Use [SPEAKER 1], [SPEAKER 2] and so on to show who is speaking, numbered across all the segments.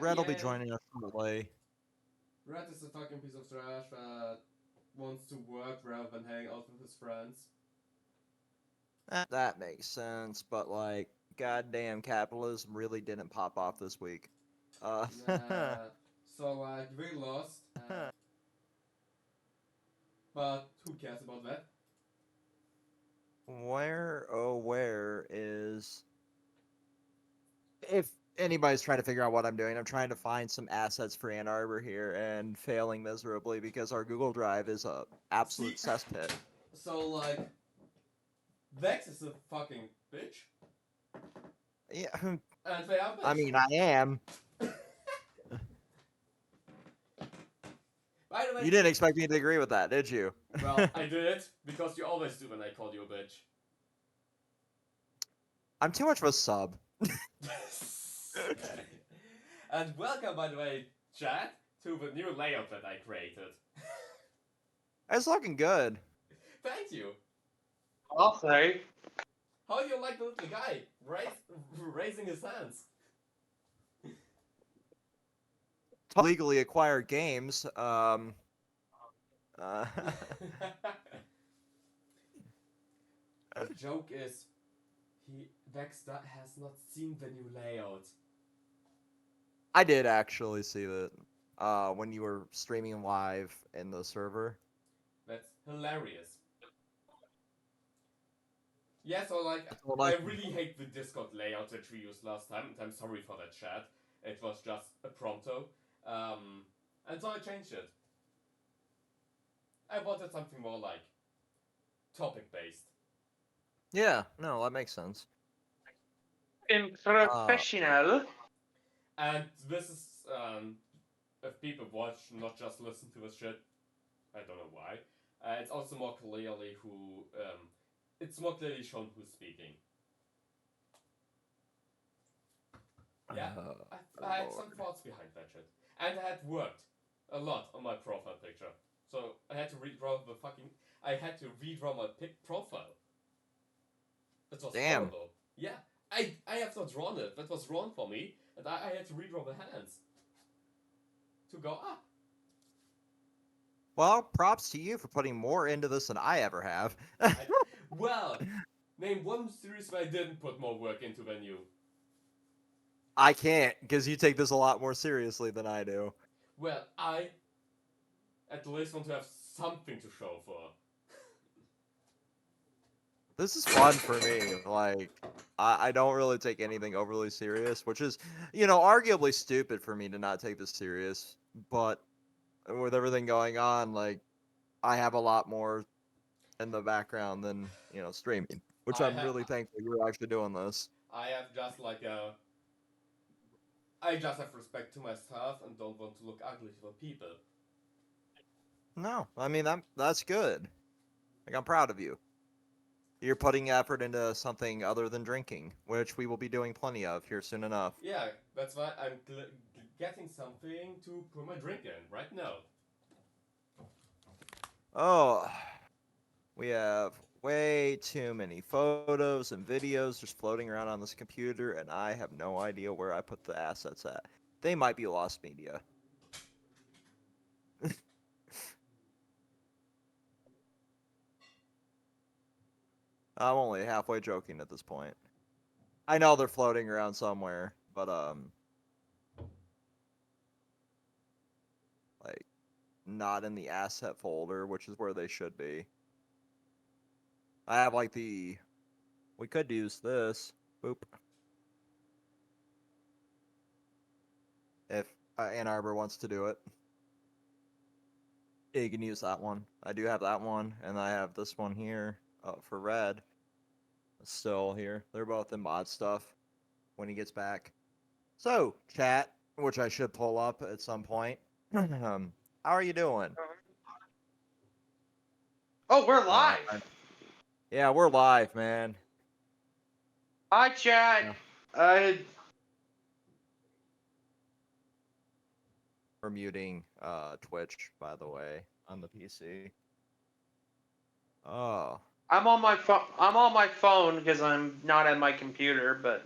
[SPEAKER 1] Red will be
[SPEAKER 2] Yay!
[SPEAKER 1] joining us shortly.
[SPEAKER 2] Red is a fucking piece of trash that wants to work rather than hang out with his friends.
[SPEAKER 1] That makes sense, but like, goddamn, capitalism really didn't pop off this week.
[SPEAKER 2] Nah. So like we lost, but who cares about that?
[SPEAKER 1] where is... If anybody's trying to figure out what I'm doing, I'm trying to find some assets for Ann Arbor here and failing miserably because our Google Drive is a absolute
[SPEAKER 2] See,
[SPEAKER 1] cesspit.
[SPEAKER 2] so like Vex is a fucking bitch,
[SPEAKER 1] Yeah,
[SPEAKER 2] and they are
[SPEAKER 1] I
[SPEAKER 2] bitch.
[SPEAKER 1] mean, I am.
[SPEAKER 2] By the way,
[SPEAKER 1] You didn't expect me to agree with that, did you?
[SPEAKER 2] well, I did it because you always do when I call you a bitch.
[SPEAKER 1] I'm too much of a sub.
[SPEAKER 2] And welcome, by the way, chat, to the new layout that I created.
[SPEAKER 1] It's looking good.
[SPEAKER 2] Thank you.
[SPEAKER 3] I'll say.
[SPEAKER 2] How do you like the little guy raising his hands?
[SPEAKER 1] Legally acquired games. Uh,
[SPEAKER 2] The joke is, Vexta has not seen the new layout.
[SPEAKER 1] I did actually see that when you were streaming live in the server.
[SPEAKER 2] That's hilarious. Yeah, so like,
[SPEAKER 1] Well,
[SPEAKER 2] I
[SPEAKER 1] like,
[SPEAKER 2] really hate the Discord layout that we used last time, and I'm sorry for that, chat. It was just a prompto. And so I changed it. I wanted something more like topic based.
[SPEAKER 1] yeah, no, that makes sense.
[SPEAKER 3] In
[SPEAKER 1] Uh,
[SPEAKER 3] professional.
[SPEAKER 2] And this is, if people watch, not just listen to this shit, I don't know why. It's also more clearly it's more clearly shown who's speaking. Yeah, I had some
[SPEAKER 1] Lord.
[SPEAKER 2] thoughts behind that shit. And I had worked a lot on my profile picture. So I had to redraw my profile. That was
[SPEAKER 1] Damn.
[SPEAKER 2] horrible. Yeah, I have not drawn it. That was wrong for me. And I had to redraw the hands to go up.
[SPEAKER 1] Well, props to you for putting more into this than I ever have.
[SPEAKER 2] Well, name one series where I didn't put more work into than you.
[SPEAKER 1] I can't, because you take this a lot more seriously than I do.
[SPEAKER 2] Well, I at least want to have something to show for.
[SPEAKER 1] This is fun for me. Like, I don't really take anything overly serious, which is, arguably stupid for me to not take this serious. But with everything going on, like, I have a lot more in the background than, streaming, which
[SPEAKER 2] I
[SPEAKER 1] I'm
[SPEAKER 2] have
[SPEAKER 1] really thankful you're actually doing this.
[SPEAKER 2] I have just like a I just have respect to myself and don't want to look ugly to the people.
[SPEAKER 1] No, I mean, that's good. Like, I'm proud of you. You're putting effort into something other than drinking, which we will be doing plenty of here soon enough.
[SPEAKER 2] Yeah, that's why I'm getting something to put my drink in right now.
[SPEAKER 1] Oh, we have way too many photos and videos just floating around on this computer, and I have no idea where I put the assets at. They might be lost media. I'm only halfway joking at this point. I know they're floating around somewhere, but like, not in the asset folder, which is where they should be. I have like we could use this. Boop. If Ann Arbor wants to do it. Yeah, you can use that one. I do have that one, and I have this one here for Red. Still here. They're both in mod stuff when he gets back. So, chat, which I should pull up at some point. How are you doing?
[SPEAKER 3] Oh, we're
[SPEAKER 1] Uh,
[SPEAKER 3] live.
[SPEAKER 1] yeah, we're live, man.
[SPEAKER 3] Hi, chat.
[SPEAKER 1] Yeah.
[SPEAKER 3] Uh,
[SPEAKER 1] We're muting Twitch, by the way, on the PC. Oh,
[SPEAKER 3] I'm on my phone. I'm on my phone because I'm not at my computer. But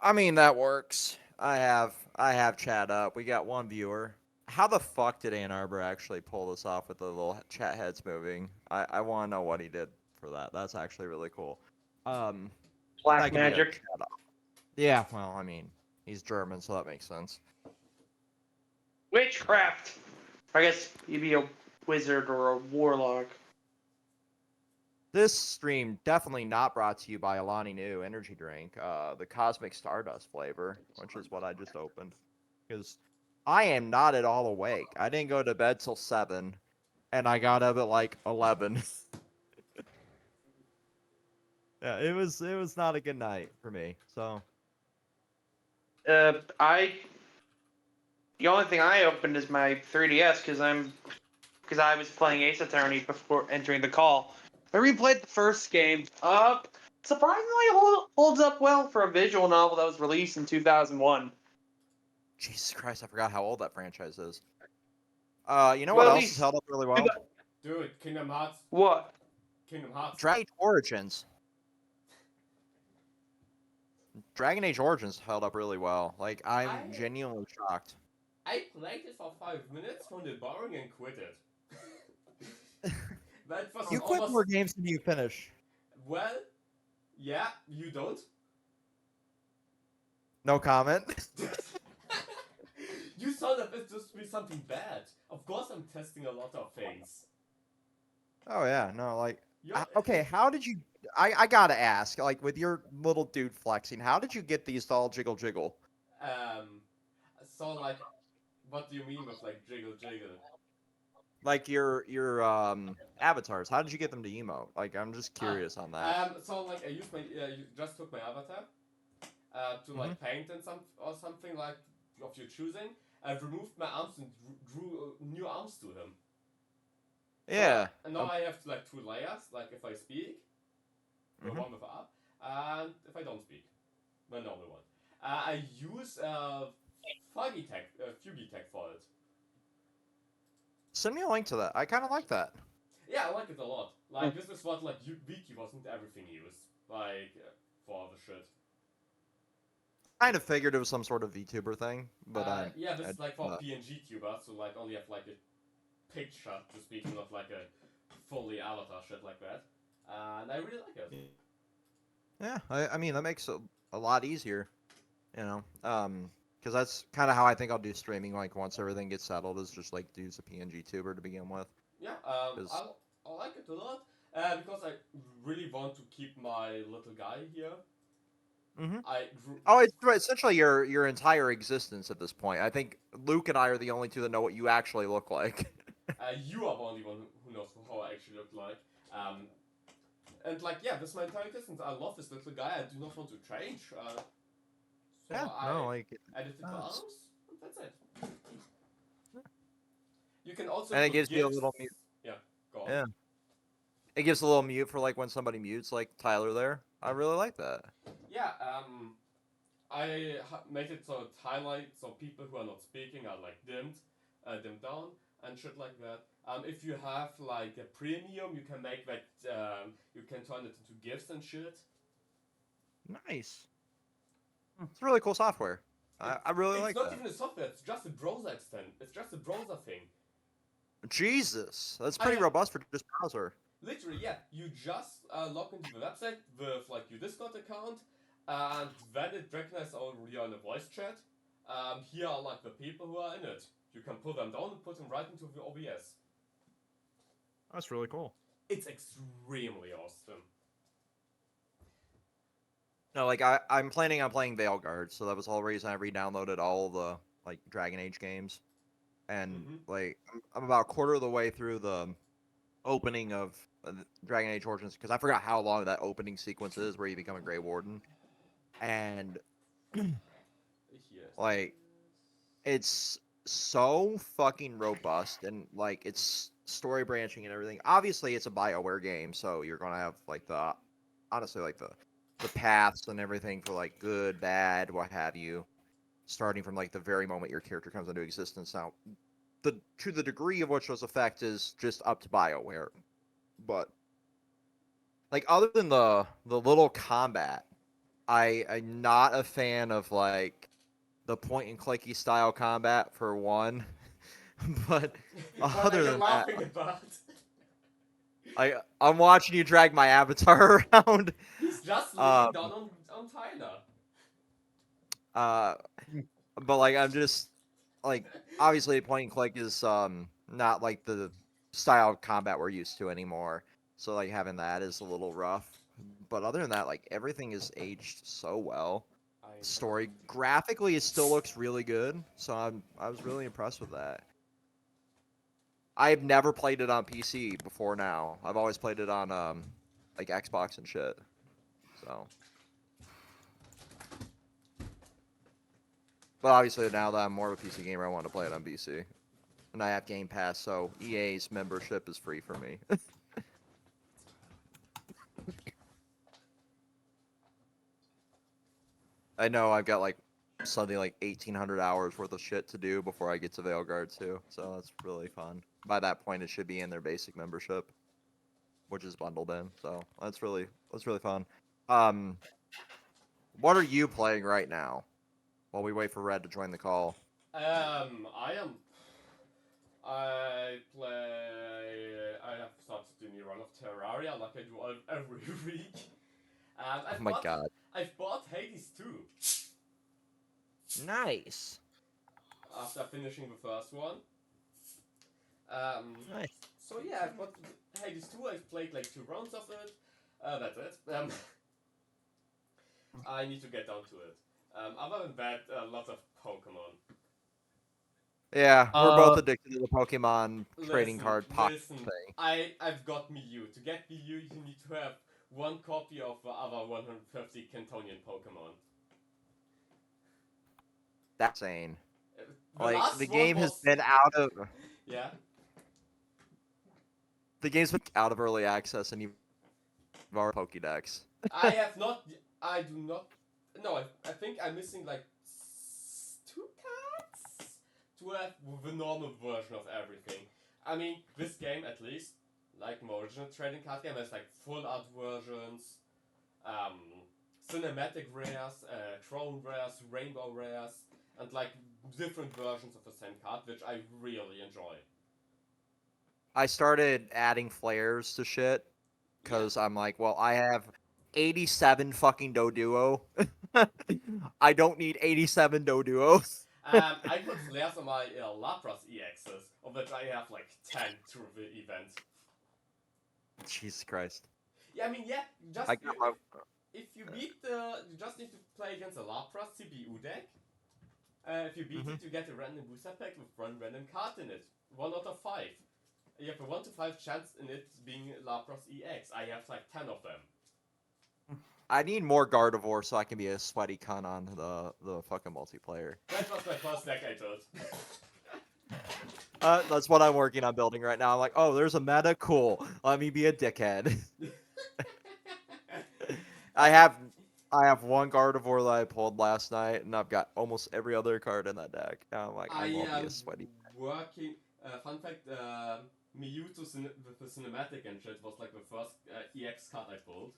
[SPEAKER 1] I mean that works. I have chat up. We got one viewer. How the fuck did Ann Arbor actually pull this off with the little chat heads moving? I want to know what he did for that. That's actually really cool. That
[SPEAKER 3] Black
[SPEAKER 1] could be a
[SPEAKER 3] magic.
[SPEAKER 1] chat up. Yeah, well, I mean, he's German, so that makes sense.
[SPEAKER 3] Witchcraft. I guess you'd be a wizard or a warlock.
[SPEAKER 1] This stream definitely not brought to you by Alani New energy drink, the Cosmic Stardust flavor, which is what I just opened. Because I am not at all awake. I didn't go to bed till 7, and I got up at like 11. Yeah, it was not a good night for me. So
[SPEAKER 3] The only thing I opened is my 3DS because I was playing Ace Attorney before entering the call. I replayed the first game. Surprisingly holds up well for a visual novel that was released in 2001.
[SPEAKER 1] Jesus Christ, I forgot how old that franchise is. You know what
[SPEAKER 3] Well, at
[SPEAKER 1] else has
[SPEAKER 3] least
[SPEAKER 1] held up really well?
[SPEAKER 2] Dude, Kingdom Hearts.
[SPEAKER 3] what?
[SPEAKER 2] Kingdom Hearts.
[SPEAKER 1] Dragon Age Origins. Dragon Age Origins held up really well. Like I'm genuinely shocked.
[SPEAKER 2] I played it for 5 minutes, found it boring, and quit it. That was
[SPEAKER 1] You quit
[SPEAKER 2] almost
[SPEAKER 1] more games than you finish.
[SPEAKER 2] well. Yeah, you don't.
[SPEAKER 1] No comment.
[SPEAKER 2] You thought that it just be something bad. Of course, I'm testing a lot of things.
[SPEAKER 1] Oh yeah, no, like
[SPEAKER 2] You're,
[SPEAKER 1] okay, how did you I gotta ask, like with your little dude flexing, how did you get these to all jiggle jiggle?
[SPEAKER 2] um, so like, what do you mean with like jiggle jiggle?
[SPEAKER 1] Like your avatars, how did you get them to emote? Like I'm just curious on that.
[SPEAKER 2] So like I used my, you just took my avatar, to
[SPEAKER 1] Mhm.
[SPEAKER 2] like paint and something like of your choosing. I removed my arms and drew new arms to him.
[SPEAKER 1] Yeah.
[SPEAKER 2] So now I have like 2 layers. Like if I speak, the
[SPEAKER 1] Mhm.
[SPEAKER 2] one with up, and if I don't speak, the normal one. I use Fugi tech for it.
[SPEAKER 1] Send me a link to that. I kind of like that.
[SPEAKER 2] Yeah, I like it a lot. Like this is what like Wiki wasn't everything used like for the shit.
[SPEAKER 1] Kind of figured it was some sort of VTuber thing, but
[SPEAKER 2] Yeah, this
[SPEAKER 1] I
[SPEAKER 2] is like for PNG tuber, so like only have like a picture to speak, not like a fully avatar shit like that. And I really like it.
[SPEAKER 1] yeah, I mean that makes it a lot easier, you know. Because that's kind of how I think I'll do streaming. Like once everything gets settled, is just like use a PNG tuber to begin with.
[SPEAKER 2] Yeah,
[SPEAKER 1] Because
[SPEAKER 2] I like it a lot because I really want to keep my little guy here. I grew.
[SPEAKER 1] oh, it's essentially your entire existence at this point. I think Luke and I are the only two that know what you actually look like.
[SPEAKER 2] You are the only one who knows how I actually look like. And like, yeah, this is my entire existence. I love this little guy. I do not want to change. So
[SPEAKER 1] Yeah,
[SPEAKER 2] I
[SPEAKER 1] no, like
[SPEAKER 2] edited the
[SPEAKER 1] it's-
[SPEAKER 2] arms, and that's it. You can also
[SPEAKER 1] and it
[SPEAKER 2] put
[SPEAKER 1] gives you a
[SPEAKER 2] gifs.
[SPEAKER 1] little mute.
[SPEAKER 2] Yeah, go on.
[SPEAKER 1] Yeah, it gives a little mute for like when somebody mutes, like Tyler there. I really like that.
[SPEAKER 2] Yeah, I made it so it highlights so people who are not speaking are like dimmed down and shit like that. If you have like a premium, you can make that. You can turn it into gifts and shit.
[SPEAKER 1] Nice. It's really cool software. I really
[SPEAKER 2] It's
[SPEAKER 1] like
[SPEAKER 2] not
[SPEAKER 1] that.
[SPEAKER 2] even a software. It's just a browser extent. It's just a browser thing.
[SPEAKER 1] Jesus, that's pretty robust for just browser.
[SPEAKER 2] Literally, yeah. You just log into the website with like your Discord account, and then it recognizes you're in a voice chat. Here are like the people who are in it. You can pull them down and put them right into the OBS.
[SPEAKER 1] That's really cool.
[SPEAKER 2] It's extremely awesome.
[SPEAKER 1] No, like I'm planning on playing Veilguard, so that was the whole reason I re-downloaded all the like Dragon Age games, and like I'm about a quarter of the way through the opening of Dragon Age Origins because I forgot how long that opening sequence is where you become a Grey Warden, and like it's so fucking robust and like it's story branching and everything. Obviously, it's a BioWare game, so you're gonna have like the honestly like the paths and everything for like good, bad, what have you, starting from like the very moment your character comes into existence. Now, the to the degree of which those effect is just up to BioWare, but like other than the little combat, I'm not a fan of like the point and clicky style combat for one, but
[SPEAKER 2] What are
[SPEAKER 1] other
[SPEAKER 2] you
[SPEAKER 1] than that,
[SPEAKER 2] laughing about?
[SPEAKER 1] I'm watching you drag my avatar around.
[SPEAKER 2] He's just
[SPEAKER 1] Um,
[SPEAKER 2] looking down on Tyler.
[SPEAKER 1] uh, but like I'm just like obviously point and click is not like the style of combat we're used to anymore. So like having that is a little rough. But other than that, like everything is aged so well.
[SPEAKER 2] I
[SPEAKER 1] Story
[SPEAKER 2] know.
[SPEAKER 1] graphically it still looks really good. So I was really impressed with that. I've never played it on PC before now. I've always played it on like Xbox and shit. So but obviously now that I'm more of a PC gamer I want to play it on PC. And I have Game Pass, so EA's membership is free for me. I know I've got like something like 1,800 hours worth of shit to do before I get to Veilguard too, so that's really fun. By that point, it should be in their basic membership, which is bundled in. So that's really fun. Um, what are you playing right now while we wait for Red to join the call?
[SPEAKER 2] I am. I play. I have started the new run of Terraria, like I do every week.
[SPEAKER 1] Oh my god,
[SPEAKER 2] I've bought Hades 2
[SPEAKER 1] nice,
[SPEAKER 2] after finishing the first one. Um,
[SPEAKER 1] nice.
[SPEAKER 2] so yeah, I've got Hades 2. I've played like 2 rounds of it. That's it. I need to get down to it. Other than that, lots of Pokemon.
[SPEAKER 1] Yeah, we're both
[SPEAKER 3] Uh,
[SPEAKER 1] addicted to the Pokemon trading
[SPEAKER 2] Listen,
[SPEAKER 1] card pot
[SPEAKER 2] listen.
[SPEAKER 1] thing.
[SPEAKER 2] I've got Mew. To get Mew, you need to have one copy of the other 150 Cantonian Pokemon.
[SPEAKER 1] That's insane.
[SPEAKER 2] The
[SPEAKER 1] Like the
[SPEAKER 2] last one
[SPEAKER 1] game has
[SPEAKER 2] was
[SPEAKER 1] been out of
[SPEAKER 2] yeah.
[SPEAKER 1] the game's been out of early access, and you've already Pokédex.
[SPEAKER 2] I have not. I do not. No, I think I'm missing like 2 cards to have the normal version of everything. I mean, this game at least, like my original trading card game, has like full art versions, um, cinematic rares, crown rares, rainbow rares, and like different versions of the same card, which I really enjoy.
[SPEAKER 1] I started adding flares to shit
[SPEAKER 2] Yeah.
[SPEAKER 1] because I'm like, well, I have 87 fucking Doduo. I don't need 87 Doduos.
[SPEAKER 2] I put flares on my Lapras EXs, of which I have like 10 through the event.
[SPEAKER 1] Jesus Christ.
[SPEAKER 2] Yeah, I mean, yeah,
[SPEAKER 1] I got my.
[SPEAKER 2] if you beat the, you just need to play against a Lapras CBU deck. If you beat
[SPEAKER 1] Mhm.
[SPEAKER 2] it, you get a random booster pack with one random card in it. 1 out of 5. You have a 1 to 5 chance in it being Lapras EX. I have like 10 of them.
[SPEAKER 1] I need more Gardevoir so I can be a sweaty cunt on the fucking multiplayer.
[SPEAKER 2] That was my first deck I built.
[SPEAKER 1] That's what I'm working on building right now. I'm like, oh, there's a meta, cool. Let me be a dickhead. I have I have one Gardevoir that I pulled last night, and I've got almost every other card in that deck. And I'm like,
[SPEAKER 2] I
[SPEAKER 1] I won't be a
[SPEAKER 2] am
[SPEAKER 1] sweaty.
[SPEAKER 2] working. Fun fact: Mewtwo with the cinematic and shit was like the first EX card I pulled.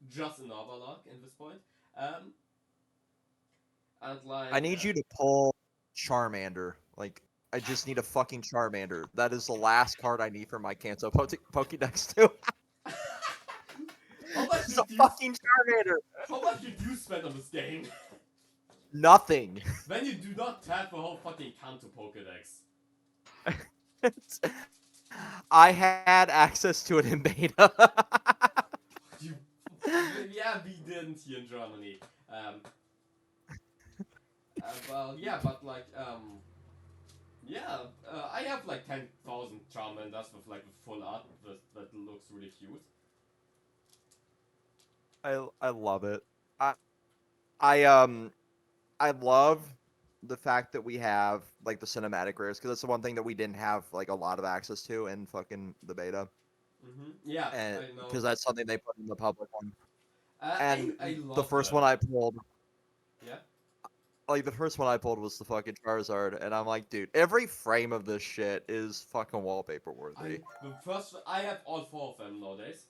[SPEAKER 2] Just an Overlock in this point. Um, and
[SPEAKER 1] I
[SPEAKER 2] like,
[SPEAKER 1] need you to pull Charmander. Like, I just need a fucking Charmander. That is the last card I need for my Kanto Pokédex too.
[SPEAKER 2] how much
[SPEAKER 1] It's a
[SPEAKER 2] did you
[SPEAKER 1] fucking Charmander.
[SPEAKER 2] how much did you spend on this game?
[SPEAKER 1] Nothing.
[SPEAKER 2] When you do not have a whole fucking Kanto Pokédex.
[SPEAKER 1] I had access to it in beta.
[SPEAKER 2] You, yeah, we didn't here in Germany. Well, yeah, but like, yeah, I have like 10,000 Charmanders with like the full art that looks really cute.
[SPEAKER 1] I love it. I I love the fact that we have like the cinematic rares because that's the one thing that we didn't have like a lot of access to in fucking the beta,
[SPEAKER 2] Yeah,
[SPEAKER 1] and
[SPEAKER 2] I know.
[SPEAKER 1] because that's something they put in the public one.
[SPEAKER 2] I
[SPEAKER 1] And
[SPEAKER 2] I
[SPEAKER 1] the
[SPEAKER 2] love
[SPEAKER 1] first
[SPEAKER 2] that.
[SPEAKER 1] one I pulled,
[SPEAKER 2] Yeah.
[SPEAKER 1] like the first one I pulled was the fucking Charizard, and I'm like, dude, every frame of this shit is fucking wallpaper worthy.
[SPEAKER 2] I have all 4 of them nowadays.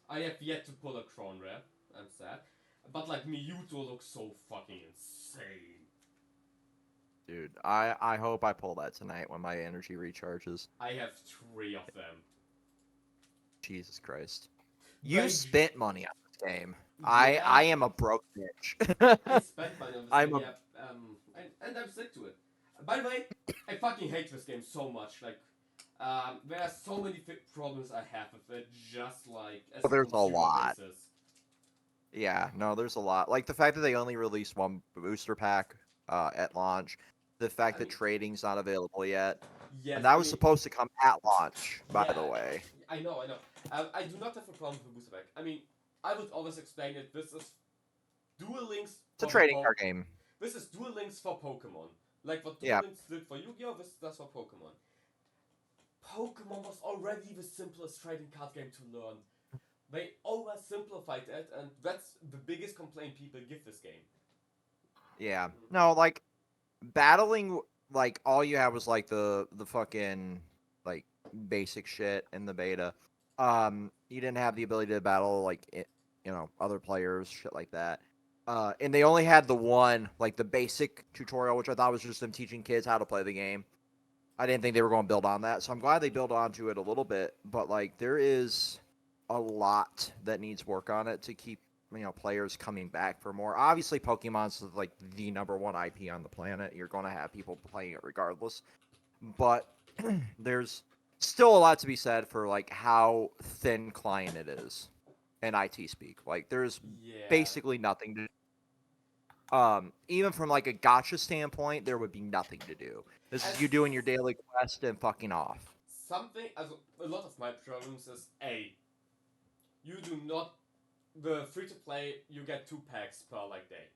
[SPEAKER 2] I have yet to pull a Crown Rare. I'm sad. But like Mewtwo looks so fucking insane.
[SPEAKER 1] Dude, I hope I pull that tonight when my energy recharges.
[SPEAKER 2] I have 3 of them.
[SPEAKER 1] Jesus Christ. You
[SPEAKER 2] They
[SPEAKER 1] spent money on this game.
[SPEAKER 2] Yeah.
[SPEAKER 1] I am a broke bitch.
[SPEAKER 2] I spent money on this
[SPEAKER 1] I'm
[SPEAKER 2] game,
[SPEAKER 1] a
[SPEAKER 2] yeah, and I'm sick to it. By the way, I fucking hate this game so much. Like, there are so many problems I have with it, just like as a
[SPEAKER 1] there's a
[SPEAKER 2] consumer
[SPEAKER 1] lot.
[SPEAKER 2] basis.
[SPEAKER 1] Yeah, no, there's a lot. Like the fact that they only released one booster pack at launch, the fact
[SPEAKER 2] I
[SPEAKER 1] that
[SPEAKER 2] mean,
[SPEAKER 1] trading's not available yet,
[SPEAKER 2] yes,
[SPEAKER 1] and that
[SPEAKER 2] I
[SPEAKER 1] was
[SPEAKER 2] mean,
[SPEAKER 1] supposed to come at launch, by
[SPEAKER 2] yeah,
[SPEAKER 1] the way.
[SPEAKER 2] I know, I know. I do not have a problem with the booster pack. I mean, I would always explain it. This is Duel Links
[SPEAKER 1] It's a
[SPEAKER 2] for the
[SPEAKER 1] trading card game.
[SPEAKER 2] This is Duel Links for Pokemon. Like what Duel
[SPEAKER 1] Yeah.
[SPEAKER 2] Links did for Yu-Gi-Oh, this does for Pokemon. Pokemon was already the simplest trading card game to learn. They oversimplified it, and that's the biggest complaint people give this game.
[SPEAKER 1] Yeah. No, like battling, like all you had was like the fucking like basic shit in the beta. You didn't have the ability to battle like other players, shit like that. And they only had the one like the basic tutorial, which I thought was just them teaching kids how to play the game. I didn't think they were going to build on that, so I'm glad they built onto it a little bit. But like, there is a lot that needs work on it to keep players coming back for more. Obviously, Pokemon's like the number one IP on the planet. You're going to have people playing it regardless. But there's still a lot to be said for like how thin client it is in IT speak. Like, there's
[SPEAKER 2] Yeah.
[SPEAKER 1] basically nothing to. Even from like a gotcha standpoint, there would be nothing to do. This is you doing your daily quest and fucking off.
[SPEAKER 2] Something, also, a lot of my problems is you do not, the free to play, you get 2 packs per like day.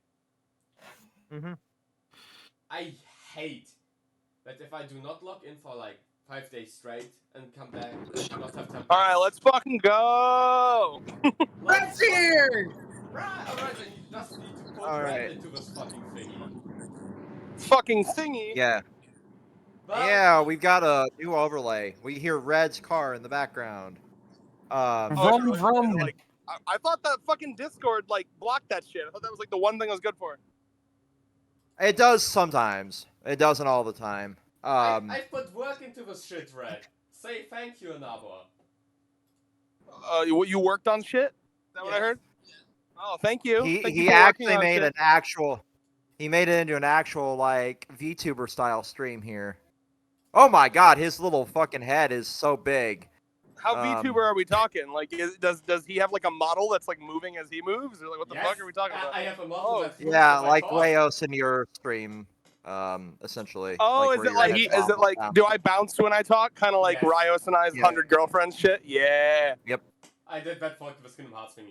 [SPEAKER 1] Mm-hmm.
[SPEAKER 2] I hate that if I do not log in for like 5 days straight and come back and do not have time.
[SPEAKER 4] All right, let's fucking go.
[SPEAKER 3] That's here.
[SPEAKER 2] Right, alright, then you just need to put
[SPEAKER 1] All
[SPEAKER 2] red
[SPEAKER 1] right.
[SPEAKER 2] into this fucking thingy.
[SPEAKER 4] Fucking thingy.
[SPEAKER 1] Yeah.
[SPEAKER 2] But
[SPEAKER 1] Yeah, we've got a new overlay. We hear Red's car in the background.
[SPEAKER 4] Oh,
[SPEAKER 3] Vroom,
[SPEAKER 4] really?
[SPEAKER 3] vroom.
[SPEAKER 4] Like, I thought that fucking Discord like blocked that shit. I thought that was like the one thing I was good for.
[SPEAKER 1] It does sometimes. It doesn't all the time.
[SPEAKER 2] I put work into this shit, Red. Say thank you, Nabor.
[SPEAKER 4] You worked on shit? Is that what I
[SPEAKER 2] Yes.
[SPEAKER 4] heard? Oh, thank you.
[SPEAKER 1] he
[SPEAKER 4] Thank you
[SPEAKER 1] he
[SPEAKER 4] for
[SPEAKER 1] actually
[SPEAKER 4] working on
[SPEAKER 1] made
[SPEAKER 4] shit.
[SPEAKER 1] an actual. He made it into an actual like VTuber style stream here. Oh my god, his little fucking head is so big.
[SPEAKER 4] How VTuber are we talking? Like, does he have like a model that's like moving as he moves, or like what the fuck are we talking about?
[SPEAKER 2] I have a model
[SPEAKER 4] Oh,
[SPEAKER 2] that's
[SPEAKER 1] Yeah,
[SPEAKER 2] moving
[SPEAKER 1] like
[SPEAKER 2] my car.
[SPEAKER 1] Leos in your stream, essentially.
[SPEAKER 4] Oh,
[SPEAKER 1] like
[SPEAKER 4] is
[SPEAKER 1] where
[SPEAKER 4] it
[SPEAKER 1] your
[SPEAKER 4] like
[SPEAKER 1] head's
[SPEAKER 4] is it
[SPEAKER 1] bobbing
[SPEAKER 4] like
[SPEAKER 1] around.
[SPEAKER 4] do I bounce when I talk? Kind of like
[SPEAKER 2] Yes.
[SPEAKER 4] Rios and I's
[SPEAKER 1] Yeah.
[SPEAKER 4] 100 girlfriends shit. Yeah.
[SPEAKER 2] I did that for the Kingdom Hearts thing,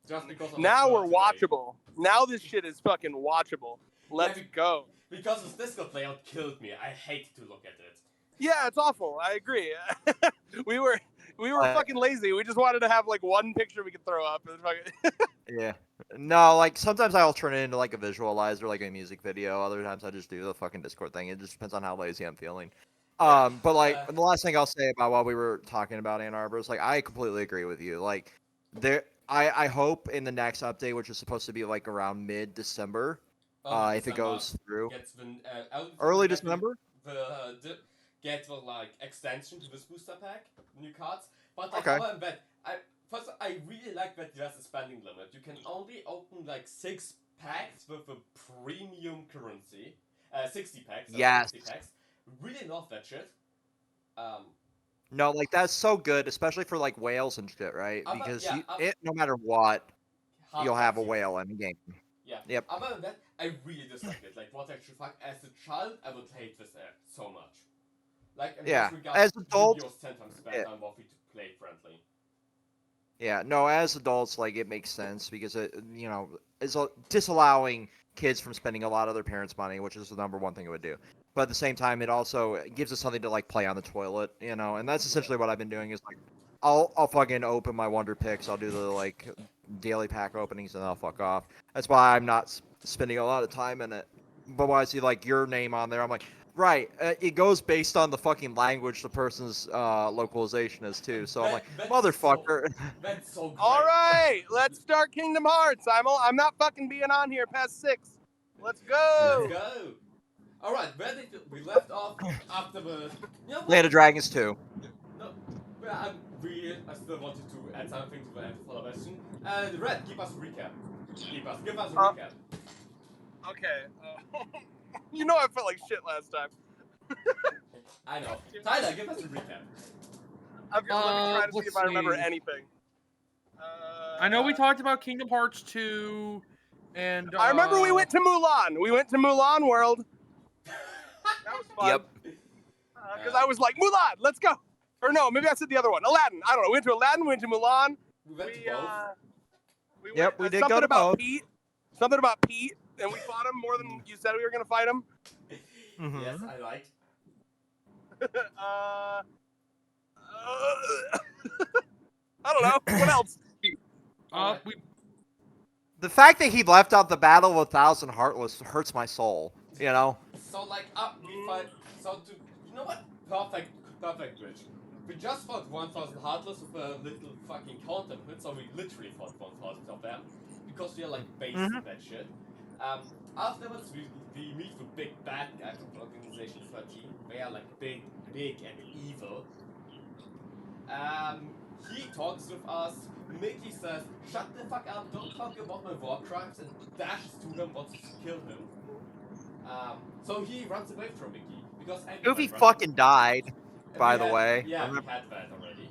[SPEAKER 2] Just because of
[SPEAKER 4] Now
[SPEAKER 2] the
[SPEAKER 4] we're
[SPEAKER 2] today.
[SPEAKER 4] watchable. Now this shit is fucking watchable. Let's go.
[SPEAKER 2] Because this Discord layout killed me. I hate to look at it.
[SPEAKER 4] Yeah, it's awful. I agree. we were fucking lazy. We just wanted to have like one picture we could throw up. And fucking
[SPEAKER 1] Yeah. No, like sometimes I'll turn it into like a visualizer, like a music video. Other times I just do the fucking Discord thing. It just depends on how lazy I'm feeling. But like the last thing I'll say about what we were talking about Ann Arbor is like I completely agree with you. Like I hope in the next update, which is supposed to be like around mid-December, if it goes through.
[SPEAKER 2] Gets the,
[SPEAKER 1] Early December?
[SPEAKER 2] Get the like extension to this booster pack, new cards. But like
[SPEAKER 1] Okay.
[SPEAKER 2] other than that, I really like that there's a spending limit. You can only open like 6 packs with a premium currency. 60 packs.
[SPEAKER 1] Yes.
[SPEAKER 2] 60 packs. Really love that shit.
[SPEAKER 1] No, like that's so good, especially for like whales and shit, right? Because no matter what, you'll have a whale in the game.
[SPEAKER 2] Yeah.
[SPEAKER 1] Yep.
[SPEAKER 2] Other than that, I really dislike it. Like, what actually fuck? As a child, I would hate this app so much. Like, in
[SPEAKER 1] Yeah,
[SPEAKER 2] this regard,
[SPEAKER 1] as adults,
[SPEAKER 2] Yu-Gi-Oh's 10 times better and more free to play friendly.
[SPEAKER 1] Yeah, no, as adults, like it makes sense because it, is disallowing kids from spending a lot of their parents' money, which is the number one thing it would do. But at the same time, it also gives us something to like play on the toilet, and that's essentially what I've been doing. Is like, I'll fucking open my Wonder Picks, I'll do the like daily pack openings, and I'll fuck off. That's why I'm not spending a lot of time in it. But when I see like your name on there, I'm like, Right. It goes based on the fucking language the person's localization is too. So I'm like,
[SPEAKER 2] That's
[SPEAKER 1] motherfucker.
[SPEAKER 2] That's so great.
[SPEAKER 4] All right, let's start Kingdom Hearts. I'm not fucking being on here past 6. Let's go.
[SPEAKER 2] Let's go. All right, where did we left off after the? You know what?
[SPEAKER 1] Land of Dragons 2.
[SPEAKER 2] No, I still wanted to add something to the explanation. Red, give us a recap. Give us a recap.
[SPEAKER 4] Okay. You know I felt like shit last time.
[SPEAKER 2] I know. Tyler, give us a recap.
[SPEAKER 4] Let me try to see
[SPEAKER 5] let's
[SPEAKER 4] if I remember
[SPEAKER 5] see.
[SPEAKER 4] anything.
[SPEAKER 5] I know we talked about Kingdom Hearts 2, and
[SPEAKER 4] I remember we went to Mulan. We went to Mulan World. That was fun.
[SPEAKER 1] Yep.
[SPEAKER 4] Because I was like, Mulan, let's go. Or no, maybe I said the other one. Aladdin. I don't know. We went to Aladdin, we went to Mulan.
[SPEAKER 2] We went to both.
[SPEAKER 1] Yep, we did
[SPEAKER 4] something
[SPEAKER 1] go to
[SPEAKER 4] about
[SPEAKER 1] both.
[SPEAKER 4] Pete. Something about Pete, and we fought him more than you said we were going to fight him.
[SPEAKER 1] Mhm.
[SPEAKER 2] Yes, I liked.
[SPEAKER 4] I don't know. What else?
[SPEAKER 5] we
[SPEAKER 1] The fact that he left out the Battle of 1,000 Heartless hurts my soul. You know.
[SPEAKER 2] So like we fight. So to you know what? Perfect bridge. We just fought 1,000 Heartless with a little fucking counter hit, so we literally fought 1,000 of them because we are like based in that shit. Afterwards, we meet the big bad guy from Organization 13. They are like big and evil. He talks with us. Mickey says, "Shut the fuck up! Don't talk about my war crimes," and dashes to him, wants to kill him. So he runs away from Mickey because
[SPEAKER 1] Goofy fucking died, by the
[SPEAKER 2] had,
[SPEAKER 1] way.
[SPEAKER 2] Yeah, we had that already.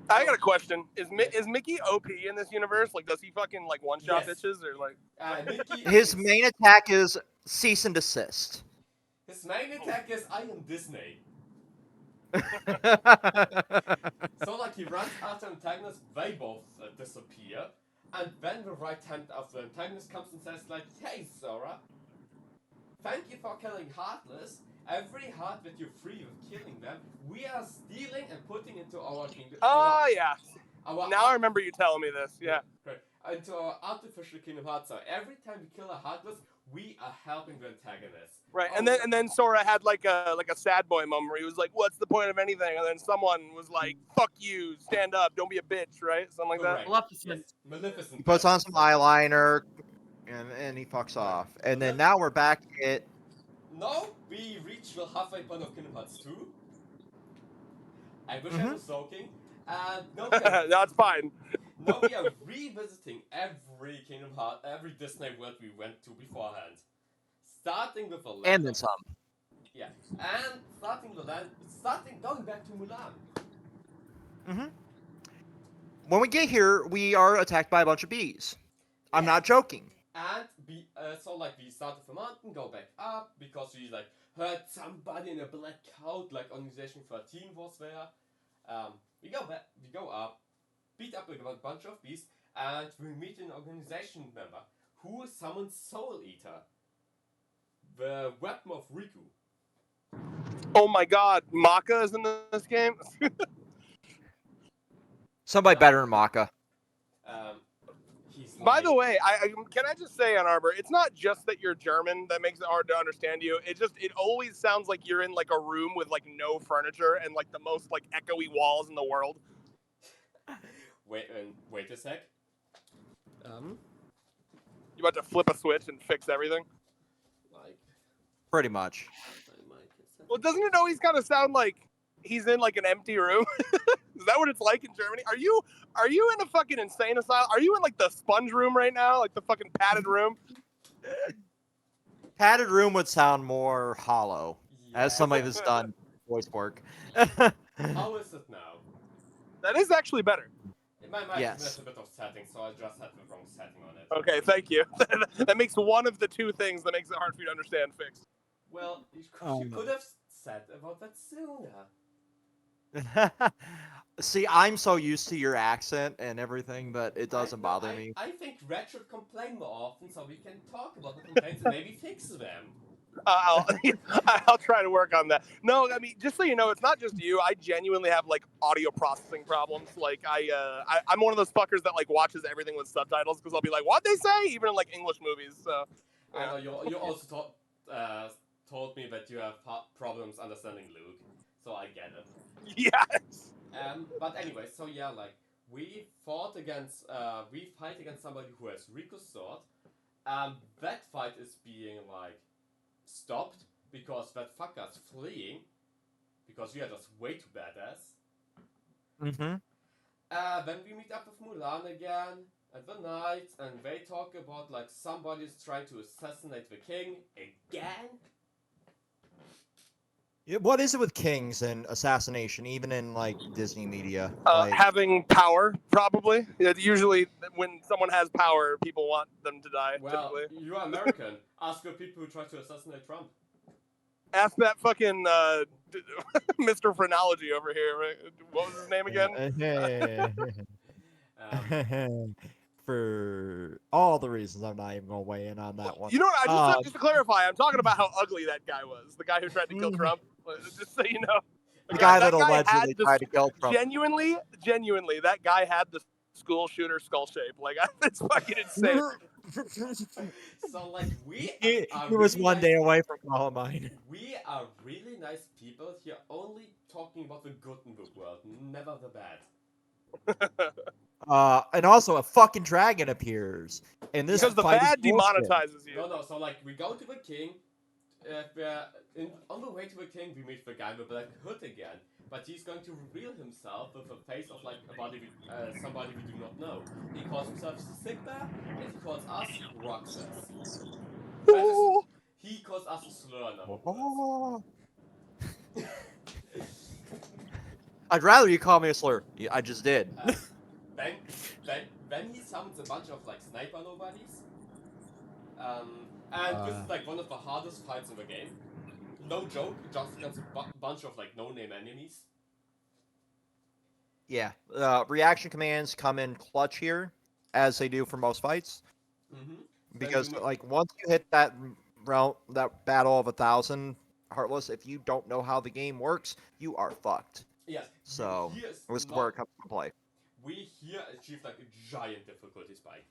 [SPEAKER 4] I got a question. Is Mickey OP in this universe? Like, does he fucking like one shot
[SPEAKER 2] Yes.
[SPEAKER 4] bitches or like?
[SPEAKER 2] Mickey
[SPEAKER 1] His main attack is cease and desist.
[SPEAKER 2] His main attack is I am Disney. So like he runs after antagonists, they both disappear, and then the right hand of the antagonist comes and says like, "Hey Sora, thank you for killing Heartless. Every heart that you free with killing them, we are stealing and putting into our kingdom."
[SPEAKER 4] Oh yeah.
[SPEAKER 2] Our
[SPEAKER 4] Now I remember you telling me this. Yeah.
[SPEAKER 2] Right. Into our artificial Kingdom Hearts. So every time we kill a Heartless, we are helping the antagonist.
[SPEAKER 4] Right, and then Sora had like a sad boy moment where he was like, "What's the point of anything?" And then someone was like, "Fuck you, stand up, don't be a bitch," right? Something like that.
[SPEAKER 2] Yes. Maleficent.
[SPEAKER 1] He puts on some eyeliner, and he fucks off. And then now we're back at.
[SPEAKER 2] No, we reached the halfway point of Kingdom Hearts 2. I wish I was joking. No,
[SPEAKER 4] That's fine.
[SPEAKER 2] now we are revisiting every Kingdom Hearts, every Disney world we went to beforehand. Starting with the land.
[SPEAKER 1] And then some.
[SPEAKER 2] Yeah, and going back to Mulan.
[SPEAKER 1] When we get here, we are attacked by a bunch of bees. I'm not joking.
[SPEAKER 2] And we start with the mountain, go back up because we like heard somebody in a black coat, like Organization 13 was there. We go up, beat up a bunch of bees, and we meet an organization member who summons Soul Eater, the weapon of Riku.
[SPEAKER 4] Oh my God, Maka is in this game.
[SPEAKER 1] Somebody better than Maka.
[SPEAKER 4] By the way, can I just say, Ann Arbor, it's not just that you're German that makes it hard to understand you. It always sounds like you're in like a room with like no furniture and like the most like echoey walls in the world.
[SPEAKER 2] Wait a sec.
[SPEAKER 4] You about to flip a switch and fix everything?
[SPEAKER 2] Like,
[SPEAKER 1] Pretty much.
[SPEAKER 4] Well, doesn't it always kind of sound like he's in like an empty room? Is that what it's like in Germany? Are you in a fucking insane asylum? Are you in like the sponge room right now, like the fucking padded room?
[SPEAKER 1] Padded room would sound more hollow,
[SPEAKER 2] yeah.
[SPEAKER 1] as somebody that's done voice work.
[SPEAKER 2] How is it now?
[SPEAKER 4] That is actually better.
[SPEAKER 2] My mic
[SPEAKER 1] Yes.
[SPEAKER 2] has a bit of settings, so I just had the wrong setting on it.
[SPEAKER 4] Okay, thank you. That makes one of the two things that makes it hard for you to understand fixed.
[SPEAKER 2] Well, you could have said about that sooner.
[SPEAKER 1] See, I'm so used to your accent and everything that it doesn't bother me.
[SPEAKER 2] I think Red should complain more often so we can talk about the complaints and maybe fix them.
[SPEAKER 4] I'll try to work on that. No, I mean, just so you know, it's not just you. I genuinely have like audio processing problems. Like I'm one of those fuckers that like watches everything with subtitles because I'll be like, "What'd they say?" Even in like English movies. So
[SPEAKER 2] I know you also told me that you have problems understanding Luke, so I get it.
[SPEAKER 4] Yes.
[SPEAKER 2] But anyway, so yeah, like we fight against somebody who has Riku's sword. That fight is being like stopped because that fucker's fleeing because we are just way too badass.
[SPEAKER 1] Mm-hmm.
[SPEAKER 2] Then we meet up with Mulan again at the night, and they talk about like somebody's trying to assassinate the king again.
[SPEAKER 1] What is it with kings and assassination, even in like Disney media? Like,
[SPEAKER 4] Having power, probably. Usually, when someone has power, people want them to die.
[SPEAKER 2] Well,
[SPEAKER 4] Typically,
[SPEAKER 2] you are American. Ask the people who try to assassinate Trump.
[SPEAKER 4] ask that fucking Mr. Phrenology over here. Right? What was his name again?
[SPEAKER 1] for all the reasons, I'm not even gonna weigh in on that one.
[SPEAKER 4] You know what? Just to clarify, I'm talking about how ugly that guy was. The guy who tried to kill Trump. Just so you know.
[SPEAKER 1] The guy that
[SPEAKER 4] guy had
[SPEAKER 1] allegedly tried to kill Trump.
[SPEAKER 4] Genuinely, that guy had the school shooter skull shape. Like, it's fucking insane.
[SPEAKER 2] So like
[SPEAKER 1] He
[SPEAKER 2] are
[SPEAKER 1] was
[SPEAKER 2] really
[SPEAKER 1] one
[SPEAKER 2] nice,
[SPEAKER 1] day away from Columbine.
[SPEAKER 2] We are really nice people here, only talking about the good in the world, never the bad.
[SPEAKER 1] And also a fucking dragon appears, and this
[SPEAKER 4] Because the
[SPEAKER 1] fight
[SPEAKER 4] bad
[SPEAKER 1] is bullshit.
[SPEAKER 4] demonetizes you.
[SPEAKER 2] No, so like we go to the king. On the way to the king, we meet the guy with the black hood again, but he's going to reveal himself with a face of like somebody we do not know. He calls himself Sigma, and he calls us Roxas. He calls us a slur, in other words.
[SPEAKER 1] I'd rather you call me a slur. I just did.
[SPEAKER 2] Then he summons a bunch of like sniper nobodies. And this is like one of the hardest fights in the game. No joke, just against a bunch of like no-name enemies.
[SPEAKER 1] Yeah, reaction commands come in clutch here, as they do for most fights.
[SPEAKER 2] Mm-hmm.
[SPEAKER 1] Because like once you hit that battle of 1,000 Heartless, if you don't know how the game works, you are fucked.
[SPEAKER 2] Yes.
[SPEAKER 1] So this is where it comes to play.
[SPEAKER 2] We here achieved like a giant difficulty spike,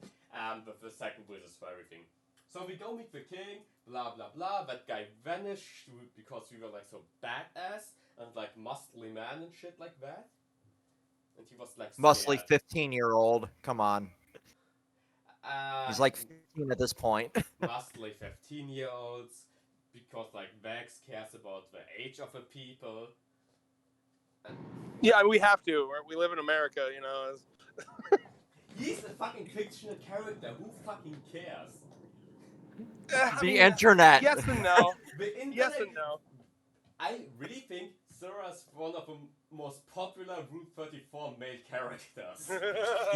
[SPEAKER 2] with the second wizards for everything. So we go meet the king, blah blah blah. That guy vanished because we were like so badass and like muscly man and shit like that. And he was like
[SPEAKER 1] Muscly 15-year-old. Come on. He's like 15 at this point.
[SPEAKER 2] Muscly 15-year-olds, because like Vex cares about the age of the people.
[SPEAKER 4] Yeah, we have to. We live in America, you know.
[SPEAKER 2] He's a fucking fictional character. Who fucking cares?
[SPEAKER 1] The internet.
[SPEAKER 4] Yes and no.
[SPEAKER 2] The internet.
[SPEAKER 4] Yes and no.
[SPEAKER 2] I really think Sarah's one of the most popular Route 34 male characters.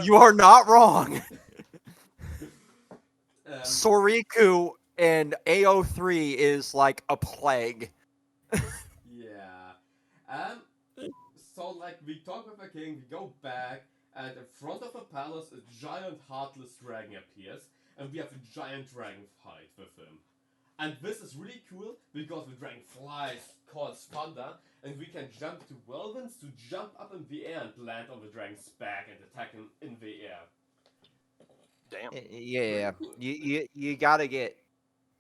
[SPEAKER 1] You are not wrong. Soriku and AO3 is like a plague.
[SPEAKER 2] Yeah. So like we talk with the king, we go back, and in front of the palace a giant heartless dragon appears, and we have a giant dragon fight with him. And this is really cool because the dragon flies, calls thunder, and we can jump to whirlwinds to jump up in the air and land on the dragon's back and attack him in the air.
[SPEAKER 4] Damn.
[SPEAKER 1] Yeah, you gotta get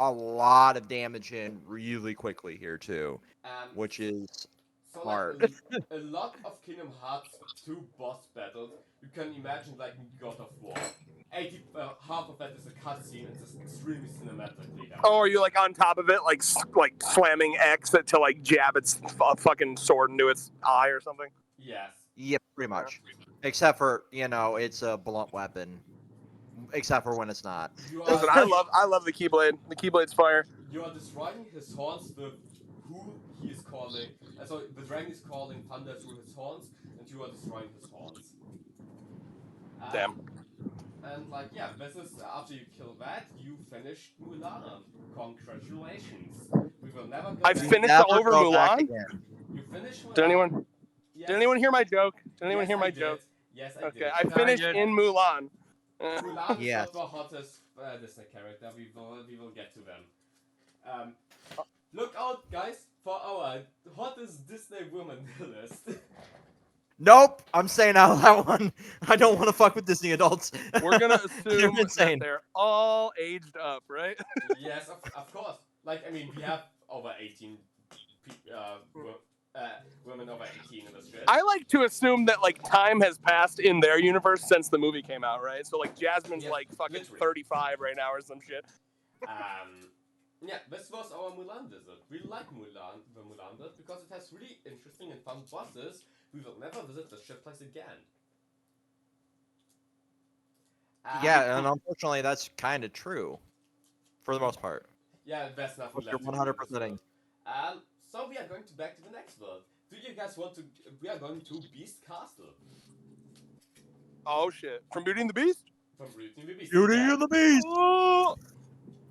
[SPEAKER 1] a lot of damage in really quickly here too, which is hard.
[SPEAKER 2] Like a lot of Kingdom Hearts 2 boss battles, you can imagine like God of War. Half of that is a cutscene. It's just extremely cinematically done.
[SPEAKER 4] Oh, are you like on top of it, like slamming X to like jab its fucking sword into its eye or something?
[SPEAKER 2] Yes.
[SPEAKER 1] Yeah, pretty much. Except for it's a blunt weapon. Except for when it's not.
[SPEAKER 4] Listen, I love the Keyblade. The Keyblade's fire.
[SPEAKER 2] You are destroying his horns with who he is calling. So the dragon is calling thunder through his horns, and you are destroying his horns.
[SPEAKER 4] Damn.
[SPEAKER 2] And like, yeah, this is after you kill that, you finished Mulan. Congratulations. We will never go
[SPEAKER 4] I
[SPEAKER 2] back.
[SPEAKER 4] finished over Mulan.
[SPEAKER 2] You finished Mulan.
[SPEAKER 4] Did anyone hear my joke? Did anyone hear my joke?
[SPEAKER 2] Yes, I did.
[SPEAKER 4] Okay, I finished in Mulan.
[SPEAKER 2] Mulan is
[SPEAKER 1] Yes.
[SPEAKER 2] not the hottest Disney character. We will get to them. Look out, guys, for our hottest Disney woman list.
[SPEAKER 1] Nope, I'm saying out that one. I don't want to fuck with Disney adults.
[SPEAKER 4] We're gonna assume
[SPEAKER 1] insane.
[SPEAKER 4] that they're all aged up, right?
[SPEAKER 2] Yes, of course. Like, I mean, we have over 18 women over 18 in this shit.
[SPEAKER 4] I like to assume that like time has passed in their universe since the movie came out, right? So like Jasmine's
[SPEAKER 2] Yeah,
[SPEAKER 4] like fucking
[SPEAKER 2] literally.
[SPEAKER 4] 35 right now or some shit.
[SPEAKER 2] Yeah, this was our Mulan visit. We like the Mulan visit because it has really interesting and fun bosses. We will never visit the ship place again.
[SPEAKER 1] Yeah, and unfortunately, that's kind of true, for the most part.
[SPEAKER 2] Yeah, there's nothing
[SPEAKER 1] What you're
[SPEAKER 2] left to do in this
[SPEAKER 1] 100%ing.
[SPEAKER 2] world. So we are going back to the next world. Do you guys want to? We are going to Beast Castle.
[SPEAKER 4] Oh shit! From Beauty and the Beast.
[SPEAKER 2] From Beauty and the Beast.
[SPEAKER 1] Beauty
[SPEAKER 2] again.
[SPEAKER 1] and the Beast.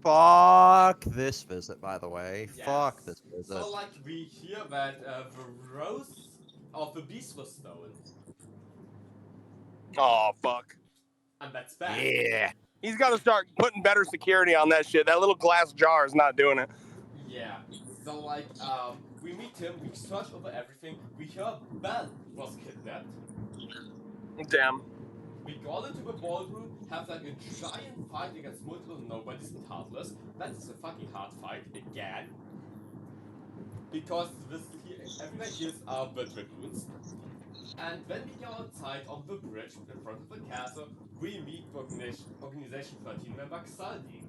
[SPEAKER 1] Fuck this visit, by the way.
[SPEAKER 2] Yes.
[SPEAKER 1] Fuck this visit.
[SPEAKER 2] So, like, we hear that the rose of the beast was stolen.
[SPEAKER 4] Oh fuck!
[SPEAKER 2] And that's bad.
[SPEAKER 1] Yeah.
[SPEAKER 4] He's got to start putting better security on that shit. That little glass jar is not doing it.
[SPEAKER 2] Yeah. So, like, we meet him, we search over everything, we hear Belle was kidnapped.
[SPEAKER 4] Damn.
[SPEAKER 2] We go into the ballroom, have like a giant fight against multiple nobodies and heartless. That is a fucking hard fight again. Because everyone here are the dragoons. And when we go outside on the bridge in front of the castle, we meet the Organization 13 member Xaldi.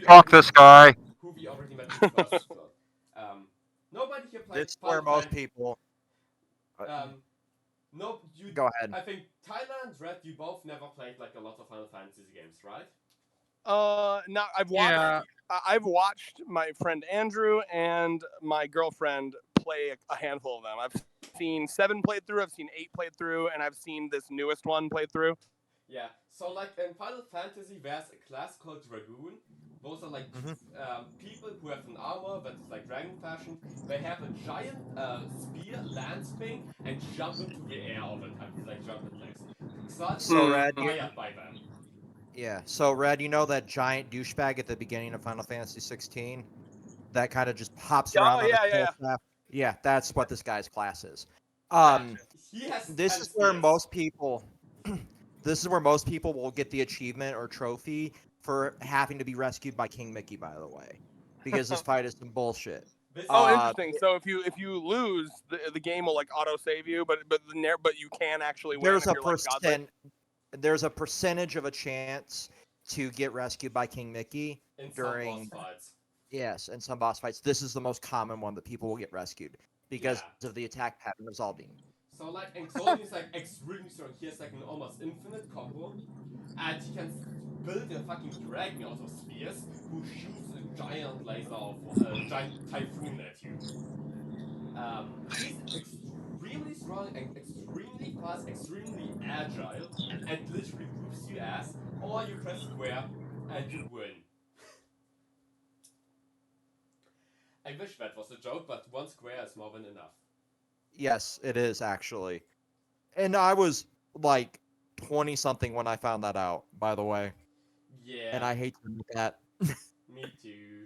[SPEAKER 1] Fuck this guy.
[SPEAKER 2] Who we already met in the first slot. Nobody here played
[SPEAKER 1] It's where
[SPEAKER 2] Final
[SPEAKER 1] most people.
[SPEAKER 2] No, you.
[SPEAKER 1] Go ahead.
[SPEAKER 2] I think Tyler and Red, you both never played like a lot of Final Fantasy games, right?
[SPEAKER 4] No, I've watched my friend Andrew and my girlfriend play a handful of them. I've seen 7 played through, I've seen 8 played through, and I've seen this newest one played through.
[SPEAKER 2] Yeah. So like in Final Fantasy, there's a class called Dragoon. Those are like people who have an armor that is like dragon fashion. They have a giant spear, lance thing, and jump into the air all the time. It's like jumping things.
[SPEAKER 1] So Red,
[SPEAKER 2] Inspired by them.
[SPEAKER 1] Yeah. So Red, you know that giant douchebag at the beginning of Final Fantasy 16? That kind of just pops around on
[SPEAKER 4] yeah,
[SPEAKER 1] the
[SPEAKER 4] yeah.
[SPEAKER 1] staff. Yeah, that's what this guy's class is.
[SPEAKER 2] He has
[SPEAKER 1] This is where most people this is where most people will get the achievement or trophy for having to be rescued by King Mickey, by the way. Because this fight is some bullshit.
[SPEAKER 4] Oh, interesting. So if you lose, the game will like auto save you, but you can actually win.
[SPEAKER 1] There's a percentage of a chance to get rescued by King Mickey during
[SPEAKER 2] some boss fights.
[SPEAKER 1] Yes, and some boss fights. This is the most common one that people will get rescued because of the attack pattern resolving.
[SPEAKER 2] So like, and Xaldi is like extremely strong. He has like an almost infinite combo, and he can build a fucking dragon out of spears who shoots a giant laser of giant typhoon at you. He's extremely strong and extremely fast, extremely agile, and literally whoops your ass, or you press square and you win. I wish that was a joke, but one square is more than enough.
[SPEAKER 1] Yes, it is actually. And I was like 20 something when I found that out, by the way.
[SPEAKER 2] Yeah.
[SPEAKER 1] And I hate to admit that.
[SPEAKER 2] Me too.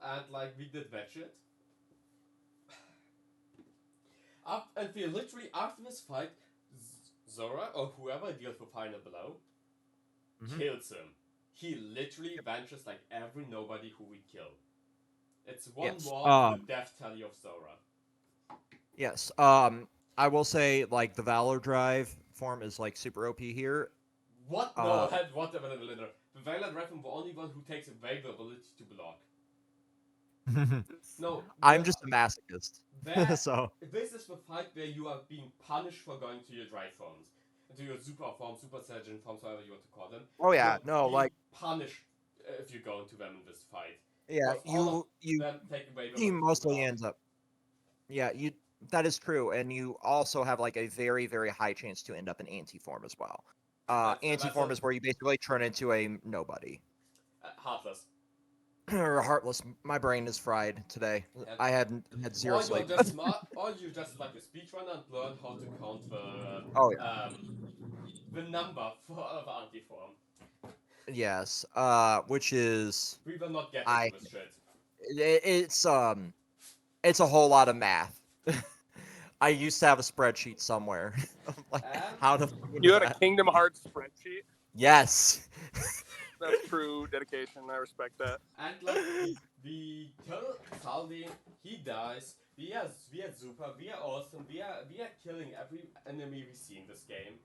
[SPEAKER 2] And like, we did that shit. And we literally, after this fight, Zora, or whoever deals with final blow, kills him. He literally vanishes like every nobody who we kill. It's one more to the death tally of Zora.
[SPEAKER 1] Yes. I will say, like, the Valor Drive form is, like, super OP here.
[SPEAKER 2] What? No, whatever. The Valor Drive is the only one who takes away the ability to block. No.
[SPEAKER 1] I'm just a masochist. So.
[SPEAKER 2] This is the fight where you are being punished for going to your drive forms. To your super form, super saiyan forms, however you want to call them.
[SPEAKER 1] Oh, yeah. No, like.
[SPEAKER 2] Punished if you go into them in this fight.
[SPEAKER 1] Yeah, he mostly ends up. Yeah, that is true, and you also have like a very, very high chance to end up in anti-form as well. Anti-form is where you basically turn into a nobody.
[SPEAKER 2] Heartless.
[SPEAKER 1] Or heartless. My brain is fried today. I had zero sleep.
[SPEAKER 2] Or you just like a speedrunner and learn how to count the number for the anti-form.
[SPEAKER 1] Yes, which is.
[SPEAKER 2] We will not get into this shit.
[SPEAKER 1] It's a whole lot of math. I used to have a spreadsheet somewhere. Like, how to.
[SPEAKER 4] You had a Kingdom Hearts spreadsheet?
[SPEAKER 1] Yes.
[SPEAKER 4] That's true dedication. I respect that.
[SPEAKER 2] And like we kill Saldi, he dies. We are super. We are awesome. We are killing every enemy we see in this game.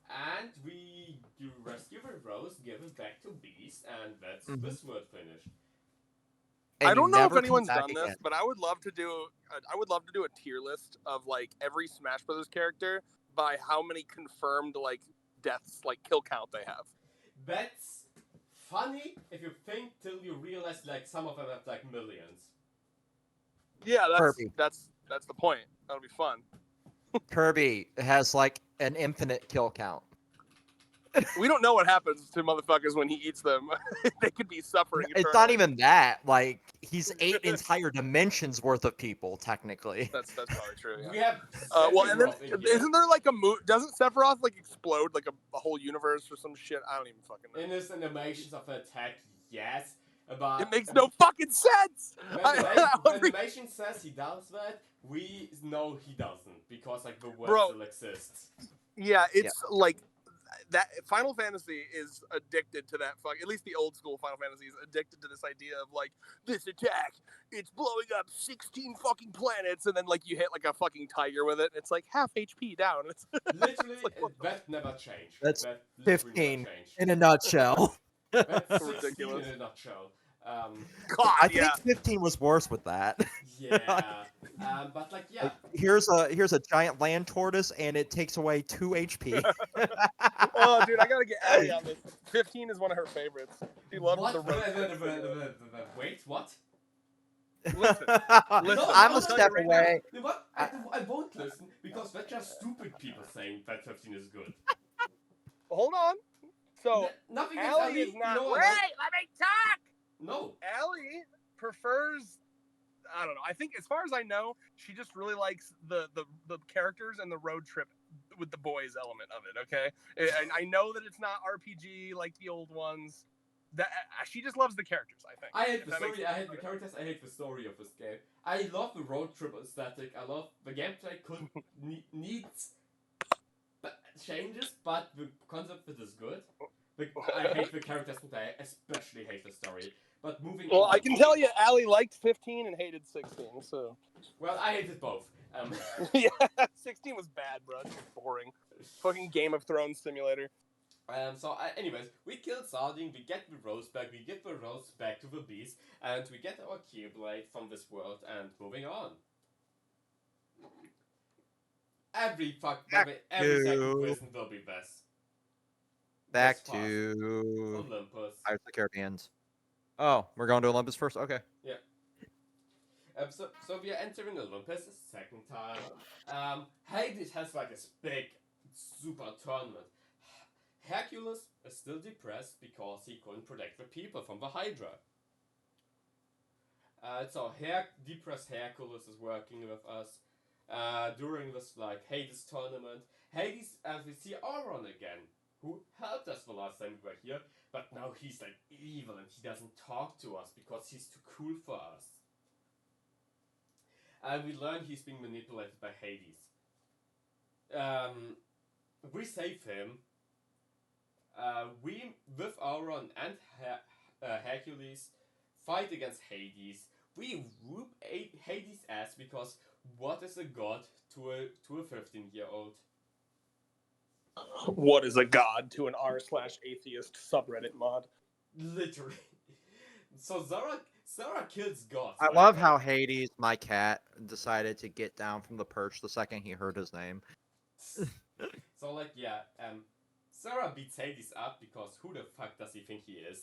[SPEAKER 2] And we do rescue the Rose, give it back to Beast, and that's
[SPEAKER 1] Mhm.
[SPEAKER 2] this world finished.
[SPEAKER 1] And
[SPEAKER 4] I don't
[SPEAKER 1] you
[SPEAKER 4] know if
[SPEAKER 1] never come
[SPEAKER 4] anyone's
[SPEAKER 1] back
[SPEAKER 4] done this,
[SPEAKER 1] again.
[SPEAKER 4] but I would love to do. I would love to do a tier list of like every Smash Brothers character by how many confirmed like deaths, like kill count they have.
[SPEAKER 2] That's funny if you think till you realize like some of them have like millions.
[SPEAKER 4] Yeah,
[SPEAKER 1] Kirby.
[SPEAKER 4] that's the point. That'll be fun.
[SPEAKER 1] Kirby has like an infinite kill count.
[SPEAKER 4] We don't know what happens to motherfuckers when he eats them. They could be suffering eternally.
[SPEAKER 1] It's not even that. Like he's 8 entire dimensions worth of people, technically.
[SPEAKER 4] That's probably true. Yeah.
[SPEAKER 2] We have
[SPEAKER 4] Well, and then
[SPEAKER 2] Sephiroth in here.
[SPEAKER 4] isn't there like a doesn't Sephiroth like explode like a whole universe or some shit? I don't even fucking know.
[SPEAKER 2] In his animations of the attack, yes. But
[SPEAKER 4] It makes no fucking sense.
[SPEAKER 2] when animation says he does that, we know he doesn't because like the word
[SPEAKER 4] Bro.
[SPEAKER 2] still exists.
[SPEAKER 4] Yeah, it's like that. Final Fantasy is addicted to that fuck. At least the old school Final Fantasy is addicted to this idea of like this attack. It's blowing up 16 fucking planets, and then like you hit like a fucking tiger with it. And it's like half HP down. It's
[SPEAKER 2] Literally,
[SPEAKER 4] like, what the-
[SPEAKER 2] that never changed.
[SPEAKER 1] That's
[SPEAKER 2] that literally
[SPEAKER 1] 15
[SPEAKER 2] never changed.
[SPEAKER 1] in a nutshell.
[SPEAKER 2] That's 16
[SPEAKER 4] ridiculous.
[SPEAKER 2] in a nutshell.
[SPEAKER 4] God,
[SPEAKER 1] I think
[SPEAKER 4] yeah.
[SPEAKER 1] 15 was worse with that.
[SPEAKER 2] Yeah. But like, yeah.
[SPEAKER 1] Here's a giant land tortoise, and it takes away 2 HP.
[SPEAKER 4] Oh, dude, I gotta get Allie on this. 15 is one of her favorites. She loves
[SPEAKER 2] What?
[SPEAKER 4] the road.
[SPEAKER 2] Wait, what?
[SPEAKER 4] Listen,
[SPEAKER 1] I'm
[SPEAKER 4] I'll
[SPEAKER 1] a
[SPEAKER 4] tell
[SPEAKER 1] step
[SPEAKER 4] you right
[SPEAKER 1] away.
[SPEAKER 2] You know what? I won't listen because that's just stupid people saying that 15 is good.
[SPEAKER 4] Hold on. So
[SPEAKER 2] Nothing
[SPEAKER 4] Allie is not.
[SPEAKER 2] No,
[SPEAKER 4] Wait, let me talk.
[SPEAKER 2] No.
[SPEAKER 4] Allie prefers. I don't know. I think, as far as I know, she just really likes the characters and the road trip with the boys element of it. Okay, and I know that it's not RPG like the old ones. That she just loves the characters. I think.
[SPEAKER 2] I hate
[SPEAKER 4] If
[SPEAKER 2] the
[SPEAKER 4] that makes
[SPEAKER 2] story, I
[SPEAKER 4] sense.
[SPEAKER 2] hate the characters, I hate the story of this game. I love the road trip aesthetic, I love the gameplay needs changes, but the concept of it is good. I hate the characters, but I especially hate the story. But moving
[SPEAKER 4] Well,
[SPEAKER 2] on.
[SPEAKER 4] I can tell you, Allie liked 15 and hated 16. So.
[SPEAKER 2] Well, I hated both.
[SPEAKER 4] Yeah, 16 was bad, bro. It was boring. Fucking Game of Thrones simulator.
[SPEAKER 2] Anyways, we killed Sardine, we get the Rose back, we give the Rose back to the Beast, and we get our Keyblade from this world, and moving on. Every second prison will be best.
[SPEAKER 1] Back
[SPEAKER 2] This fast.
[SPEAKER 1] to
[SPEAKER 2] Olympus.
[SPEAKER 1] Pirates of the Caribbean. Oh, we're going to Olympus first? Okay.
[SPEAKER 2] Yeah. So we are entering Olympus a second time. Hades has like this big super tournament. Hercules is still depressed because he couldn't protect the people from the Hydra. Depressed Hercules is working with us during this like Hades tournament. Hades, as we see Auron again, who helped us the last time we were here, but now he's like evil and he doesn't talk to us because he's too cool for us. And we learn he's being manipulated by Hades. We save him. We, with Auron and Hercules, fight against Hades. We whoop Hades' ass because what is a god to a 15-year-old?
[SPEAKER 4] What is a god to an r/atheist subreddit mod?
[SPEAKER 2] Literally. So Zara kills gods.
[SPEAKER 1] I love how Hades, my cat, decided to get down from the perch the second he heard his name.
[SPEAKER 2] So like yeah, Sarah beats Hades up because who the fuck does he think he is?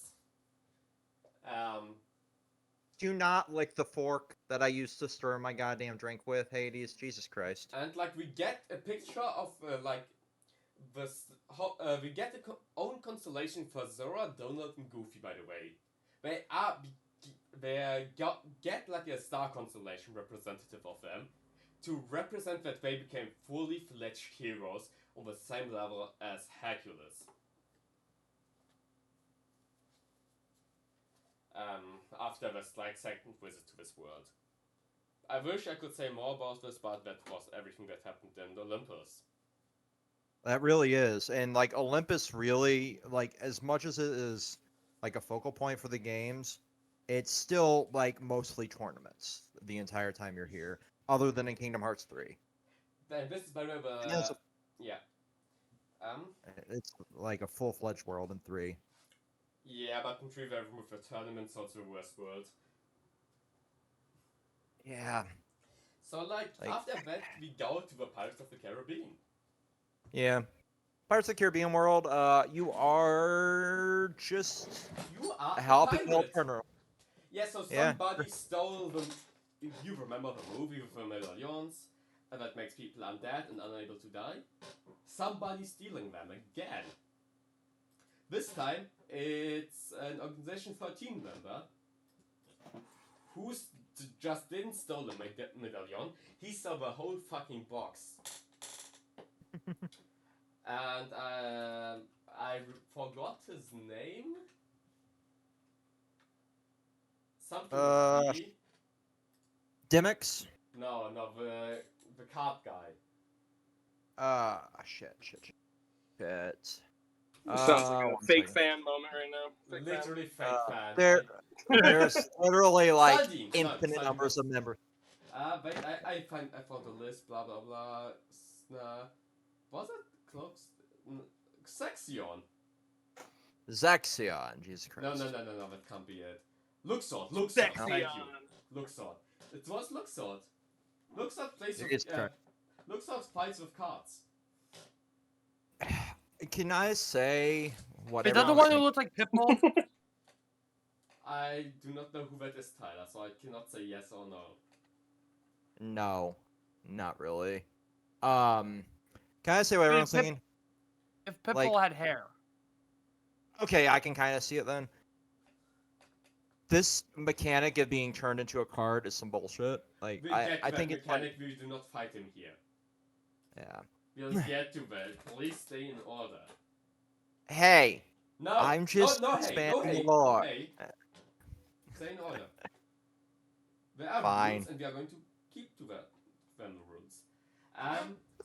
[SPEAKER 1] Do not lick the fork that I used to stir my goddamn drink with, Hades. Jesus Christ.
[SPEAKER 2] And like we get a picture of like this. We get the own constellation for Zora, Donald, and Goofy. By the way, they get like a star constellation representative of them to represent that they became fully fledged heroes on the same level as Hercules. After this like second visit to this world. I wish I could say more about this, but that was everything that happened in Olympus.
[SPEAKER 1] That really is. And like Olympus really like as much as it is like a focal point for the games, it's still like mostly tournaments the entire time you're here, other than in Kingdom Hearts 3.
[SPEAKER 2] And this is by the way,
[SPEAKER 1] And it's,
[SPEAKER 2] yeah.
[SPEAKER 1] it's like a full-fledged world in 3.
[SPEAKER 2] Yeah, but in 3 they removed the tournament, so it's the worst world.
[SPEAKER 1] Yeah.
[SPEAKER 2] So like after that we go to the Pirates of the Caribbean.
[SPEAKER 1] Yeah. Pirates of the Caribbean world, you are just
[SPEAKER 2] You are
[SPEAKER 1] helping
[SPEAKER 2] a
[SPEAKER 1] the
[SPEAKER 2] pirate.
[SPEAKER 1] alternative.
[SPEAKER 2] Yeah, so
[SPEAKER 1] Yeah.
[SPEAKER 2] somebody stole the. You remember the movie with the medallions, and that makes people undead and unable to die? Somebody's stealing them again. This time, it's an Organization 13 member who just didn't steal the medallion, he stole the whole fucking box. And I forgot his name. Something with D.
[SPEAKER 1] Dimmicks?
[SPEAKER 2] No, the card guy.
[SPEAKER 1] Shit.
[SPEAKER 4] Sounds like a
[SPEAKER 1] 1
[SPEAKER 4] fake
[SPEAKER 1] second.
[SPEAKER 4] fan moment right now. Fake fan.
[SPEAKER 2] Literally fake fan.
[SPEAKER 1] There's literally like
[SPEAKER 2] Sardine,
[SPEAKER 1] infinite
[SPEAKER 2] Sardine
[SPEAKER 1] numbers of members.
[SPEAKER 2] Wait, I found the list. Blah blah blah. Was it close? Sexion.
[SPEAKER 1] Zexion, Jesus
[SPEAKER 2] No,
[SPEAKER 1] Christ.
[SPEAKER 2] that can't be it. Luxord. Thank
[SPEAKER 4] Sexion.
[SPEAKER 2] you. Luxord. It was Luxord. Luxord plays
[SPEAKER 1] It is
[SPEAKER 2] with. Luxord fights with cards.
[SPEAKER 1] Can I say whatever?
[SPEAKER 5] Is that the one who looks like Pitbull?
[SPEAKER 2] I do not know who that is, Tyler, so I cannot say yes or no.
[SPEAKER 1] No, not really. Can I say what everyone's thinking?
[SPEAKER 5] If Pitbull
[SPEAKER 1] Like-
[SPEAKER 5] had hair.
[SPEAKER 1] Okay, I can kind of see it then. This mechanic of being turned into a card is some bullshit. Like,
[SPEAKER 2] We
[SPEAKER 1] I
[SPEAKER 2] get that
[SPEAKER 1] think it's fun.
[SPEAKER 2] mechanic, we do not fight him here.
[SPEAKER 1] Yeah.
[SPEAKER 2] We'll get to that. Please stay in order.
[SPEAKER 1] Hey,
[SPEAKER 2] No!
[SPEAKER 1] I'm just
[SPEAKER 2] no,
[SPEAKER 1] expanding
[SPEAKER 2] hey,
[SPEAKER 1] the lore.
[SPEAKER 2] No, hey. Stay in order. There are
[SPEAKER 1] Fine.
[SPEAKER 2] rules, and we are going to keep to them rules.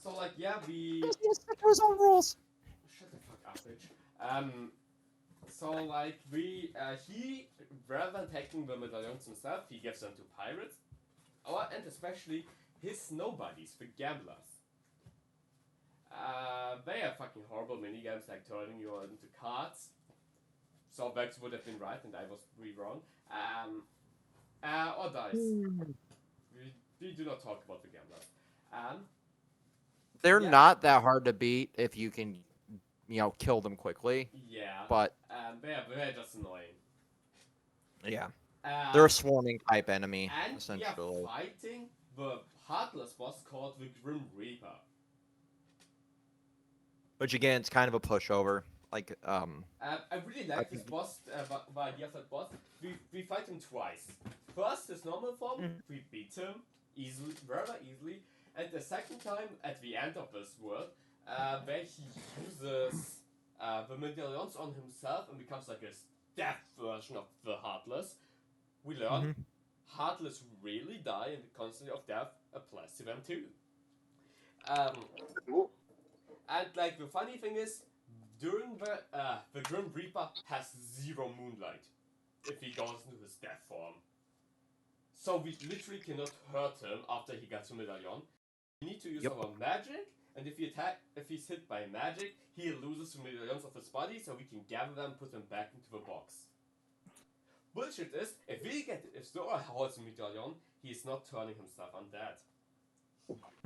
[SPEAKER 2] So like, yeah, we...
[SPEAKER 1] His own rules.
[SPEAKER 2] Shut the fuck up, bitch. So like, he, rather than taking the medallions himself, he gives them to pirates. And especially his nobodies, the gamblers. They are fucking horrible minigames like turning you into cards. So that would have been right and I was really wrong. Or dice. We do not talk about the gamblers.
[SPEAKER 1] They're
[SPEAKER 2] Yeah.
[SPEAKER 1] not that hard to beat if you can, kill them quickly.
[SPEAKER 2] Yeah.
[SPEAKER 1] But
[SPEAKER 2] they're just annoying.
[SPEAKER 1] yeah, they're a swarming type enemy
[SPEAKER 2] And we
[SPEAKER 1] essentially.
[SPEAKER 2] are fighting the Heartless boss called the Grim Reaper.
[SPEAKER 1] Which again, it's kind of a pushover. Like,
[SPEAKER 2] I really like this boss, the idea of that boss. We fight him twice. First, his normal form, we beat him easily, rather easily. And the second time, at the end of this world, where he uses the medallions on himself and becomes like a death version of the Heartless, we learn Heartless really die and the concept of death applies to them too. And like the funny thing is, during the Grim Reaper has 0 moonlight if he goes into his death form. So we literally cannot hurt him after he gets a medallion. We need to use our magic, and if he's hit by magic, he loses the medallions of his body, so we can gather them and put them back into the box. Bullshit is, if Zora holds a medallion, he's not turning himself undead.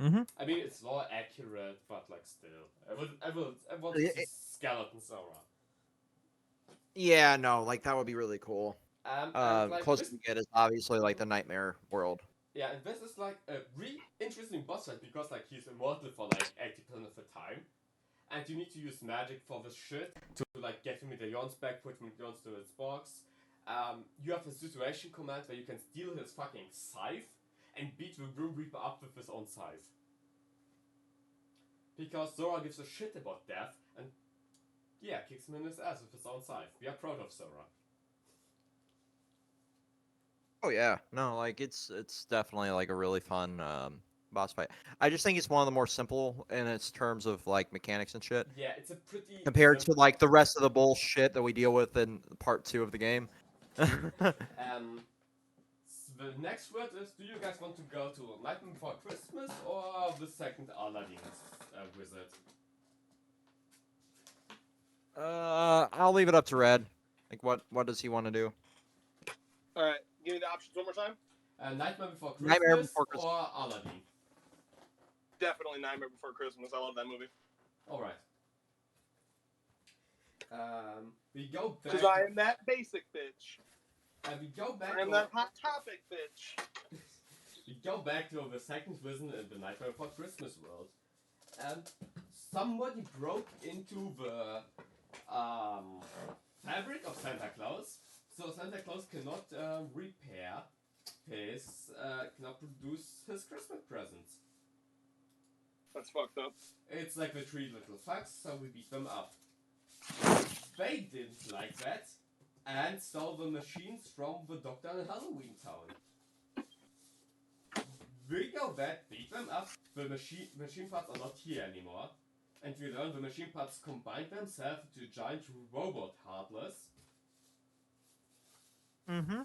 [SPEAKER 2] I mean, it's lore accurate, but like still, I want to see skeleton Zora.
[SPEAKER 1] Yeah, no, like that would be really cool.
[SPEAKER 2] Like
[SPEAKER 1] Closest we get is obviously like the Nightmare world.
[SPEAKER 2] Yeah, and this is like a really interesting boss fight because like he's immortal for like 80% of the time, and you need to use magic for this shit to like get the medallions back, put medallions to its box. You have a situation command where you can steal his fucking scythe and beat the Grim Reaper up with his own scythe. Because Zora gives a shit about death and yeah, kicks him in his ass with his own scythe. We are proud of Zora.
[SPEAKER 1] Oh yeah, no, like it's definitely like a really fun boss fight. I just think it's one of the more simple in its terms of like mechanics and shit,
[SPEAKER 2] Yeah, it's a pretty
[SPEAKER 1] compared to
[SPEAKER 2] simple
[SPEAKER 1] like the
[SPEAKER 2] boss
[SPEAKER 1] rest of the bullshit that we deal with in part 2 of the game.
[SPEAKER 2] The next word is: do you guys want to go to Nightmare Before Christmas or the second Aladdin's wizard?
[SPEAKER 1] I'll leave it up to Red. Like, what does he want to do?
[SPEAKER 4] All right, give me the options one more time.
[SPEAKER 2] Nightmare Before Christmas
[SPEAKER 1] Nightmare Before Christmas.
[SPEAKER 2] or Aladdin?
[SPEAKER 4] Definitely Nightmare Before Christmas. I love that movie.
[SPEAKER 2] Alright. We go back.
[SPEAKER 4] Because I am that basic bitch.
[SPEAKER 2] We go back.
[SPEAKER 4] I am that hot topic bitch.
[SPEAKER 2] We go back to the second vision in the Nightmare Before Christmas world. Somebody broke into the fabric of Santa Claus, so Santa Claus cannot repair his, cannot produce his Christmas presents.
[SPEAKER 4] That's fucked up.
[SPEAKER 2] It's like the three little fucks, so we beat them up. They didn't like that, and stole the machines from the doctor in Halloween Town. We go back, beat them up, the machine parts are not here anymore, and we learn the machine parts combine themselves into a giant robot Heartless.
[SPEAKER 1] Mm-hmm.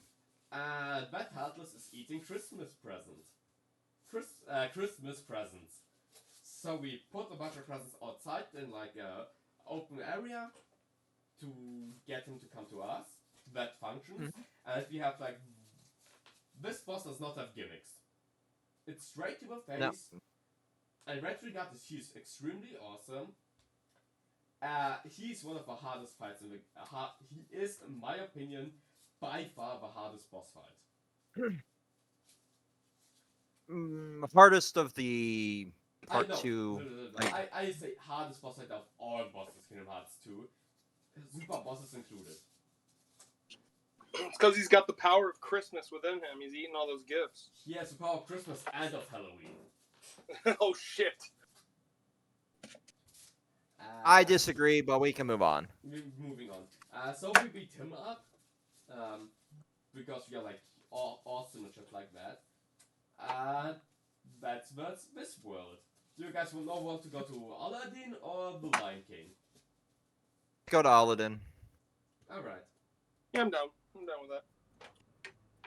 [SPEAKER 2] And that Heartless is eating Christmas presents. Christmas presents. So we put a bunch of presents outside in like a open area to get him to come to us. That functions. And we have like, this boss does not have gimmicks. It's straight to the face.
[SPEAKER 1] No.
[SPEAKER 2] And Red Regard he's extremely awesome. He's one of the hardest fights in the. He is, in my opinion, by far the hardest boss fight.
[SPEAKER 1] Hardest of the part
[SPEAKER 2] I know.
[SPEAKER 1] 2.
[SPEAKER 2] I say hardest boss fight of all bosses Kingdom Hearts 2. Super bosses included.
[SPEAKER 4] It's because he's got the power of Christmas within him. He's eating all those gifts.
[SPEAKER 2] He has the power of Christmas and of Halloween.
[SPEAKER 4] Oh shit.
[SPEAKER 1] I disagree, but we can move on.
[SPEAKER 2] Moving on. So we beat him up. Because we are like awesome and shit like that. That's this world. Do you guys want to go to Aladdin or the Lion King?
[SPEAKER 1] Go to Aladdin.
[SPEAKER 2] Alright.
[SPEAKER 4] Yeah, I'm down. I'm down with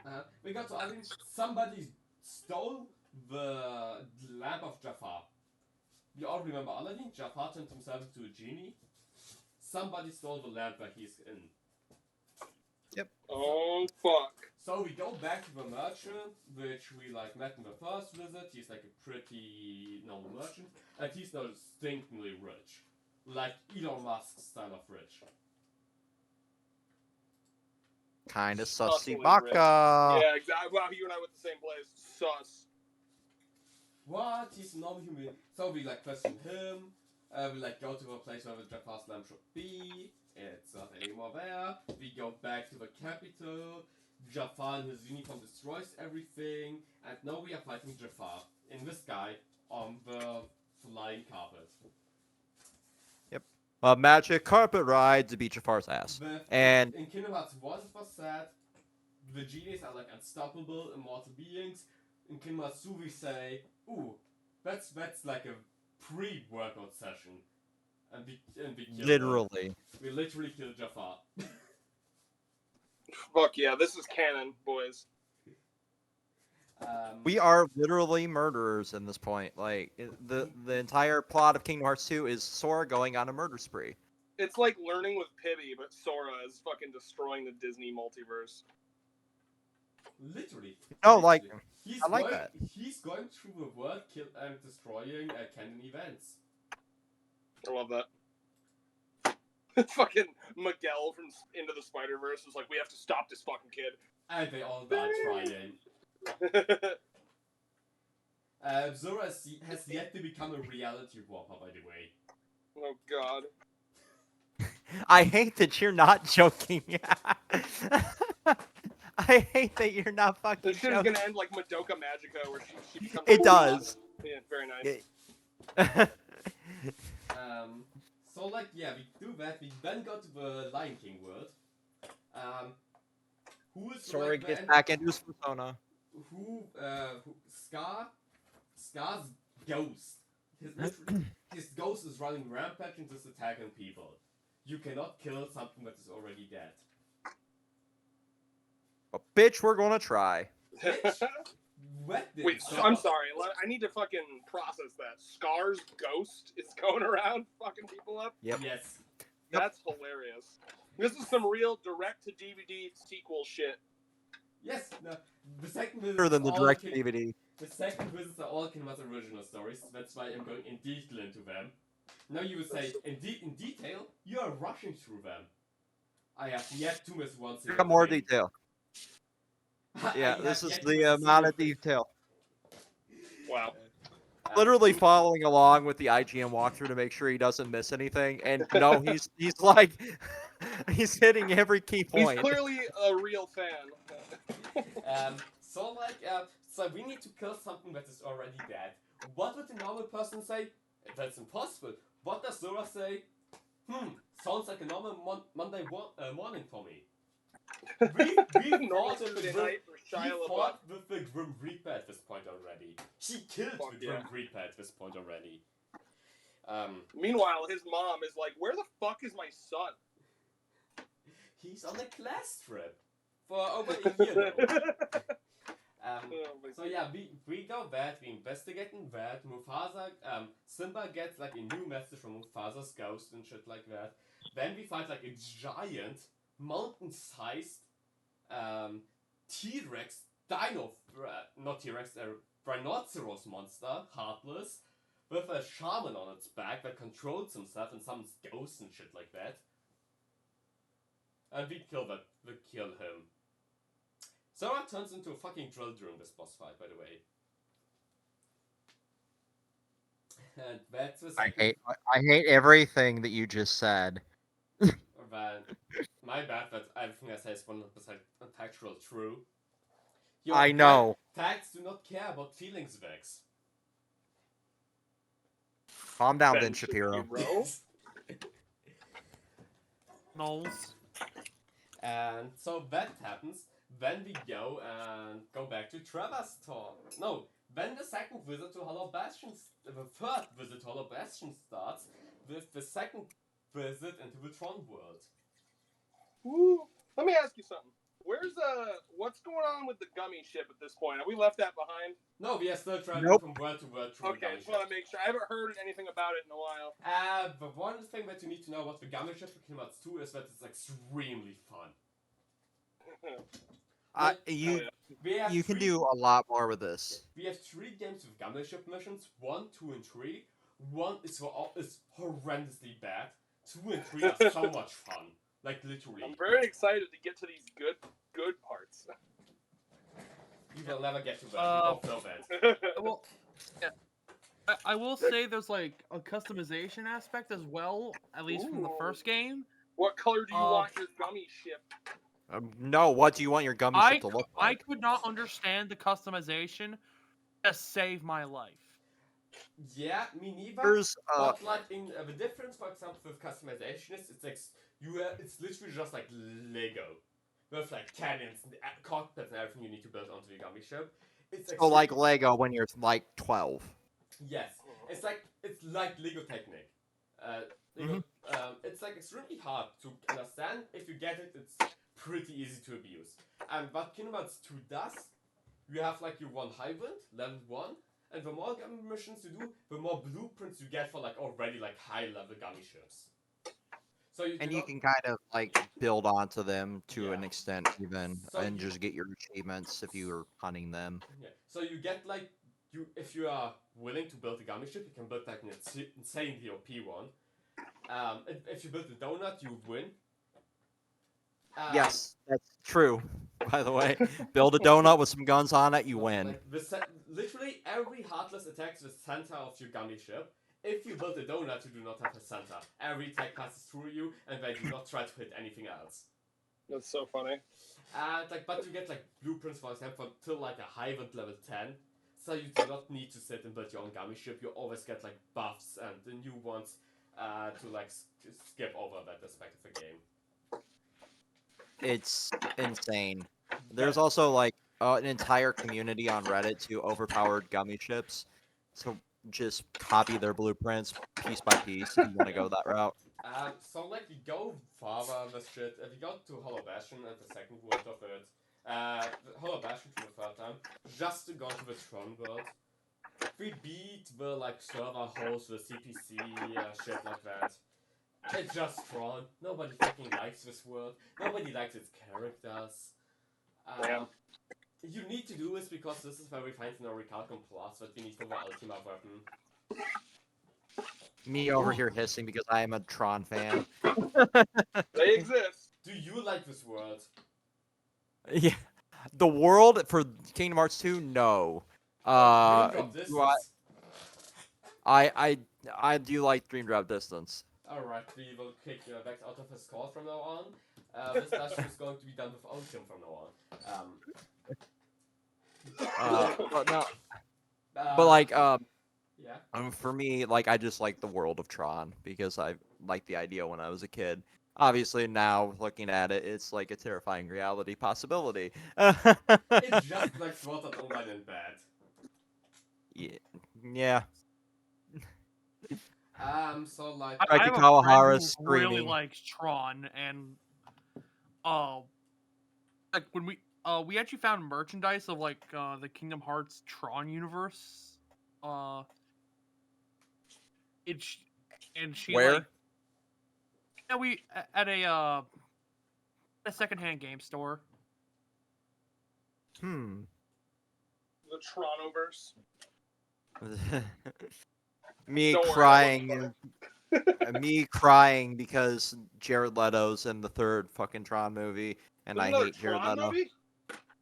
[SPEAKER 4] that.
[SPEAKER 2] We got to Aladdin. Somebody stole the lamp of Jafar. You all remember Aladdin? Jafar turned himself into a genie. Somebody stole the lamp that he's in.
[SPEAKER 1] Yep.
[SPEAKER 4] Oh fuck.
[SPEAKER 2] So we go back to the merchant, which we like met in the first visit. He's like a pretty normal merchant, and he's now distinctly rich, like Elon Musk style of rich.
[SPEAKER 1] Kinda
[SPEAKER 4] Sussly
[SPEAKER 1] sussy
[SPEAKER 4] rich.
[SPEAKER 1] baka.
[SPEAKER 4] Yeah, exactly. Wow, you and I went the same place. Sus.
[SPEAKER 2] What? He's a normal human. So we like question him. We like go to the place where the Jafar's lamp should be. It's not anymore there. We go back to the capital. Jafar in his uniform destroys everything. And now we are fighting Jafar in the sky on the flying carpet.
[SPEAKER 1] A magic carpet ride to beat Jafar's ass. And
[SPEAKER 2] in Kingdom Hearts 1 it was said the genies are like unstoppable, immortal beings. In Kingdom Hearts 2 we say, ooh, that's like a pre-workout session. And we kill
[SPEAKER 1] literally.
[SPEAKER 2] them. We literally killed Jafar.
[SPEAKER 4] Fuck yeah, this is canon, boys.
[SPEAKER 1] We are literally murderers in this point. Like the entire plot of Kingdom Hearts 2 is Sora going on a murder spree.
[SPEAKER 4] It's like learning with Pibby, but Sora is fucking destroying the Disney multiverse.
[SPEAKER 2] Literally.
[SPEAKER 1] No,
[SPEAKER 2] literally.
[SPEAKER 1] like
[SPEAKER 2] He's
[SPEAKER 1] I like
[SPEAKER 2] going,
[SPEAKER 1] that.
[SPEAKER 2] He's going through the world and destroying canon events.
[SPEAKER 4] I love that. Fucking Miguel from Into the Spider-Verse is like, we have to stop this fucking kid.
[SPEAKER 2] And they all died trying. Zora has yet to become a reality warper, by the way.
[SPEAKER 4] Oh god.
[SPEAKER 1] I hate that you're not joking. I hate that you're not fucking
[SPEAKER 4] This shit is
[SPEAKER 1] joking.
[SPEAKER 4] gonna end like Madoka Magica, where she becomes.
[SPEAKER 1] It does.
[SPEAKER 4] Yeah, very nice.
[SPEAKER 2] So like, yeah, we do that. We then go to the Lion King world. Who is
[SPEAKER 1] Sora
[SPEAKER 2] like,
[SPEAKER 1] gets back into his persona.
[SPEAKER 2] Scar Scar's ghost. His ghost is running rampage and just attacking people. You cannot kill something that is already dead.
[SPEAKER 1] But bitch, we're gonna try.
[SPEAKER 2] Bitch, what did
[SPEAKER 4] Wait, I'm sorry. I need to fucking process that. Scar's ghost is going around fucking people up?
[SPEAKER 1] Yep.
[SPEAKER 2] Yes.
[SPEAKER 4] That's hilarious. This is some real direct-to-DVD sequel shit.
[SPEAKER 2] Yes. No. The second visit
[SPEAKER 1] Better than
[SPEAKER 2] is
[SPEAKER 1] the
[SPEAKER 2] all
[SPEAKER 1] direct
[SPEAKER 2] King-
[SPEAKER 1] DVD.
[SPEAKER 2] The second visits are all Kinema's original stories. That's why I'm going in detail into them. Now you would say, in detail, you are rushing through them. I have yet to miss one single
[SPEAKER 1] Got more
[SPEAKER 2] thing.
[SPEAKER 1] detail.
[SPEAKER 2] I
[SPEAKER 1] Yeah,
[SPEAKER 2] have
[SPEAKER 1] this is
[SPEAKER 2] yet to
[SPEAKER 1] the
[SPEAKER 2] miss a
[SPEAKER 1] amount of
[SPEAKER 2] single thing.
[SPEAKER 1] detail.
[SPEAKER 4] Wow.
[SPEAKER 1] Literally following along with the IGN walkthrough to make sure he doesn't miss anything, and no, he's like he's hitting every key
[SPEAKER 4] He's
[SPEAKER 1] point.
[SPEAKER 4] clearly a real fan.
[SPEAKER 2] So we need to kill something that is already dead. What would a normal person say? That's impossible. What does Zora say? Sounds like a normal Monday morning for me. We
[SPEAKER 4] Normal
[SPEAKER 2] fought with
[SPEAKER 4] Tuesday
[SPEAKER 2] the
[SPEAKER 4] night for
[SPEAKER 2] He
[SPEAKER 4] Shia LaBeouf.
[SPEAKER 2] fought with the Grim Reaper at this point already. He killed
[SPEAKER 4] Fuck
[SPEAKER 2] the Grim Reaper at this point already.
[SPEAKER 4] Meanwhile, his mom is like, "Where the fuck is my son?"
[SPEAKER 2] He's on a class trip for over a year now. So yeah, we go that, we investigate in that. Mufasa, Simba gets like a new message from Mufasa's ghost and shit like that. Then we find like a giant, mountain-sized T-Rex, not T-Rex, a rhinoceros monster, heartless, with a shaman on its back that controls himself and summons ghosts and shit like that. And we kill him. Zora turns into a fucking drill during this boss fight, by the way. And that's the second.
[SPEAKER 1] I hate everything that you just said.
[SPEAKER 2] My bad, but everything I say is 100% factual true.
[SPEAKER 1] I know.
[SPEAKER 2] Tags do not care about feelings, Vex.
[SPEAKER 1] Calm down,
[SPEAKER 4] Ben
[SPEAKER 1] Ben Shapiro.
[SPEAKER 5] Knowles.
[SPEAKER 2] And so that happens. Then we go back to Trevor's talk. No, then the second visit to Hollow Bastion, the third visit to Hollow Bastion starts with the second visit into the Tron world.
[SPEAKER 4] Woo. Let me ask you something. What's going on with the gummy ship at this point? Have we left that behind?
[SPEAKER 2] No, we are still traveling
[SPEAKER 1] Nope.
[SPEAKER 2] from world to world through the
[SPEAKER 4] Okay,
[SPEAKER 2] gummy
[SPEAKER 4] just want
[SPEAKER 2] ship.
[SPEAKER 4] to make sure. I haven't heard anything about it in a while.
[SPEAKER 2] But one thing that you need to know about the gummy ship for Kingdom Hearts 2 is that it's extremely fun.
[SPEAKER 1] You can do a lot more with this.
[SPEAKER 2] We have 3 games with gummy ship missions, 1, 2, and 3. 1 is horrendously bad. 2 and 3 are so much fun. Like, literally.
[SPEAKER 4] I'm very excited to get to these good parts.
[SPEAKER 2] You will never get to that. You both know that.
[SPEAKER 5] Well, yeah. I will say there's like a customization aspect as well, at least from the first game.
[SPEAKER 4] What color do you want your gummy ship?
[SPEAKER 1] No, what do you want your gummy ship to look
[SPEAKER 5] I
[SPEAKER 1] like?
[SPEAKER 5] could not understand the customization to save my life.
[SPEAKER 2] Yeah, me neither.
[SPEAKER 1] There's,
[SPEAKER 2] But like in the difference, for example, with customization is it's like it's literally just like Lego, with like cannons and cockpits and everything you need to build onto the gummy ship. It's
[SPEAKER 1] so like Lego when you're like 12.
[SPEAKER 2] Yes, it's like Lego Technic. It's like extremely hard to understand. If you get it, it's pretty easy to abuse. And what Kingdom Hearts 2 does, you have like your one Highwind, level 1, and the more gummy missions you do, the more blueprints you get for like already like high level gummy ships. So you
[SPEAKER 1] can kind of like build onto them to an
[SPEAKER 2] Yeah.
[SPEAKER 1] extent even,
[SPEAKER 2] So
[SPEAKER 1] and
[SPEAKER 2] you-
[SPEAKER 1] just get your achievements if you are hunting them.
[SPEAKER 2] Yeah. So you get like if you are willing to build a gummy ship, you can build like an insanely OP one. If you build a donut, you win.
[SPEAKER 1] Yes, that's true. By the way, build a donut with some guns on it, you win.
[SPEAKER 2] Like literally every Heartless attacks the center of your gummy ship. If you build a donut, you do not have a center. Every attack passes through you, and they do not try to hit anything else.
[SPEAKER 4] That's so funny.
[SPEAKER 2] But you get like blueprints, for example, till like a Highwind level 10. So you do not need to sit and build your own gummy ship. You always get like buffs and the new ones to like skip over that aspect of the game.
[SPEAKER 1] It's insane. There's also like an entire community on Reddit to overpowered gummy ships. to just copy their blueprints piece by piece if you want to go that route.
[SPEAKER 2] So like we go farther with shit. We got to Hollow Bastion and the second world of it. Hollow Bastion for the third time, just to go to the Tron world. We beat the like server host, the CPC, shit like that. It's just Tron. Nobody fucking likes this world. Nobody likes its characters.
[SPEAKER 4] Damn.
[SPEAKER 2] You need to do this because this is where we find the Recalcum Plus that we need for the Ultima weapon.
[SPEAKER 1] Me over here hissing because I am a Tron fan.
[SPEAKER 4] They exist.
[SPEAKER 2] Do you like this world?
[SPEAKER 1] Yeah, the world for Kingdom Hearts 2, no.
[SPEAKER 2] Dream Drop
[SPEAKER 1] Do
[SPEAKER 2] Distance.
[SPEAKER 1] I do like Dream Drop Distance.
[SPEAKER 2] Alright, we will kick Vex out of his call from now on. This session is going to be done without him from now on.
[SPEAKER 1] But no, but like
[SPEAKER 2] yeah.
[SPEAKER 1] for me, like I just like the world of Tron because I liked the idea when I was a kid. Obviously, now looking at it, it's like a terrifying reality possibility.
[SPEAKER 2] It's just like Sword Art Online in bad.
[SPEAKER 1] Yeah.
[SPEAKER 2] So like
[SPEAKER 5] I have a
[SPEAKER 1] Kawahara
[SPEAKER 5] friend who really
[SPEAKER 1] screaming.
[SPEAKER 5] likes Tron, and like when we actually found merchandise of like the Kingdom Hearts Tron universe. It's and she
[SPEAKER 1] Where?
[SPEAKER 5] like yeah, we at a secondhand game store.
[SPEAKER 1] Hmm.
[SPEAKER 4] The Trontoverse.
[SPEAKER 1] Me
[SPEAKER 4] Don't worry,
[SPEAKER 1] crying. Me crying because Jared Leto's in the third fucking Tron movie, and
[SPEAKER 4] There's
[SPEAKER 1] I
[SPEAKER 4] another
[SPEAKER 1] hate Jared
[SPEAKER 4] Tron
[SPEAKER 1] Leto.
[SPEAKER 4] movie?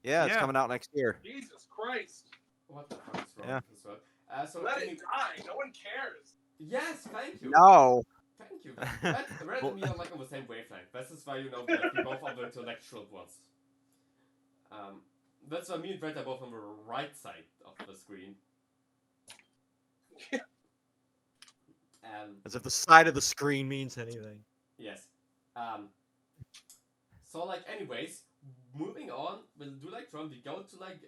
[SPEAKER 1] Yeah, it's
[SPEAKER 5] Yeah.
[SPEAKER 1] coming out next year.
[SPEAKER 4] Jesus Christ.
[SPEAKER 2] what the fuck is wrong
[SPEAKER 1] Yeah.
[SPEAKER 2] with this world? So
[SPEAKER 4] Let
[SPEAKER 2] can
[SPEAKER 4] it
[SPEAKER 2] you...
[SPEAKER 4] die. No one cares.
[SPEAKER 2] Yes, thank you.
[SPEAKER 1] No.
[SPEAKER 2] Thank you. Red and me are like on the same wavelength. This is why you know that we both are the intellectual ones. That's why me and Red are both on the right side of the screen.
[SPEAKER 1] As if the side of the screen means anything.
[SPEAKER 2] Yes. So like anyways, moving on, we'll do like from we go to like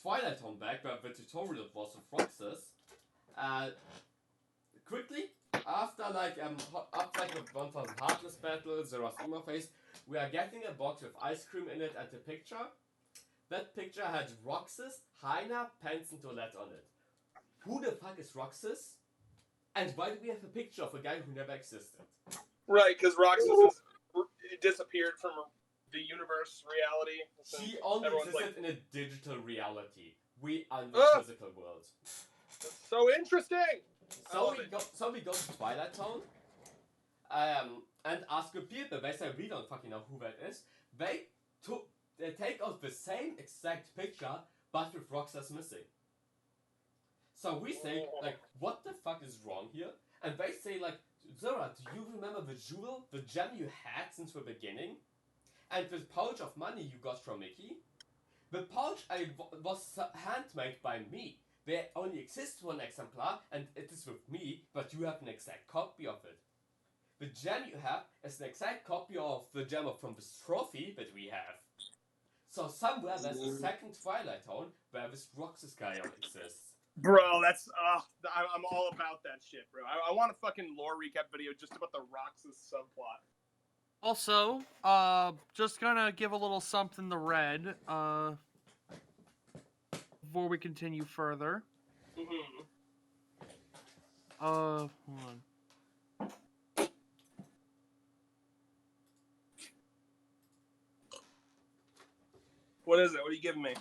[SPEAKER 2] Twilight Town back where the tutorial was of Roxas. Quickly, after like after like the 1000 Heartless battle, Zera's emo phase, we are getting a box with ice cream in it and a picture. That picture had Roxas, Heiner, Pence, and Toilette on it. Who the fuck is Roxas? And why do we have a picture of a guy who never existed?
[SPEAKER 4] Right, because Roxas is, disappeared from the universe reality.
[SPEAKER 2] She only
[SPEAKER 4] Everyone's
[SPEAKER 2] existed in a digital reality. We are in the
[SPEAKER 4] Ugh.
[SPEAKER 2] physical world.
[SPEAKER 4] That's so interesting.
[SPEAKER 2] So we go to Twilight Town. And ask the people. They say we don't fucking know who that is. They take out the same exact picture, but with Roxas missing. So we say, like, what the fuck is wrong here? And they say, like, Zora, do you remember the jewel, the gem you had since the beginning? And the pouch of money you got from Mickey? The pouch was handmade by me. There only exists one exemplar, and it is with me, but you have an exact copy of it. The gem you have is an exact copy of the gem from this trophy that we have. So somewhere there's a second Twilight Town where this Roxas guy exists.
[SPEAKER 4] Bro, that's I'm all about that shit, bro. I want a fucking lore recap video just about the Roxas subplot.
[SPEAKER 5] Also, just gonna give a little something to Red, before we continue further.
[SPEAKER 4] Mm-hmm.
[SPEAKER 5] Hold on.
[SPEAKER 4] What is it? What are you giving me?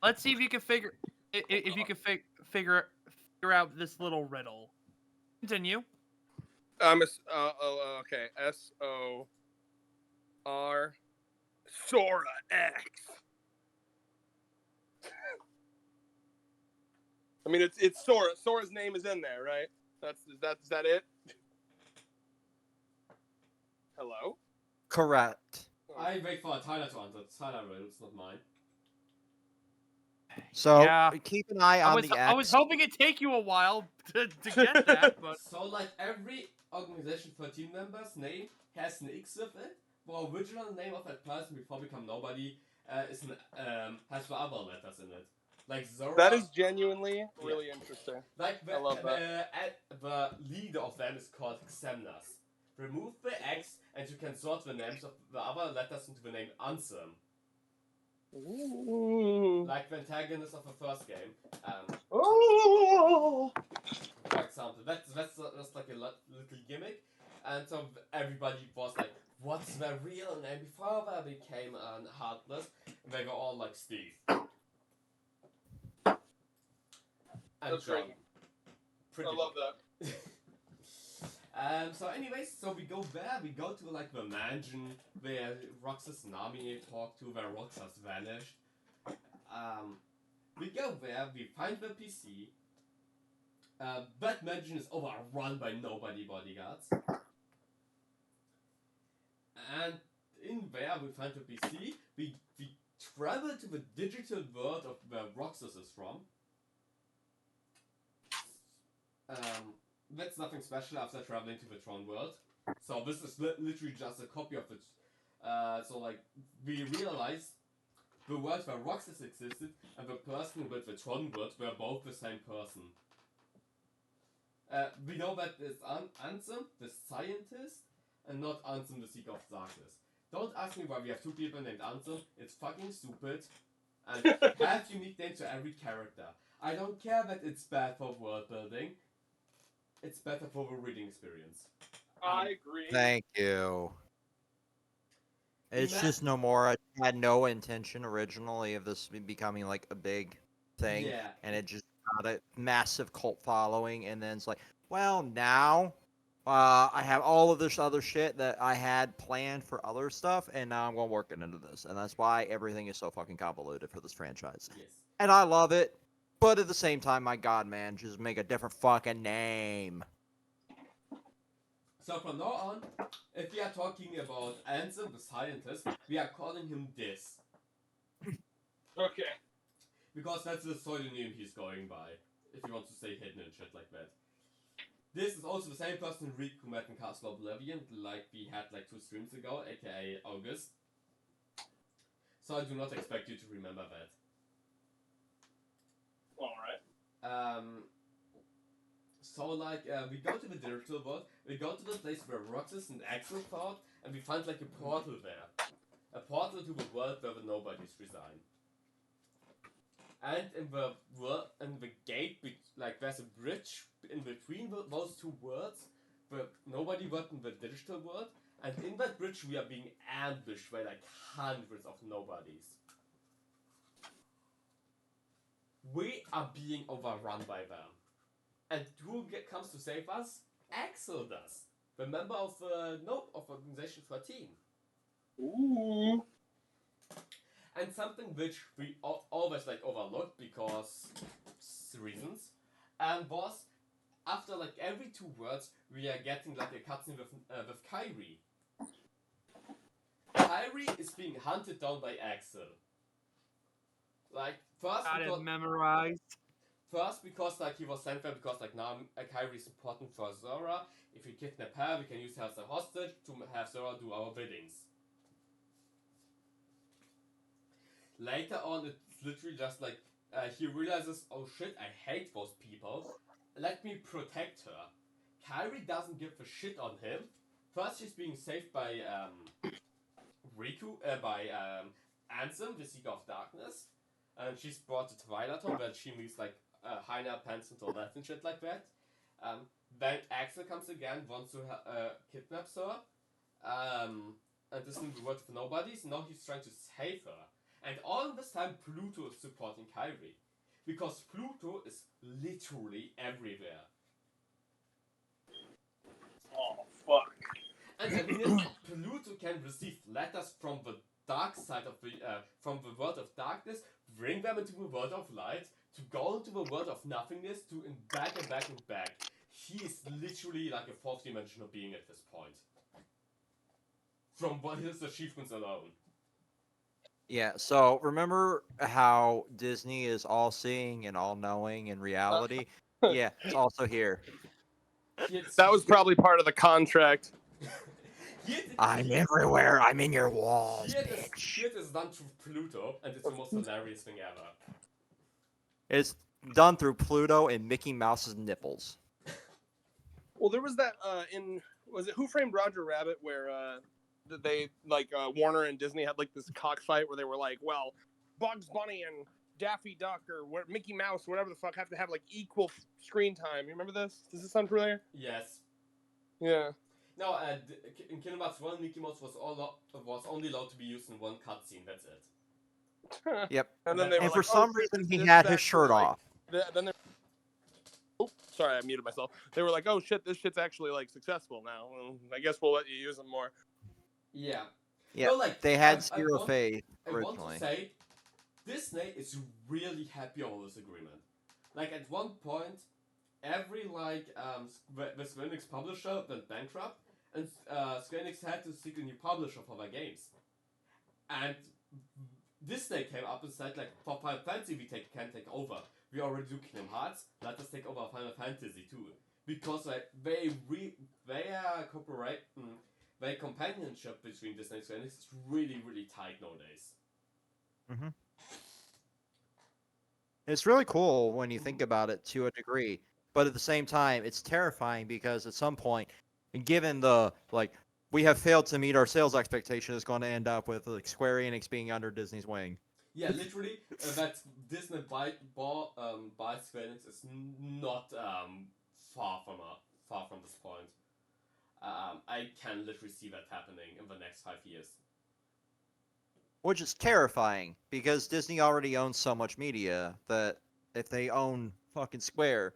[SPEAKER 5] Let's see if you can figure figure out this little riddle. Continue.
[SPEAKER 4] Okay. SOR Sora X. I mean, it's Sora. Sora's name is in there, right? Is that it? Hello?
[SPEAKER 1] Correct.
[SPEAKER 2] I wait for Tyler to answer. Tyler will, it's not mine.
[SPEAKER 1] So
[SPEAKER 5] Yeah.
[SPEAKER 1] keep an eye on the X.
[SPEAKER 5] I was hoping it'd take you a while to get that, but
[SPEAKER 2] So like every organization for team members' name has an X with it. The original name of that person before become nobody has the other letters in it. Like Zora.
[SPEAKER 4] That is genuinely really interesting.
[SPEAKER 2] Like
[SPEAKER 4] I love that.
[SPEAKER 2] the leader of them is called Xemnas. Remove the X and you can sort the names of the other letters into the name Ansem.
[SPEAKER 4] Ooh.
[SPEAKER 2] Like the antagonist of the first game.
[SPEAKER 4] Oh.
[SPEAKER 2] For example, that's like a little gimmick. And so everybody was like, what's their real name before they became Heartless? And they were all like Steve. And
[SPEAKER 4] That's
[SPEAKER 2] John.
[SPEAKER 4] great.
[SPEAKER 2] Pretty
[SPEAKER 4] I love that.
[SPEAKER 2] So anyways, so we go there, we go to like the mansion where Roxas and Nami talk to, where Roxas vanished. We go there, we find the PC. That mansion is overrun by nobody bodyguards. And in there we find the PC, we travel to the digital world of where Roxas is from. That's nothing special after traveling to the Tron world. So this is literally just a copy of it. So like, we realize the world where Roxas existed and the person with the Tron world were both the same person. We know that it's Ansem, the scientist, and not Ansem, the Seeker of Darkness. Don't ask me why we have two people named Ansem, it's fucking stupid. And have unique names to every character. I don't care that it's bad for world building. It's better for the reading experience.
[SPEAKER 4] I agree.
[SPEAKER 1] Thank you. It's just no more. I had no intention originally of this becoming like a big thing,
[SPEAKER 2] Yeah.
[SPEAKER 1] and it just got a massive cult following. And then it's like, well, now I have all of this other shit that I had planned for other stuff, and now I'm going to work it into this, and that's why everything is so fucking convoluted for this franchise.
[SPEAKER 2] Yes.
[SPEAKER 1] And I love it, but at the same time, my god, man, just make a different fucking name.
[SPEAKER 2] So from now on, if we are talking about Ansem, the scientist, we are calling him this.
[SPEAKER 4] Okay.
[SPEAKER 2] Because that's the pseudonym he's going by. If you want to say hidden and shit like that. This is also the same person Rick who met in Castle Oblivion, like we had like 2 streams ago, aka August. So I do not expect you to remember that.
[SPEAKER 4] Alright.
[SPEAKER 2] So like, we go to the digital world, we go to the place where Roxas and Axel fought, and we find like a portal there. A portal to the world where the nobodies reside. And in the gate, like there's a bridge in between those two worlds, the nobody world and the digital world, and in that bridge we are being ambushed by like hundreds of nobodies. We are being overrun by them. And who comes to save us? Axel does. The member of Organization 13.
[SPEAKER 4] Ooh.
[SPEAKER 2] And something which we always like overlooked because reasons, was after like every 2 words we are getting like a cutscene with Kyrie. Kyrie is being hunted down by Axel. Like first because
[SPEAKER 5] memorized.
[SPEAKER 2] First, because like he was sent there because like now Kyrie is important for Zora. If we kidnap her, we can use her as a hostage to have Zora do our biddings. Later on, it's literally just like he realizes, oh shit, I hate those people. Let me protect her. Kyrie doesn't give a shit on him. First, she's being saved by Ansem, the Seeker of Darkness, and she's brought to Twilight Home where she meets like Heiner, Pants, and all that and shit like that. Then Axel comes again, wants to kidnap her, and this is the word of nobodies. Now he's trying to save her. And all this time, Pluto is supporting Kyrie. Because Pluto is literally everywhere.
[SPEAKER 4] Oh, fuck.
[SPEAKER 2] And I mean, Pluto can receive letters from the dark side of from the world of darkness, bring them into the world of light, to go into the world of nothingness, and back and back and back. He is literally like a 4th dimensional being at this point. From his achievements alone.
[SPEAKER 1] Yeah, so remember how Disney is all-seeing and all-knowing in reality? Yeah, it's also here.
[SPEAKER 4] That was probably part of the contract.
[SPEAKER 1] I'm everywhere. I'm in your walls,
[SPEAKER 2] Here
[SPEAKER 1] bitch.
[SPEAKER 2] it is done through Pluto, and it's the most hilarious thing ever.
[SPEAKER 1] It's done through Pluto and Mickey Mouse's nipples.
[SPEAKER 4] Well, there was that was it Who Framed Roger Rabbit where they like Warner and Disney had like this cockfight where they were like, well, Bugs Bunny and Daffy Duck or Mickey Mouse, whatever the fuck, have to have like equal screen time. You remember this? Does this sound familiar?
[SPEAKER 2] Yes.
[SPEAKER 4] Yeah.
[SPEAKER 2] No, in Kingdom Hearts 1, Mickey Mouse was only allowed to be used in one cutscene. That's it.
[SPEAKER 1] Yep.
[SPEAKER 4] And then they were
[SPEAKER 1] And
[SPEAKER 4] like,
[SPEAKER 1] for some reason, he had his shirt off.
[SPEAKER 4] Then oh, sorry, I muted myself. They were like, oh shit, this shit's actually like successful now. Well, I guess we'll let you use them more.
[SPEAKER 2] Yeah.
[SPEAKER 1] Yeah,
[SPEAKER 2] No, like,
[SPEAKER 1] they had zero faith
[SPEAKER 2] I want
[SPEAKER 1] originally.
[SPEAKER 2] to say, Disney is really happy over this agreement. Like, at one point, every, like, the Square Enix publisher went bankrupt, and Square Enix had to seek a new publisher for their games. And Disney came up and said, like, for Final Fantasy we can take over. We already do Kingdom Hearts, let us take over Final Fantasy too. Because like their companionship between Disney and Square Enix is really, really tight nowadays.
[SPEAKER 1] Mm-hmm. It's really cool when you think about it to a degree, but at the same time, it's terrifying because at some point, given the like, we have failed to meet our sales expectation, it's going to end up with like Square Enix being under Disney's wing.
[SPEAKER 2] Yeah, literally, that Disney buy Square Enix is not far from this point. I can literally see that happening in the next 5 years.
[SPEAKER 1] Which is terrifying because Disney already owns so much media that if they own fucking Square,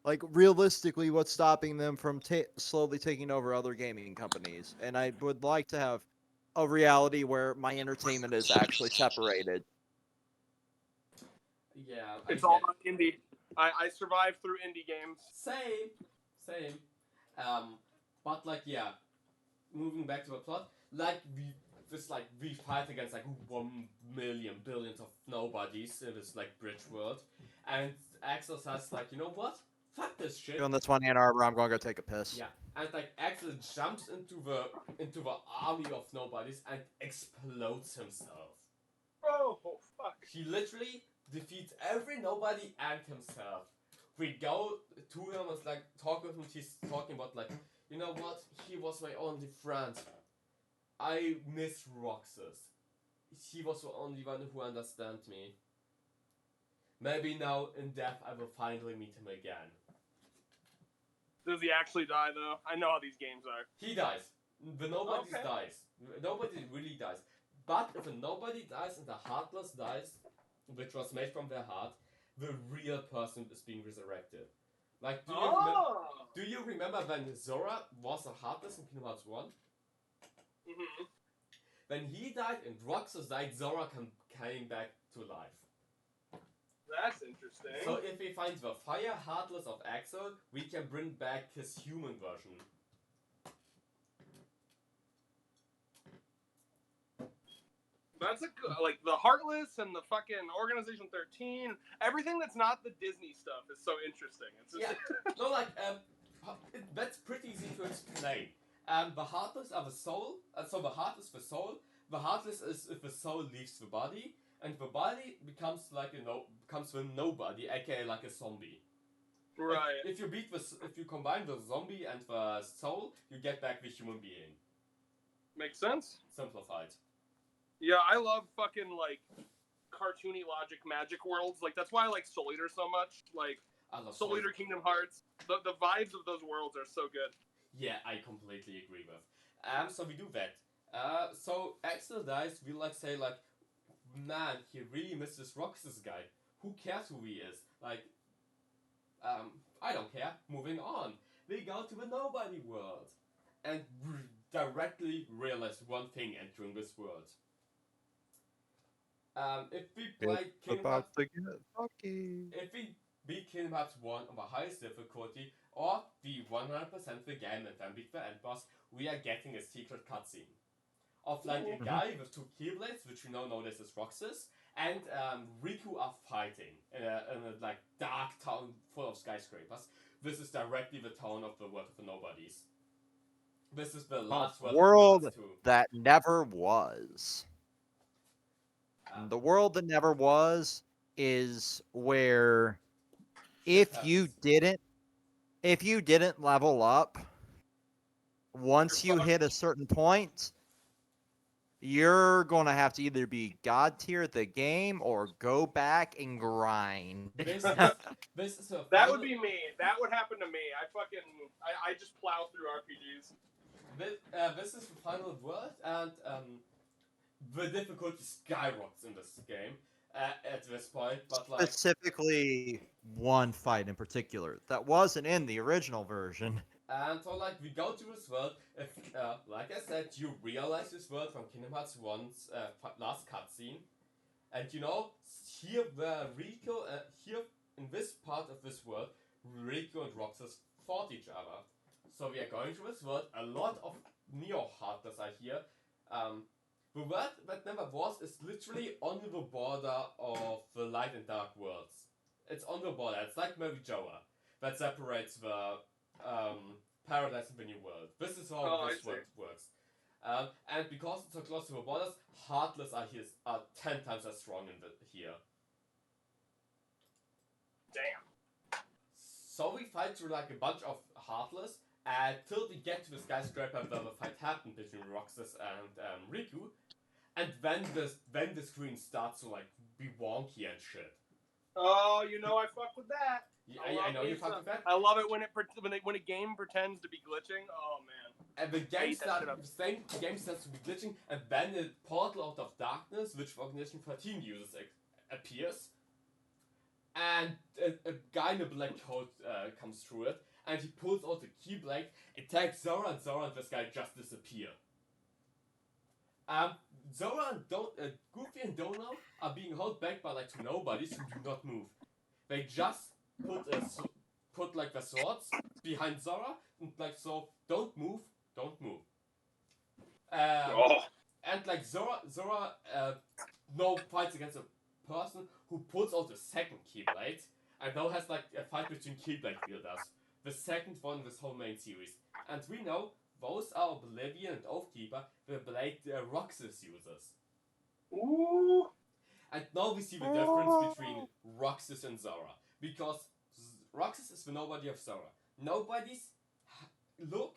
[SPEAKER 1] like realistically, what's stopping them from slowly taking over other gaming companies? And I would like to have a reality where my entertainment is actually separated.
[SPEAKER 2] Yeah,
[SPEAKER 4] It's all about indie. I survived through indie games.
[SPEAKER 2] Same. But like, yeah, moving back to the plot, like we fight against like 1 million billions of nobodies in this like bridge world, and Axel says like, you know what? Fuck this shit.
[SPEAKER 1] Doing this one Ann Arbor, I'm going to go take a piss.
[SPEAKER 2] Yeah, and like Axel jumps into the army of nobodies and explodes himself.
[SPEAKER 4] Oh fuck!
[SPEAKER 2] He literally defeats every nobody and himself. We go to him and like talk with him. He's talking about like, you know what? He was my only friend. I miss Roxas. He was the only one who understands me. Maybe now in death I will finally meet him again.
[SPEAKER 4] Does he actually die though? I know how these games are.
[SPEAKER 2] He dies. The nobody dies. Nobody really dies. But if a nobody dies and the Heartless dies, which was made from their heart, the real person is being resurrected. Like, do you remember when Zora was a Heartless in Kingdom Hearts 1?
[SPEAKER 4] Mm-hmm.
[SPEAKER 2] When he died and Roxas died, Zora came back to life.
[SPEAKER 4] That's interesting.
[SPEAKER 2] So if we find the Fire Heartless of Axel, we can bring back his human version.
[SPEAKER 4] That's like the Heartless and the fucking Organization 13. Everything that's not the Disney stuff is so interesting. It's just...
[SPEAKER 2] Yeah. No, like that's pretty easy to explain. The Heartless are the soul. So the heart is the soul. The Heartless is if the soul leaves the body, and the body becomes like becomes the nobody, aka like a zombie.
[SPEAKER 4] Right.
[SPEAKER 2] If you combine the zombie and the soul, you get back the human being.
[SPEAKER 4] Makes sense.
[SPEAKER 2] Simplified.
[SPEAKER 4] Yeah, I love fucking like cartoony logic magic worlds. Like that's why I like Soul Eater so much. Like
[SPEAKER 2] I love
[SPEAKER 4] Soul Eater Kingdom Hearts. The vibes of those worlds are so good.
[SPEAKER 2] Yeah, I completely agree with. So we do that. So Axel dies. We like say like, man, he really misses Roxas guy. Who cares who he is? Like, I don't care. Moving on. We go to the nobody world, and directly realize one thing entering this world. If we play Kingdom Hearts, if we beat Kingdom Hearts 1 on the highest difficulty, or we 100% the game and then beat the end boss, we are getting a secret cutscene of like a guy with 2 keyblades, which we know nowadays as Roxas, and Riku are fighting in a like dark town full of skyscrapers. This is directly the town of the World of the Nobodies. This is the
[SPEAKER 1] called
[SPEAKER 2] last world of
[SPEAKER 1] World
[SPEAKER 2] Kingdom Hearts 2.
[SPEAKER 1] That Never Was.
[SPEAKER 2] Um,
[SPEAKER 1] The world that never was is where
[SPEAKER 2] shit
[SPEAKER 1] if you
[SPEAKER 2] happens.
[SPEAKER 1] didn't level up once you
[SPEAKER 4] fucked.
[SPEAKER 1] hit a certain point, you're going to have to either be god tier at the game or go back and grind.
[SPEAKER 2] This is a
[SPEAKER 4] That
[SPEAKER 2] final,
[SPEAKER 4] would be me. That would happen to me. I just plow through RPGs.
[SPEAKER 2] this is the final world, and the difficulty skyrockets in this game at this point. But like,
[SPEAKER 1] Specifically, one fight in particular that wasn't in the original version.
[SPEAKER 2] and so like we go to this world. If like I said, you realize this world from Kingdom Hearts 1's last cutscene, and you know here where Rico here in this part of this world, Rico and Roxas fought each other. So we are going to this world. A lot of Neo Heartless are here. The world that never was is literally on the border of the light and dark worlds. It's on the border. It's like Marijoa that separates the paradise and the new world. This is how this world works. And because it's so close to the borders, Heartless are 10 times as strong here.
[SPEAKER 4] Damn.
[SPEAKER 2] So we fight through like a bunch of Heartless till we get to the skyscraper where the fight happened between Roxas and Riku. And then the screen starts to like be wonky and shit.
[SPEAKER 4] Oh, you know I fuck with that.
[SPEAKER 2] I know you fuck with that.
[SPEAKER 4] I love it when a game pretends to be glitching. Oh man.
[SPEAKER 2] And the game
[SPEAKER 4] Hate that
[SPEAKER 2] starts to be glitching, and then a portal out of darkness, which Organization 13 uses, appears. And a guy in a black coat comes through it, and he pulls out the Keyblade, attacks Zora, and this guy just disappear. Zora and Goofy and Dono are being held back by like two nobodies who do not move. They just put like the swords behind Zora and like so don't move. And like Zora no fights against a person who pulls out the second Keyblade and now has like a fight between Keyblade wielders. The second one in this whole main series. And we know those are Oblivion and Oathkeeper, the blade Roxas uses.
[SPEAKER 4] Ooh.
[SPEAKER 2] And now we see the difference between Roxas and Zora. Because Roxas is the nobody of Zora. Nobodies look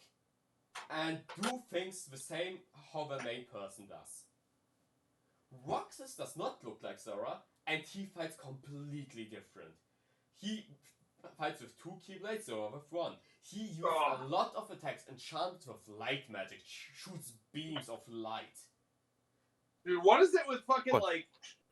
[SPEAKER 2] and do things the same how the main person does. Roxas does not look like Zora, and he fights completely different. He fights with two Keyblades, Zora with one. He uses a lot of attacks enchanted with light magic, shoots beams of light.
[SPEAKER 4] Dude, what is it with fucking
[SPEAKER 1] What?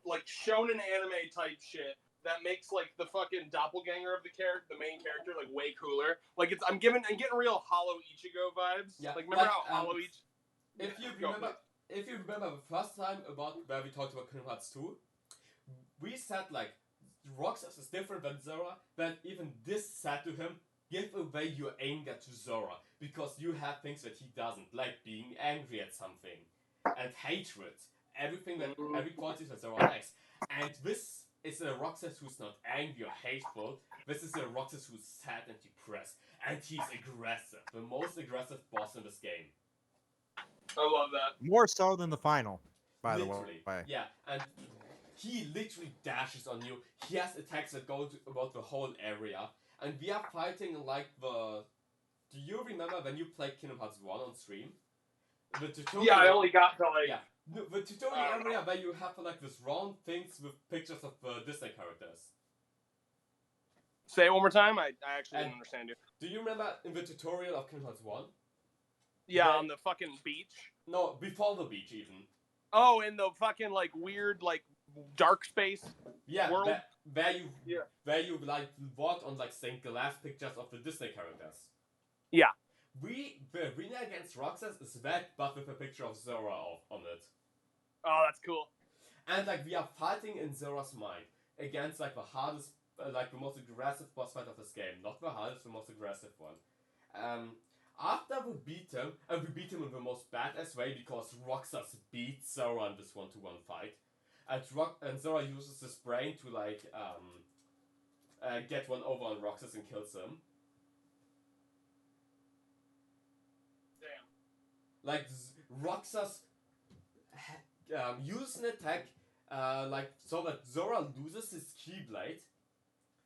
[SPEAKER 4] like shonen anime type shit that makes like the fucking doppelganger of the main character, like way cooler? Like I'm getting real Hollow Ichigo vibes.
[SPEAKER 2] Yeah,
[SPEAKER 4] like remember
[SPEAKER 2] like,
[SPEAKER 4] how Hollow Ichigo?
[SPEAKER 2] If you remember the first time about where we talked about Kingdom Hearts 2, we said like Roxas is different than Zora, but even this said to him, give away your anger to Zora, because you have things that he doesn't, like being angry at something, and hatred, every quality that Zora lacks. And this is a Roxas who's not angry or hateful, this is a Roxas who's sad and depressed, and he's aggressive, the most aggressive boss in this game.
[SPEAKER 4] I love that.
[SPEAKER 1] More so than the final, by
[SPEAKER 2] Literally.
[SPEAKER 1] the way.
[SPEAKER 2] Yeah, and he literally dashes on you. He has attacks that go about the whole area. And we are fighting like the... Do you remember when you played Kingdom Hearts 1 on stream? The tutorial...
[SPEAKER 4] Yeah, I only got to like...
[SPEAKER 2] Yeah. No, the tutorial area where you have like this round things with pictures of Disney characters.
[SPEAKER 4] Say it one more time. I actually didn't understand you.
[SPEAKER 2] Do you remember in the tutorial of Kingdom Hearts 1?
[SPEAKER 4] Yeah, on the fucking beach.
[SPEAKER 2] No, before the beach even.
[SPEAKER 4] Oh, in the fucking like weird like dark space.
[SPEAKER 2] Yeah,
[SPEAKER 4] world.
[SPEAKER 2] where you like walk on like stained glass pictures of the Disney characters.
[SPEAKER 4] Yeah.
[SPEAKER 2] The arena against Roxas is that, but with a picture of Zora on it.
[SPEAKER 4] Oh, that's cool.
[SPEAKER 2] And like we are fighting in Zora's mind against like the hardest, like the most aggressive boss fight of this game. Not the hardest, the most aggressive one. After we beat him, and we beat him in the most badass way because Roxas beat Zora in this 1-to-1 fight. And Zora uses his brain to like get one over on Roxas and kills him. like Roxas uses an attack like so that Zora loses his Keyblade.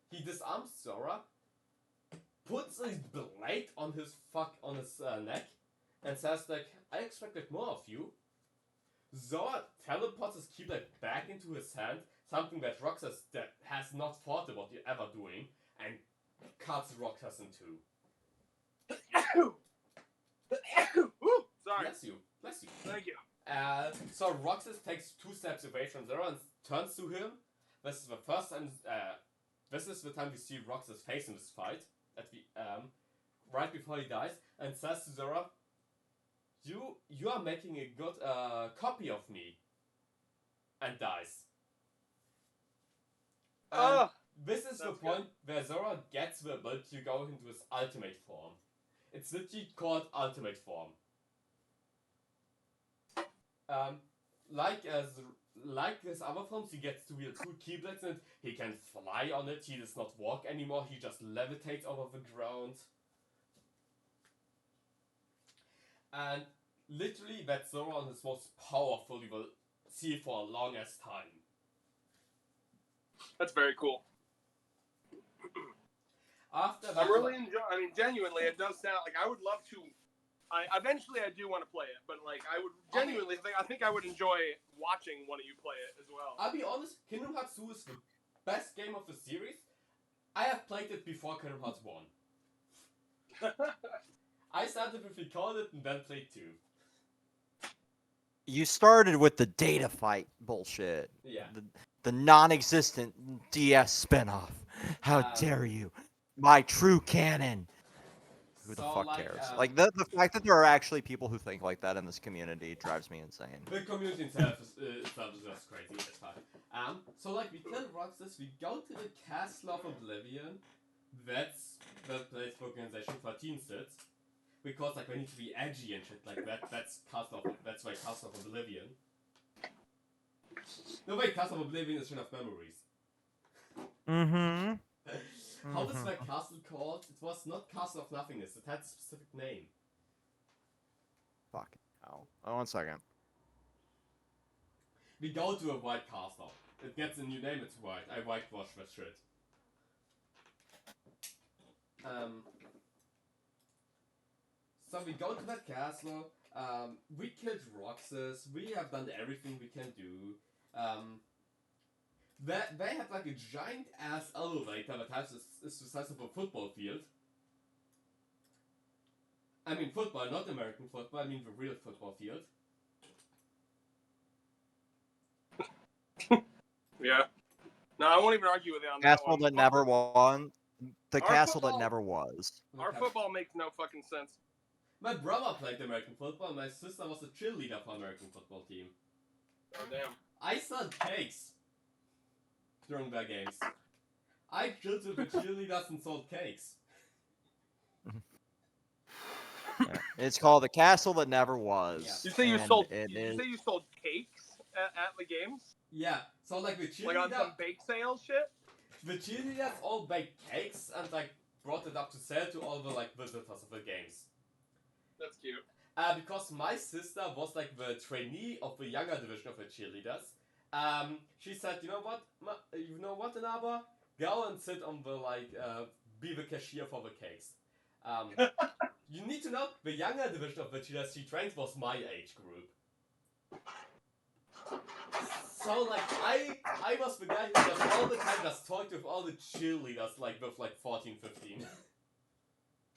[SPEAKER 2] He disarms Zora, puts his blade on his neck, and says like, "I expected more of you." Zora teleports his Keyblade back into his hand, something that Roxas has not thought about ever doing, and cuts Roxas in two.
[SPEAKER 4] Ooh, sorry.
[SPEAKER 2] Bless you. Bless you.
[SPEAKER 4] Thank you.
[SPEAKER 2] So Roxas takes 2 steps away from Zora and turns to him. This is the first time. This is the time we see Roxas face in this fight. At the right before he dies, and says to Zora, "You are making a good copy of me," and dies. And this is the point where Zora gets the ability to go into his ultimate form. It's literally called ultimate form. Like his other forms, he gets to wield 2 Keyblades in it. He can fly on it. He does not walk anymore. He just levitates over the ground. And literally, that's Zora on his most powerful. You will see for a longest time.
[SPEAKER 4] That's very cool.
[SPEAKER 2] After that,
[SPEAKER 4] I'm really enjoying. I mean, genuinely, it does sound like I would love to. Eventually, I do want to play it, but like, I would genuinely think I would enjoy watching one of you play it as well.
[SPEAKER 2] I'll be honest. Kingdom Hearts 2 is the best game of the series. I have played it before Kingdom Hearts 1. I started with Recorded and then played 2.
[SPEAKER 1] You started with the data fight bullshit.
[SPEAKER 2] Yeah.
[SPEAKER 1] The non-existent DS spinoff. How dare you? My true canon. Who the fuck cares? Like the fact that there are actually people who think like that in this community drives me insane.
[SPEAKER 2] The community itself is just crazy as fuck. So like we kill Roxas, we go to the Castle of Oblivion. That's the place for Organization 13 sits. Because like we need to be edgy and shit like that. That's why Castle of Oblivion. No wait, Castle of Oblivion is Chain of Memories.
[SPEAKER 1] Mm-hmm.
[SPEAKER 2] How is that castle called? It was not Castle of Nothingness, it had a specific name.
[SPEAKER 1] Fuck. Oh, 1 second.
[SPEAKER 2] We go to a white castle. It gets a new name, it's white. I whitewashed that shit. So we go to that castle, we killed Roxas, we have done everything we can do. They have like a giant ass elevator that is the size of a football field. I mean football, not American football, I mean the real football field.
[SPEAKER 4] Yeah. No, I won't even argue with you on that
[SPEAKER 1] Castle
[SPEAKER 4] one.
[SPEAKER 1] that never won. The
[SPEAKER 4] Our
[SPEAKER 1] castle that
[SPEAKER 4] football-
[SPEAKER 1] never was.
[SPEAKER 4] Our football makes no fucking sense.
[SPEAKER 2] My brother played American football, and my sister was a cheerleader for American football team.
[SPEAKER 4] Oh damn.
[SPEAKER 2] I sold cakes during their games. I chilled with the cheerleaders and sold cakes.
[SPEAKER 1] It's called the castle that never was.
[SPEAKER 2] Yeah.
[SPEAKER 4] You say you
[SPEAKER 1] and
[SPEAKER 4] sold?
[SPEAKER 1] it
[SPEAKER 4] Did you
[SPEAKER 1] is-
[SPEAKER 4] say you sold cakes at the games?
[SPEAKER 2] Yeah, so like the
[SPEAKER 4] Like on some
[SPEAKER 2] cheerleader,
[SPEAKER 4] bake sale shit?
[SPEAKER 2] the cheerleaders all baked cakes and like brought it up to sell to all the like visitors of the games.
[SPEAKER 4] That's cute.
[SPEAKER 2] Because my sister was like the trainee of the younger division of the cheerleaders. She said, you know what, Inaba? Go and sit on the be the cashier for the cakes. You need to know, the younger division of the cheerleaders she trained was my age group. So like I was the guy who just all the time just talked with all the cheerleaders like with like 14, 15.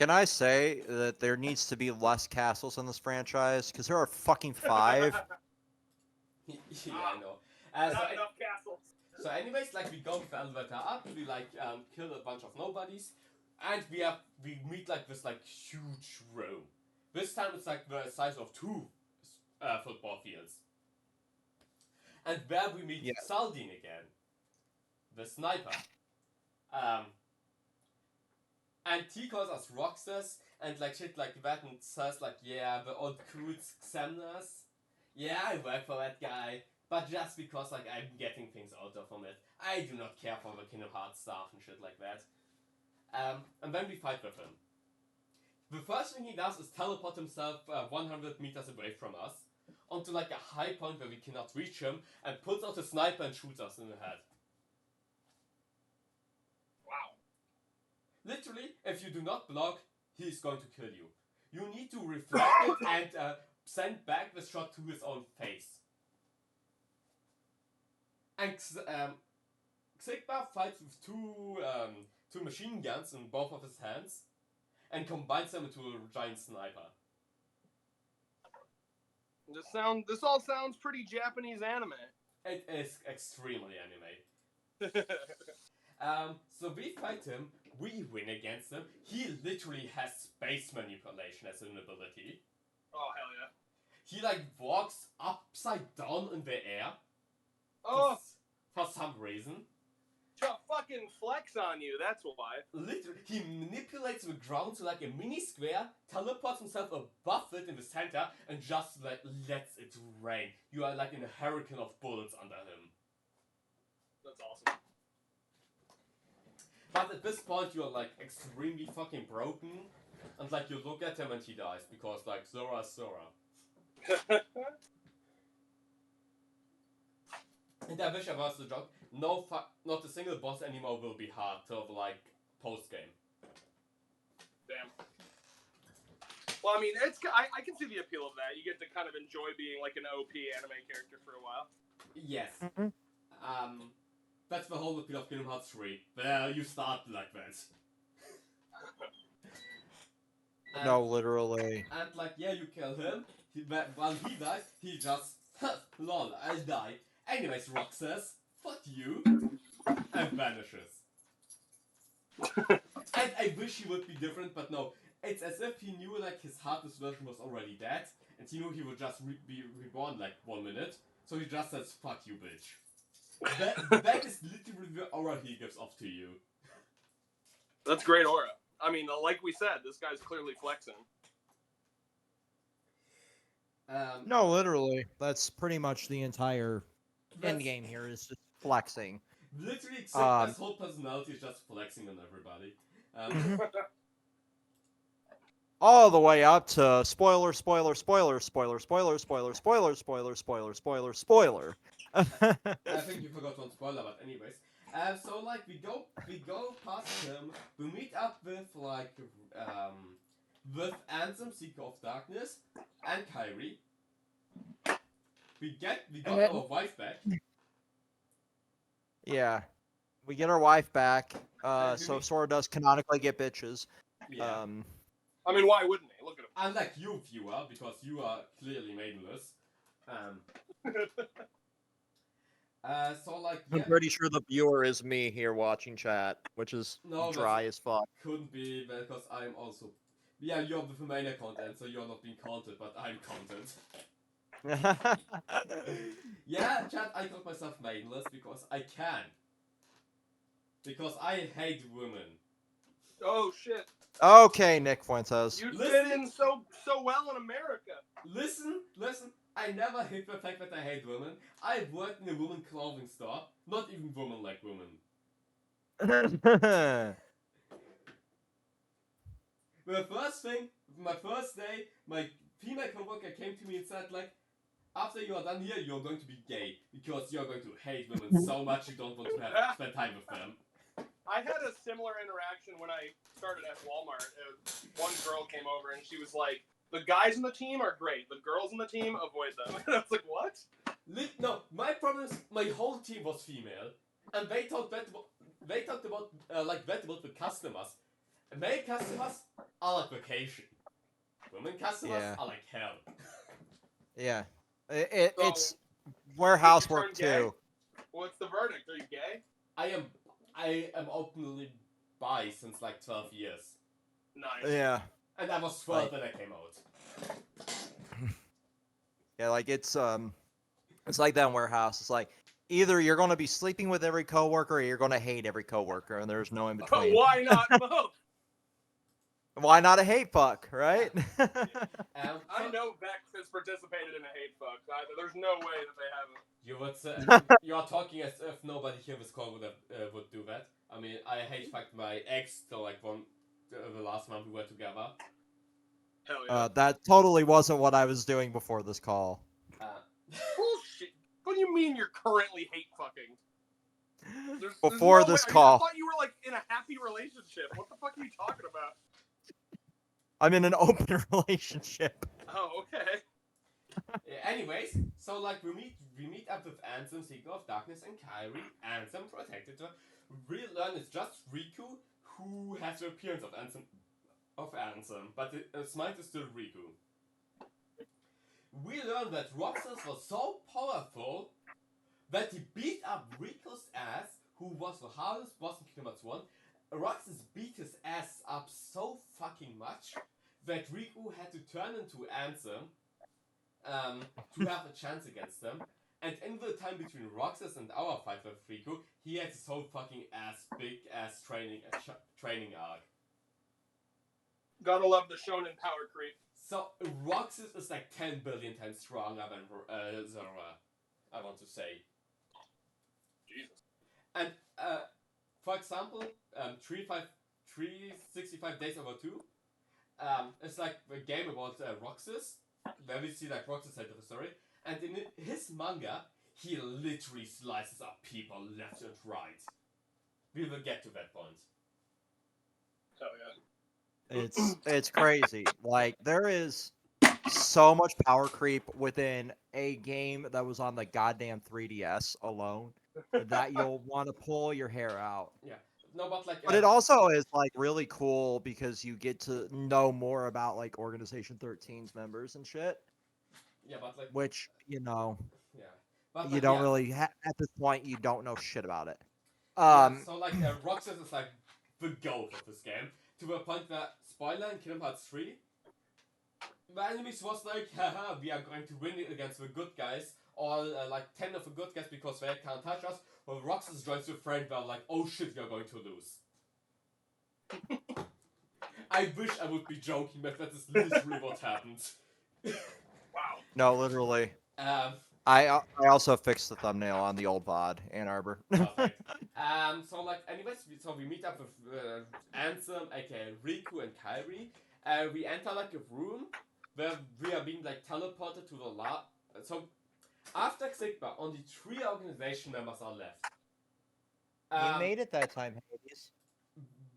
[SPEAKER 1] Can I say that there needs to be less castles in this franchise? Because there are fucking 5.
[SPEAKER 2] Yeah, I know.
[SPEAKER 4] Not enough castles.
[SPEAKER 2] So anyways, like we go with the elevator up, we like kill a bunch of nobodies, and we meet like this like huge room. This time it's like the size of 2 football fields. And there we meet Saldin again, the sniper. And he calls us Roxas and like shit like that and says like, yeah, the old crudes Xemnas. Yeah, I work for that guy, but just because like I'm getting things out of from it. I do not care for the Kingdom Hearts stuff and shit like that. And then we fight with him. The first thing he does is teleport himself 100 meters away from us onto like a high point where we cannot reach him, and pulls out a sniper and shoots us in the head.
[SPEAKER 4] Wow.
[SPEAKER 2] Literally, if you do not block, he's going to kill you. You need to reflect it and send back the shot to his own face. And Xigbar fights with two machine guns in both of his hands and combines them into a giant sniper.
[SPEAKER 4] This all sounds pretty Japanese anime.
[SPEAKER 2] It is extremely anime. So we fight him, we win against him. He literally has space manipulation as an ability.
[SPEAKER 4] Oh hell yeah.
[SPEAKER 2] He like walks upside down in the air.
[SPEAKER 4] Oh,
[SPEAKER 2] For some reason.
[SPEAKER 4] to fucking flex on you. That's why.
[SPEAKER 2] Literally, he manipulates the ground to like a mini square, teleports himself above it in the center, and just like lets it rain. You are like in a hurricane of bullets under him.
[SPEAKER 4] That's awesome.
[SPEAKER 2] But at this point, you're like extremely fucking broken, and like you look at him and he dies because like Zora is Zora. And I wish I was the joke. Not a single boss anymore will be hard till like post game.
[SPEAKER 4] Damn. Well, I mean, I can see the appeal of that. You get to kind of enjoy being like an OP anime character for a while.
[SPEAKER 2] Yes. That's the whole appeal of Kingdom Hearts 3. Well, you start like that.
[SPEAKER 1] No, literally.
[SPEAKER 2] And like, yeah, you kill him. While he dies, he just, lol, I die. Anyways, Rock says, fuck you, and vanishes. And I wish he would be different, but no. It's as if he knew like his hardest version was already dead, and he knew he would just be reborn like 1 minute, so he just says, fuck you, bitch. That is literally the aura he gives off to you.
[SPEAKER 4] That's great aura. I mean, like we said, this guy's clearly flexing.
[SPEAKER 1] No, literally. That's pretty much the entire
[SPEAKER 2] that's-
[SPEAKER 1] end game here is just flexing.
[SPEAKER 2] Literally, except his whole personality is just flexing on everybody.
[SPEAKER 1] All the way up to spoiler, spoiler, spoiler, spoiler, spoiler, spoiler, spoiler, spoiler, spoiler, spoiler, spoiler.
[SPEAKER 2] I think you forgot one spoiler, but anyways. So like we go past him, we meet up with like with Ansem, Seeker of Darkness, and Kyrie. We got our wife back.
[SPEAKER 1] Yeah. We get our wife back. So Sora does canonically get bitches.
[SPEAKER 2] Yeah.
[SPEAKER 4] I mean, why wouldn't he? Look at him.
[SPEAKER 2] Unlike you, viewer, because you are clearly maidenless. So like
[SPEAKER 1] I'm
[SPEAKER 2] yeah,
[SPEAKER 1] pretty sure the viewer is me here watching chat, which is
[SPEAKER 2] No,
[SPEAKER 1] dry as fuck.
[SPEAKER 2] couldn't be because I'm also. Yeah, you're with the main content, so you're not being counted, but I'm counted. Yeah, chat, I called myself maidenless because I can. Because I hate women.
[SPEAKER 4] Oh shit!
[SPEAKER 1] Okay, Nick Fuentes.
[SPEAKER 4] You
[SPEAKER 2] Listen-
[SPEAKER 4] fit in so well in America.
[SPEAKER 2] Listen, I never hate the fact that I hate women. I've worked in a woman clothing store, not even women like women. The first thing, my first day, my female coworker came to me and said like, after you are done here, you're going to be gay because you're going to hate women so much you don't want to spend time with them.
[SPEAKER 4] I had a similar interaction when I started at Walmart. One girl came over and she was like, "The guys on the team are great. The girls on the team, avoid them." And I was like, "What?"
[SPEAKER 2] No, my problem is my whole team was female, and they talked about like that about the customers. Male customers are like vacation. Women customers
[SPEAKER 1] Yeah.
[SPEAKER 2] are like hell.
[SPEAKER 1] Yeah.
[SPEAKER 4] So,
[SPEAKER 1] It's warehouse
[SPEAKER 4] did you
[SPEAKER 1] work
[SPEAKER 4] turn gay?
[SPEAKER 1] too.
[SPEAKER 4] What's the verdict? Are you gay?
[SPEAKER 2] I am openly bi since like 12 years.
[SPEAKER 4] Nice.
[SPEAKER 1] Yeah.
[SPEAKER 2] And I was 12 when I came out.
[SPEAKER 1] Yeah, like it's like that in warehouse. It's like either you're gonna be sleeping with every coworker or you're gonna hate every coworker, and there's no in
[SPEAKER 4] But
[SPEAKER 1] between.
[SPEAKER 4] why not both?
[SPEAKER 1] Why not a hate fuck, right?
[SPEAKER 4] I know Vex has participated in a hate fuck. There's no way that they haven't.
[SPEAKER 2] You would say, you are talking as if nobody here this call would do that. I mean, I hate fucked my ex till like the last month we were together.
[SPEAKER 4] Hell yeah.
[SPEAKER 1] That totally wasn't what I was doing before this call.
[SPEAKER 4] Bullshit. What do you mean you're currently hate fucking? There's
[SPEAKER 1] Before
[SPEAKER 4] no
[SPEAKER 1] this
[SPEAKER 4] way. I
[SPEAKER 1] call,
[SPEAKER 4] thought you were like in a happy relationship. What the fuck are you talking about?
[SPEAKER 1] I'm in an open relationship.
[SPEAKER 4] Oh, okay.
[SPEAKER 2] Anyways, so like we meet up with Ansem, Seeker of Darkness, and Kyrie. Ansem protected her. We learn it's just Riku who has the appearance of Ansem, but his mind is still Riku. We learn that Roxas was so powerful that he beat up Riku's ass, who was the hardest boss in Kingdom Hearts 1. Roxas beat his ass up so fucking much that Riku had to turn into Ansem to have a chance against them. And in the time between Roxas and our fight with Riku, he had his whole fucking big ass training arc.
[SPEAKER 4] Gotta love the shonen power creep.
[SPEAKER 2] So Roxas is like 10 billion times stronger than Zora, I want to say.
[SPEAKER 4] Jesus.
[SPEAKER 2] And for example, 365 Days Over 2, it's like a game about Roxas, where we see like Roxas side of the story, and in his manga, he literally slices up people left and right. We will get to that point.
[SPEAKER 4] Hell yeah.
[SPEAKER 1] It's crazy. Like there is so much power creep within a game that was on the goddamn 3DS alone that you'll want to pull your hair out.
[SPEAKER 2] Yeah. No, but like.
[SPEAKER 1] But it also is like really cool because you get to know more about like Organization 13's members and shit.
[SPEAKER 2] Yeah, but like.
[SPEAKER 1] Which
[SPEAKER 2] Yeah. But
[SPEAKER 1] you
[SPEAKER 2] like,
[SPEAKER 1] don't really at this point you don't know shit about it.
[SPEAKER 2] Yeah, so like Roxas is like the goat of this game, to the point that, spoiler, in Kingdom Hearts 3, the enemies was like, haha, we are going to win against the good guys, or like 10 of the good guys because they can't touch us. Well, Roxas joins the friend, they're like, oh shit, we are going to lose. I wish I would be joking, but that is literally what happened.
[SPEAKER 4] Wow.
[SPEAKER 1] No, literally. I also fixed the thumbnail on the old VOD, Ann Arbor.
[SPEAKER 2] Perfect. So like, anyways, we meet up with Ansem, aka Riku, and Kyrie. We enter like a room where we are being like teleported to the So after Sigma, only 3 organization members are left.
[SPEAKER 1] You made it that time, Hades.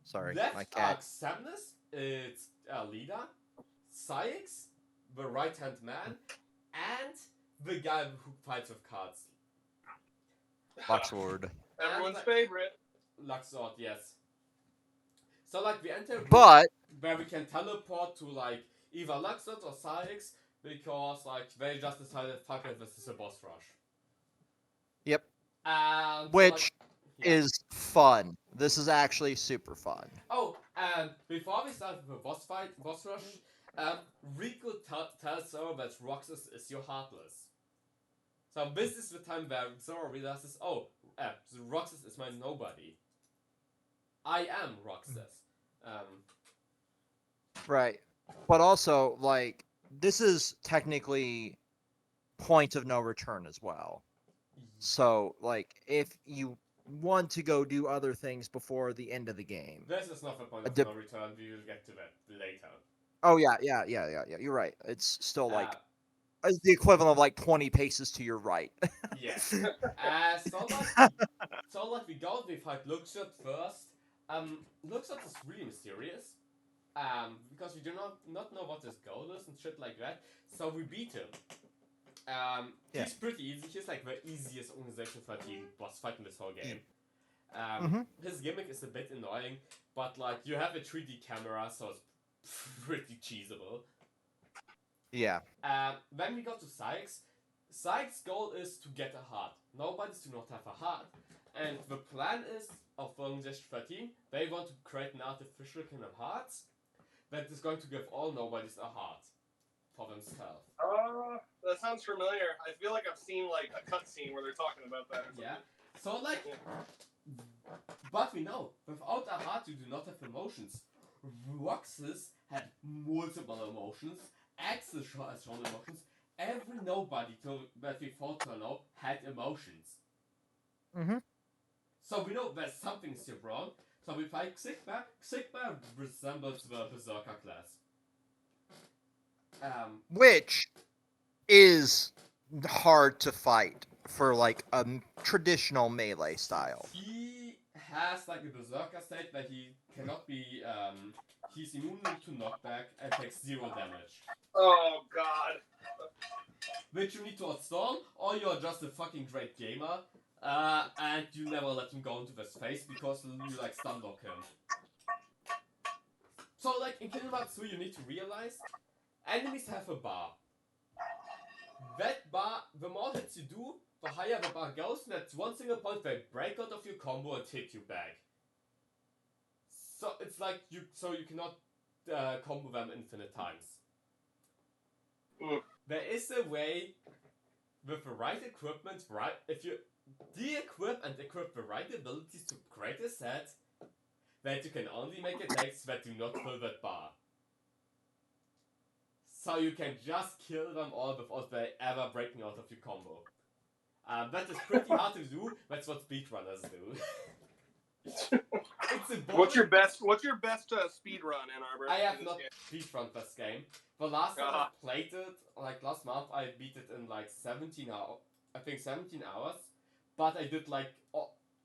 [SPEAKER 1] Sorry,
[SPEAKER 2] left
[SPEAKER 1] my cat.
[SPEAKER 2] are Xemnas, it's leader, Syx, the right-hand man, and the guy who fights with cards.
[SPEAKER 1] Luxord.
[SPEAKER 4] Everyone's favorite.
[SPEAKER 2] Luxord, yes. So like we enter
[SPEAKER 1] But
[SPEAKER 2] where we can teleport to like either Luxord or Syx because like they just decided fuck it, this is a boss rush.
[SPEAKER 1] Yep.
[SPEAKER 2] And
[SPEAKER 1] which
[SPEAKER 2] so, like,
[SPEAKER 1] is fun. This is actually super fun.
[SPEAKER 2] Oh, and before we start with the boss rush, Riku tells Zoro that Roxas is your heartless. So this is the time where Zoro realizes, oh, Roxas is my nobody. I am Roxas.
[SPEAKER 1] Right. But also, like, this is technically point of no return as well. So, like, if you want to go do other things before the end of the game.
[SPEAKER 2] This is not the point of no return. We will get to that later.
[SPEAKER 1] Oh, yeah. You're right. It's still, like, it's the equivalent of, like, 20 paces to your right.
[SPEAKER 2] Yes. So like we go, we fight Luxord first. Luxord is really mysterious. Because we do not know what his goal is and shit like that. So we beat him. He's pretty easy. He's like the easiest Organization 13 boss fight in this whole game. His gimmick is a bit annoying, but like you have a 3D camera, so it's pretty cheesable.
[SPEAKER 1] Yeah.
[SPEAKER 2] Then we go to Syx. Sykes' goal is to get a heart. Nobodies do not have a heart. And the plan is, of Organization 13, they want to create an artificial Kingdom Hearts that is going to give all nobodies a heart for themselves.
[SPEAKER 4] That sounds familiar. I feel like I've seen like a cutscene where they're talking about that.
[SPEAKER 2] Yeah. So like, but we know, without a heart you do not have emotions. Roxas had multiple emotions. Axel has shown emotions. Every nobody that we fought to know had emotions. So we know there's something still wrong. So we fight Sigma. Sigma resembles the Berserker class.
[SPEAKER 1] which is hard to fight for like a traditional melee style.
[SPEAKER 2] He has like a berserker state where he cannot be. He's immune to knockback and takes 0 damage.
[SPEAKER 4] Oh God.
[SPEAKER 2] Which you need to install, or you're just a fucking great gamer, and you never let him go into his face because you like stun lock him. So like in Kingdom Hearts 2 you need to realize enemies have a bar. That bar, the more hits you do, the higher the bar goes, and that's one single point they break out of your combo and hit you back. So it's like you cannot combo them infinite times.
[SPEAKER 4] Mm.
[SPEAKER 2] There is a way with the right equipment, right? If you de-equip and equip the right abilities to create a set, that you can only make attacks that do not fill that bar. So you can just kill them all without they ever breaking out of your combo. That is pretty hard to do. That's what speedrunners do. It's a
[SPEAKER 4] What's your best speed run, Ann Arbor?
[SPEAKER 2] I have
[SPEAKER 4] in this
[SPEAKER 2] not
[SPEAKER 4] game?
[SPEAKER 2] speedrun this game. The last time
[SPEAKER 4] Uh-huh.
[SPEAKER 2] I played it, like last month, I beat it in like 17 hours. I think 17 hours. But I did like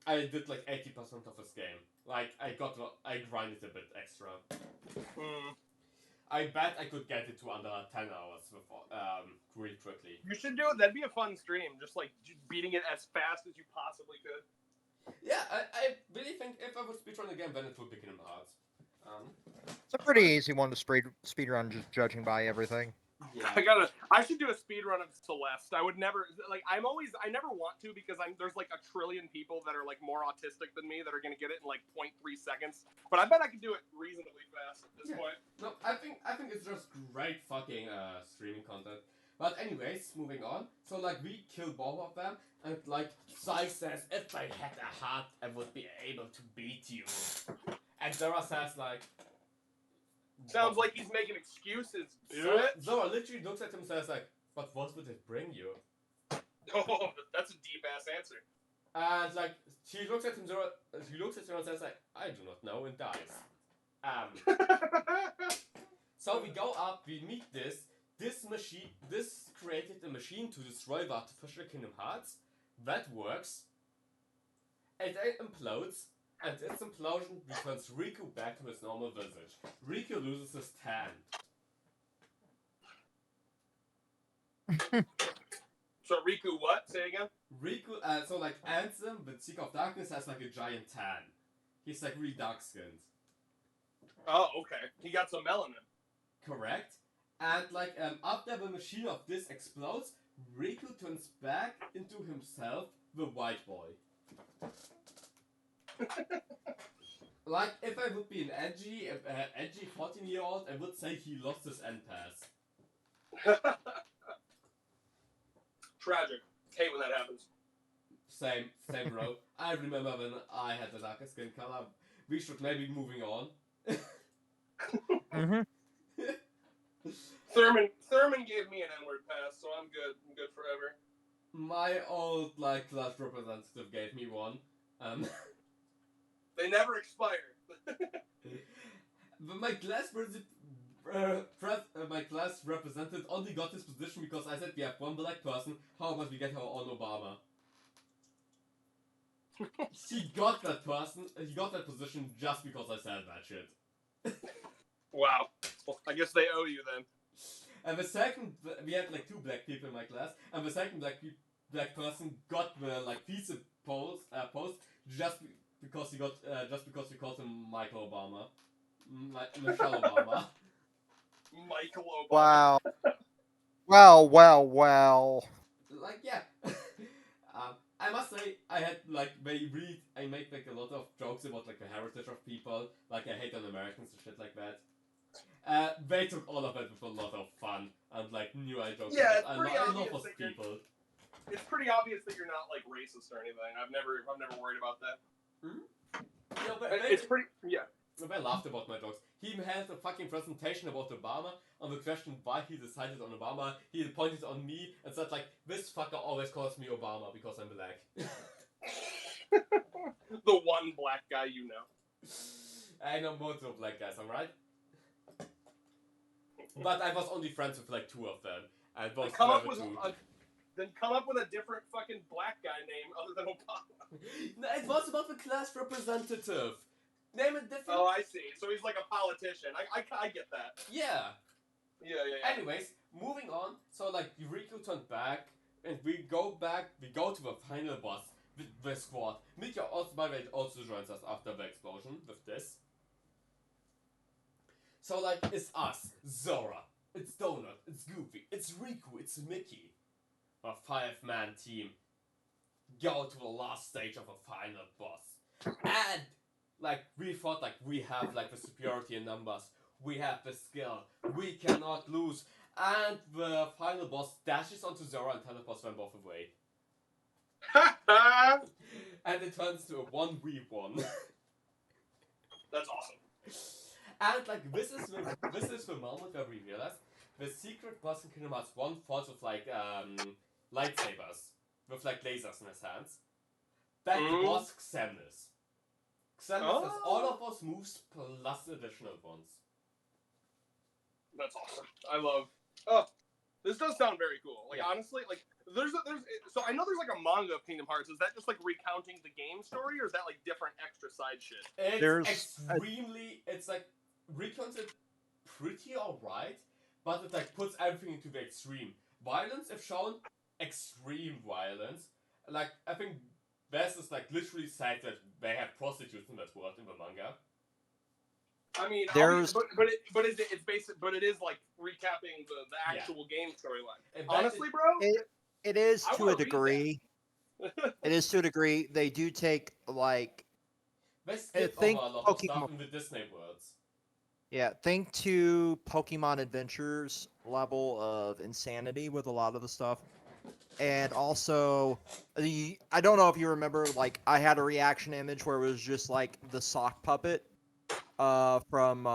[SPEAKER 2] 80% of this game. Like I grinded a bit extra.
[SPEAKER 4] Mm.
[SPEAKER 2] I bet I could get it to under 10 hours before, really quickly.
[SPEAKER 4] You should do it. That'd be a fun stream. Just like beating it as fast as you possibly could.
[SPEAKER 2] Yeah, I really think if I would speedrun again, then it would be Kingdom Hearts.
[SPEAKER 1] It's a pretty easy one to speedrun, just judging by everything.
[SPEAKER 2] Yeah.
[SPEAKER 4] I should do a speed run of Celeste. I would never I never want to because there's like a trillion people that are like more autistic than me that are gonna get it in like 0.3 seconds. But I bet I could do it reasonably fast at this point.
[SPEAKER 2] No, I think it's just great fucking streaming content. But anyways, moving on. So like we kill both of them, and like Sai says, if I had a heart, I would be able to beat you. And Zora says like,
[SPEAKER 4] Sounds like he's making excuses.
[SPEAKER 2] Zora literally looks at him and says like, but what would it bring you?
[SPEAKER 4] Oh, that's a deep ass answer.
[SPEAKER 2] And like she looks at him, Zora and says like, I do not know, and dies. So we go up, we meet this machine, this created a machine to destroy the artificial Kingdom Hearts. That works. And it implodes, and its implosion returns Riku back to his normal visage. Riku loses his tan.
[SPEAKER 4] So Riku what? Say again?
[SPEAKER 2] Riku, so like Ansem, the Seeker of Darkness, has like a giant tan. He's like really dark skinned.
[SPEAKER 4] Oh, okay. He got some melanin.
[SPEAKER 2] Correct. And like after the machine of this explodes, Riku turns back into himself, the white boy. Like if I would be an edgy 14-year-old, I would say he lost his end pass.
[SPEAKER 4] Tragic. Hate when that happens.
[SPEAKER 2] Same bro. I remember when I had the darker skin color. We should maybe moving on.
[SPEAKER 1] Mm-hmm.
[SPEAKER 4] Thurman gave me an N-word pass, so I'm good. I'm good forever.
[SPEAKER 2] My old like class representative gave me one.
[SPEAKER 4] They never expire.
[SPEAKER 2] But my class representative only got this position because I said we have one black person. How about we get our own Obama? He got that position just because I said that shit.
[SPEAKER 4] Wow. Well, I guess they owe you then.
[SPEAKER 2] And the second, we had like 2 black people in my class, and the second black person got the like thesis post just because we called him Michael Obama, Michelle Obama.
[SPEAKER 4] Michael Obama.
[SPEAKER 1] Wow. Well.
[SPEAKER 2] Like yeah. I must say I had like I made like a lot of jokes about like the heritage of people, like I hate on Americans and shit like that. They took all of it with a lot of fun and like new eye jokes.
[SPEAKER 4] Yeah,
[SPEAKER 2] I love those people.
[SPEAKER 4] It's pretty obvious that you're not like racist or anything. I've never worried about that.
[SPEAKER 2] Yeah, but
[SPEAKER 4] It's pretty. Yeah.
[SPEAKER 2] They laughed about my jokes. He had a fucking presentation about Obama. On the question why he decided on Obama, he pointed on me and said like, "This fucker always calls me Obama because I'm black."
[SPEAKER 4] The one black guy you know.
[SPEAKER 2] I know most of black guys, alright? But I was only friends with like 2 of them. And
[SPEAKER 4] Then
[SPEAKER 2] those
[SPEAKER 4] come up
[SPEAKER 2] were
[SPEAKER 4] with
[SPEAKER 2] the 2.
[SPEAKER 4] a different fucking black guy name other than Obama.
[SPEAKER 2] No, it was about the class representative. Name it different.
[SPEAKER 4] Oh, I see. So he's like a politician. I get that.
[SPEAKER 2] Yeah.
[SPEAKER 4] Yeah.
[SPEAKER 2] Anyways, moving on. So like Riku turned back, and we go to the final boss with the squad. Mika also, by the way, also joins us after the explosion with this. So like it's us, Zora, it's Donut, it's Goofy, it's Riku, it's Mickey. A 5-man team go to the last stage of a final boss. And like we thought like we have like the superiority in numbers. We have the skill. We cannot lose. And the final boss dashes onto Zora and teleports them both away. And it turns to a 1v1.
[SPEAKER 4] That's awesome.
[SPEAKER 2] And like this is the moment where we realize the secret boss in Kingdom Hearts 1 fought with like lightsabers. With like lasers in his hands. That was Xemnas. Xemnas has all of those moves plus additional ones.
[SPEAKER 4] That's awesome. I love. Oh, this does sound very cool. Like
[SPEAKER 2] Yeah.
[SPEAKER 4] honestly, like there's. So I know there's like a manga of Kingdom Hearts. Is that just like recounting the game story, or is that like different extra side shit?
[SPEAKER 2] It's
[SPEAKER 1] There's
[SPEAKER 2] extremely. It's like recounts it pretty alright, but it like puts everything into the extreme. Violence, if shown, extreme violence. Like I think Bess is like literally said that they have prostitutes in that world in the manga.
[SPEAKER 4] I mean,
[SPEAKER 1] There's-
[SPEAKER 4] but it is like recapping the actual game storyline. Honestly, bro,
[SPEAKER 1] It is
[SPEAKER 4] I
[SPEAKER 1] to a
[SPEAKER 4] wanna read that.
[SPEAKER 1] degree. It is to a degree. They do take like
[SPEAKER 2] They skip
[SPEAKER 1] think
[SPEAKER 2] over a lot of stuff
[SPEAKER 1] Pokemon-
[SPEAKER 2] in the Disney worlds.
[SPEAKER 1] think to Pokemon Adventures level of insanity with a lot of the stuff. And also, I don't know if you remember, like, I had a reaction image where it was just, like, the sock puppet from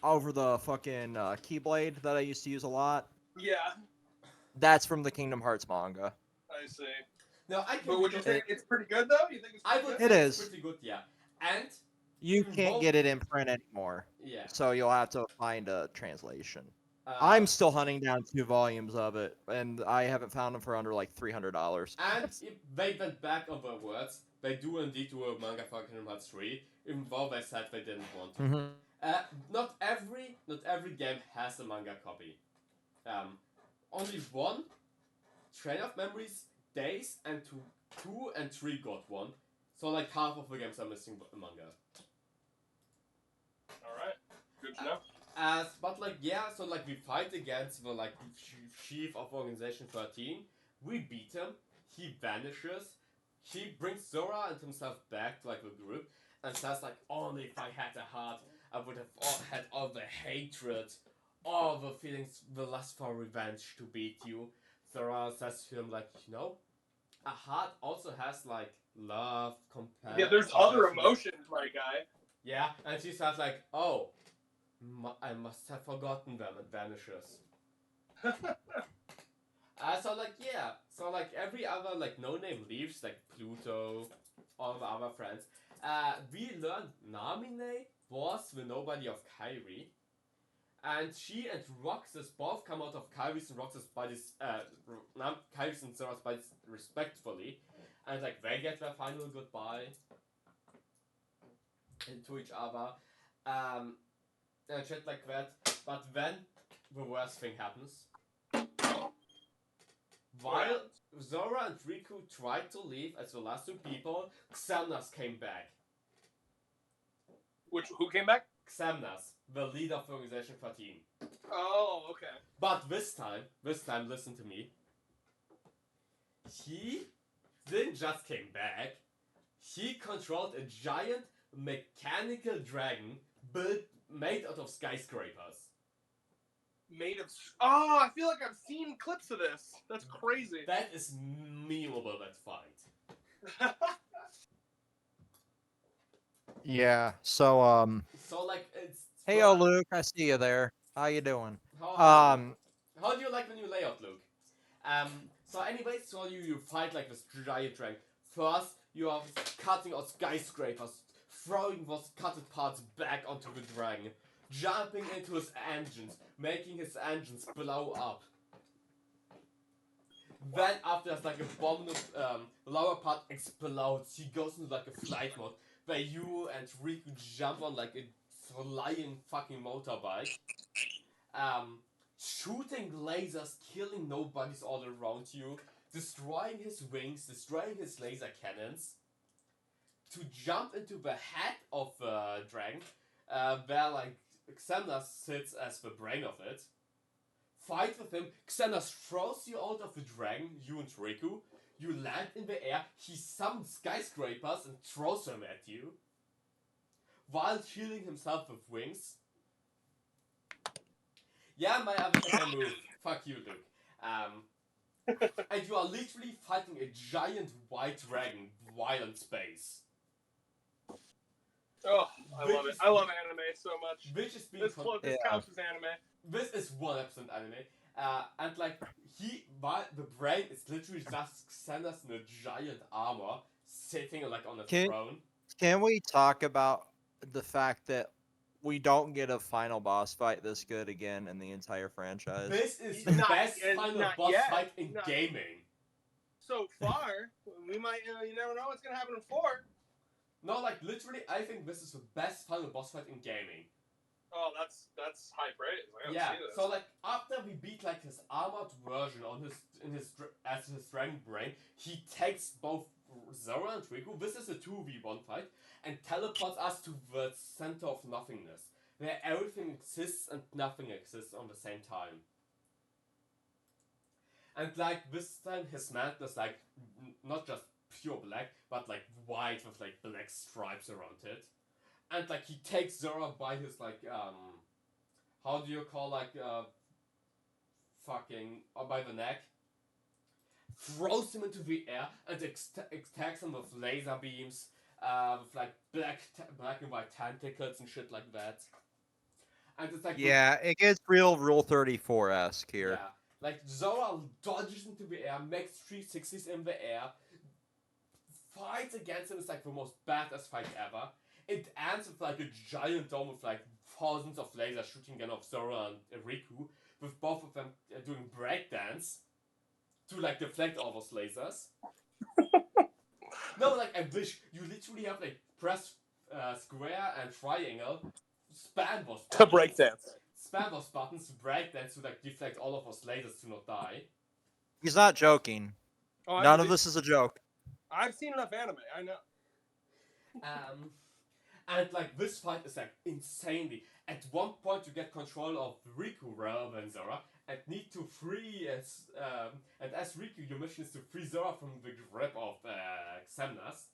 [SPEAKER 1] over the fucking Keyblade that I used to use a lot.
[SPEAKER 4] yeah,
[SPEAKER 1] That's from the Kingdom Hearts manga.
[SPEAKER 4] I see.
[SPEAKER 2] No, I can.
[SPEAKER 4] But would you say it's pretty good though? You think it's
[SPEAKER 2] I
[SPEAKER 4] pretty
[SPEAKER 2] would
[SPEAKER 4] good?
[SPEAKER 2] say
[SPEAKER 1] It
[SPEAKER 2] it's
[SPEAKER 1] is.
[SPEAKER 2] pretty good, yeah. And
[SPEAKER 1] You
[SPEAKER 2] Even
[SPEAKER 1] can't
[SPEAKER 2] both-
[SPEAKER 1] get it in print anymore,
[SPEAKER 2] yeah,
[SPEAKER 1] so you'll have to find a translation.
[SPEAKER 2] uh,
[SPEAKER 1] I'm still hunting down 2 volumes of it, and I haven't found them for under, like, $300.
[SPEAKER 2] And if they went back on their words, they do indeed do a manga for Kingdom Hearts 3, even though they said they didn't want to.
[SPEAKER 1] Mm-hmm.
[SPEAKER 2] Not every game has a manga copy. Only one, Train of Memories, Days, and 2 and 3 got one. So like half of the games are missing a manga.
[SPEAKER 4] All right, good to know.
[SPEAKER 2] But like yeah, so like we fight against the like chief of Organization 13. We beat him. He vanishes. He brings Zora and himself back to like the group and says like, only if I had a heart, I would have had all the hatred, all the feelings, the lust for revenge to beat you. Zora says to him like, a heart also has like love, compassion.
[SPEAKER 4] Yeah, there's other emotions, my guy.
[SPEAKER 2] Yeah, and she says like, oh, I must have forgotten them, and vanishes. So like every other like no name leaves, like Pluto, all the other friends. We learned Namine was the nobody of Kairi, and she and Roxas both come out of Kairi's and Roxas' bodies, Kairi's and Zora's bodies respectfully, and like they get their final goodbye into each other, and shit like that. But then the worst thing happens. While Zora and Riku tried to leave as the last 2 people, Xemnas came back.
[SPEAKER 4] Who came back?
[SPEAKER 2] Xemnas, the leader of Organization 13.
[SPEAKER 4] Oh, okay.
[SPEAKER 2] But this time, listen to me. He didn't just came back. He controlled a giant mechanical dragon made out of skyscrapers.
[SPEAKER 4] Made of. Oh, I feel like I've seen clips of this. That's crazy.
[SPEAKER 2] That is memeable, that fight.
[SPEAKER 1] Yeah. So
[SPEAKER 2] So like it's.
[SPEAKER 1] hey, Luke, I see you there. How you doing?
[SPEAKER 2] How do you like the new layout, Luke? So anyways, so you fight like this giant dragon. First, you are cutting out skyscrapers, throwing those cutted parts back onto the dragon. jumping into his engines, making his engines blow up. Then after there's like a bomb, lower part explodes. He goes into like a flight mode where you and Riku jump on like a flying fucking motorbike, shooting lasers, killing nobodies all around you, destroying his wings, destroying his laser cannons, to jump into the head of the dragon, where like Xemnas sits as the brain of it. Fight with him. Xemnas throws you out of the dragon, you and Riku. You land in the air. He summons skyscrapers and throws them at you, while healing himself with wings. Yeah, my avatar can move. Fuck you, Luke. And you are literally fighting a giant white dragon while in space.
[SPEAKER 4] Oh, I love it. I love anime so much.
[SPEAKER 2] Which is being
[SPEAKER 4] This counts as anime.
[SPEAKER 2] This is 100% anime. And like the brain is literally just Xenas in a giant armor sitting like on a throne.
[SPEAKER 1] Can we talk about the fact that we don't get a final boss fight this good again in the entire franchise?
[SPEAKER 2] This is the
[SPEAKER 4] Not-
[SPEAKER 2] best
[SPEAKER 4] and
[SPEAKER 2] final
[SPEAKER 4] not
[SPEAKER 2] boss
[SPEAKER 4] yet.
[SPEAKER 2] fight in
[SPEAKER 4] Not-
[SPEAKER 2] gaming.
[SPEAKER 4] So far, we might. You never know what's gonna happen in 4.
[SPEAKER 2] No, like literally, I think this is the best final boss fight in gaming.
[SPEAKER 4] Oh, that's high praise. I gotta
[SPEAKER 2] Yeah.
[SPEAKER 4] see this.
[SPEAKER 2] So like after we beat like his armored version as his dragon brain, he takes both Zora and Riku. This is a 2v1 fight, and teleports us to the center of nothingness, where everything exists and nothing exists on the same time. And like this time, his mantle is like not just pure black, but like white with like black stripes around it. And like he takes Zora by his like how do you call like by the neck, throws him into the air and attacks him with laser beams, with like black and white tentacles and shit like that. And it's like
[SPEAKER 1] It gets real Rule 34-esque here.
[SPEAKER 2] yeah, like Zora dodges into the air, makes 360s in the air, fights against him. It's like the most badass fight ever. It ends with like a giant dome with like thousands of lasers shooting in of Zora and Riku, with both of them doing breakdance to like deflect all those lasers. No, like I wish you literally have like press square and triangle, spam those
[SPEAKER 4] To
[SPEAKER 2] buttons,
[SPEAKER 4] breakdance.
[SPEAKER 2] spam those buttons to breakdance to like deflect all of those lasers to not die.
[SPEAKER 1] He's not joking.
[SPEAKER 4] Oh,
[SPEAKER 1] None of this is a joke.
[SPEAKER 4] I've seen enough anime. I know.
[SPEAKER 2] And like this fight is like insanely. At one point you get control of Riku rather than Zora, and need to free and as Riku your mission is to free Zora from the grip of Xemnas.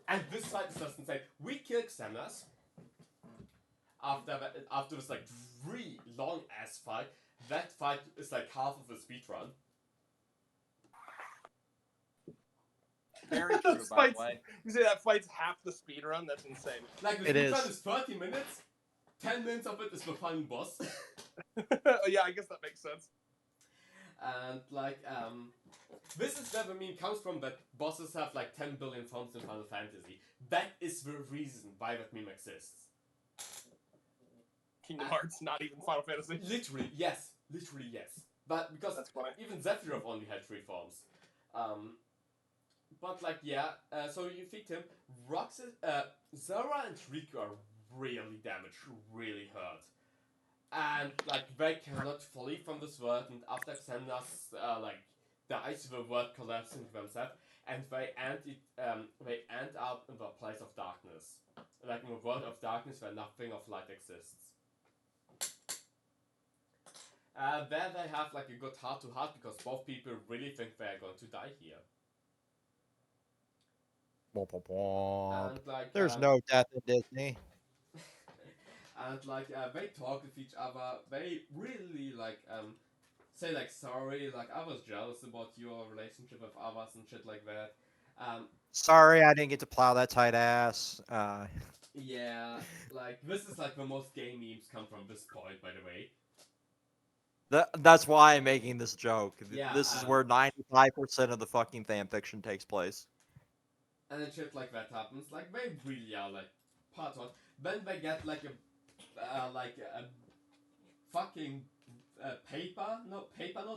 [SPEAKER 2] And this fight is just insane. We kill Xemnas after this like 3 long ass fight. That fight is like half of a speedrun.
[SPEAKER 5] Very true,
[SPEAKER 4] This
[SPEAKER 5] by the
[SPEAKER 4] fight's-
[SPEAKER 5] way.
[SPEAKER 4] You say that fight's half the speed run? That's insane.
[SPEAKER 2] Like the
[SPEAKER 1] It
[SPEAKER 2] speedrun
[SPEAKER 1] is.
[SPEAKER 2] is 30 minutes. 10 minutes of it is the final boss.
[SPEAKER 4] Yeah, I guess that makes sense.
[SPEAKER 2] And like this is where the meme comes from, that bosses have like 10 billion forms in Final Fantasy. That is the reason why that meme exists.
[SPEAKER 4] Kingdom Hearts, not even Final Fantasy.
[SPEAKER 2] Literally yes. But because
[SPEAKER 4] That's funny.
[SPEAKER 2] even Sephiroth only had 3 forms. But like yeah, so you defeat him. Zora and Riku are really damaged, really hurt. And like they cannot flee from this world, and after Xemnas like dies, the world collapses into themselves, and they end up in the place of darkness. Like in a world of darkness where nothing of light exists. There they have like a good heart-to-heart because both people really think they're going to die here. And like
[SPEAKER 1] There's no death in Disney.
[SPEAKER 2] and like they talk with each other. They really like say like sorry, like I was jealous about your relationship with others and shit like that.
[SPEAKER 1] Sorry, I didn't get to plow that tight ass.
[SPEAKER 2] Yeah, like this is like the most gay memes come from this point, by the way.
[SPEAKER 1] That's why I'm making this joke.
[SPEAKER 2] Yeah,
[SPEAKER 1] This is where 95% of the fucking fan fiction takes place.
[SPEAKER 2] And then shit like that happens. Like they really are like part of when they get like a fucking paper note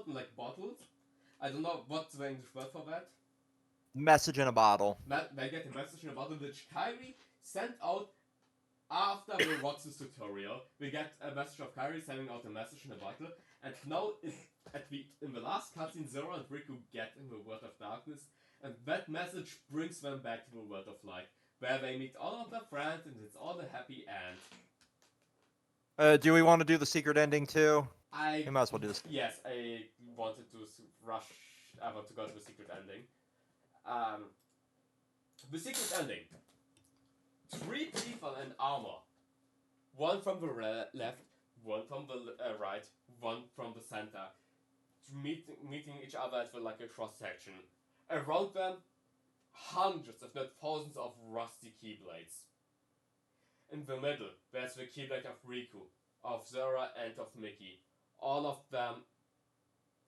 [SPEAKER 2] in like bottles. I don't know what's the English word for that.
[SPEAKER 1] Message in a bottle.
[SPEAKER 2] They get a message in a bottle which Kyrie sent out after the Roxas tutorial. We get a message of Kyrie sending out a message in a bottle, and now in the last cutscene, Zora and Riku get in the World of Darkness, and that message brings them back to the World of Light, where they meet all of their friends, and it's all a happy end.
[SPEAKER 1] Do we want to do the secret ending too?
[SPEAKER 2] I
[SPEAKER 1] We might as well do this.
[SPEAKER 2] Yes, I wanted to rush. I want to go to the secret ending. The secret ending. 3 people in armor. One from the left, one from the right, one from the center. Meeting each other at like a cross section. Around them, hundreds, if not thousands, of rusty keyblades. In the middle, there's the keyblade of Riku, of Zora, and of Mickey. All of them.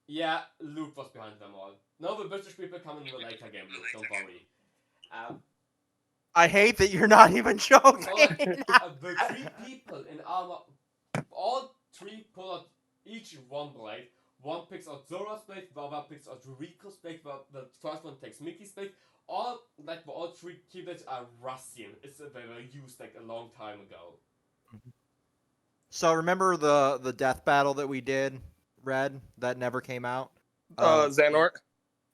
[SPEAKER 2] Yeah, Luke was behind them all. No, the British people come in the later game, Luke, don't worry.
[SPEAKER 1] I hate that you're not even joking.
[SPEAKER 2] So like, the 3 people in armor, all 3 pull out each one blade. One picks out Zora's blade, the other picks out Riku's blade, the first one takes Mickey's blade. All 3 keyblades are rusty, and they were used like a long time ago.
[SPEAKER 1] So remember the death battle that we did, Red, that never came out?
[SPEAKER 4] Xanort.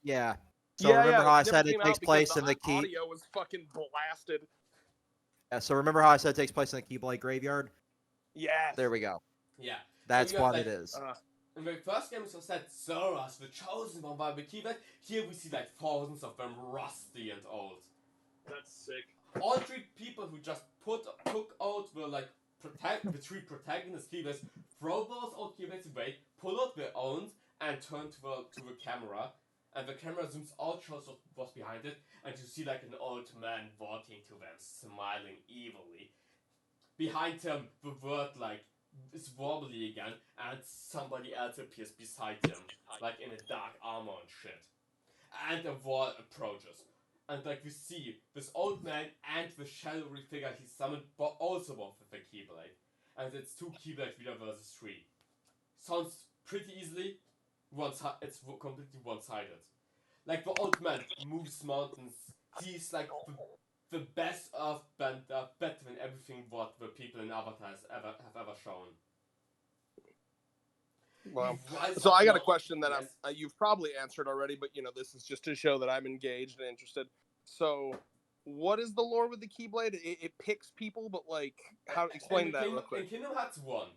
[SPEAKER 1] Yeah. So remember how I
[SPEAKER 4] it never
[SPEAKER 1] said it
[SPEAKER 4] came
[SPEAKER 1] takes
[SPEAKER 4] out because
[SPEAKER 1] place in the key?
[SPEAKER 4] audio was fucking blasted.
[SPEAKER 1] Yeah, so remember how I said it takes place in the Keyblade graveyard?
[SPEAKER 4] Yes.
[SPEAKER 1] There we go.
[SPEAKER 2] Yeah.
[SPEAKER 1] That's
[SPEAKER 2] So you have,
[SPEAKER 1] what it is.
[SPEAKER 2] In the first game, it was said Zora's the chosen one by the keyblade. Here we see like thousands of them rusty and old.
[SPEAKER 4] That's sick.
[SPEAKER 2] All 3 people who just took out the 3 protagonist keyblades, throw those old keyblades away, pull out their own, and turn to the camera. And the camera zooms out, shows what's behind it, and you see like an old man walking to them, smiling evilly. Behind him, the world is wobbly again, and somebody else appears beside him, like in a dark armor and shit. And a wall approaches. And we see this old man and the shadowy figure he summoned, but also one with the keyblade. And it's 2 keyblade leader versus 3. Sounds pretty easily. It's completely one-sided. Like the old man moves mountains. He's like the best of Bender, better than everything what the people in Avatar have ever shown.
[SPEAKER 4] Wow. So I got a question that you've probably answered already, but this is just to show that I'm engaged and interested. So, what is the lore with the Keyblade? It picks people, but how? Explain that real quick.
[SPEAKER 2] In Kingdom Hearts 1,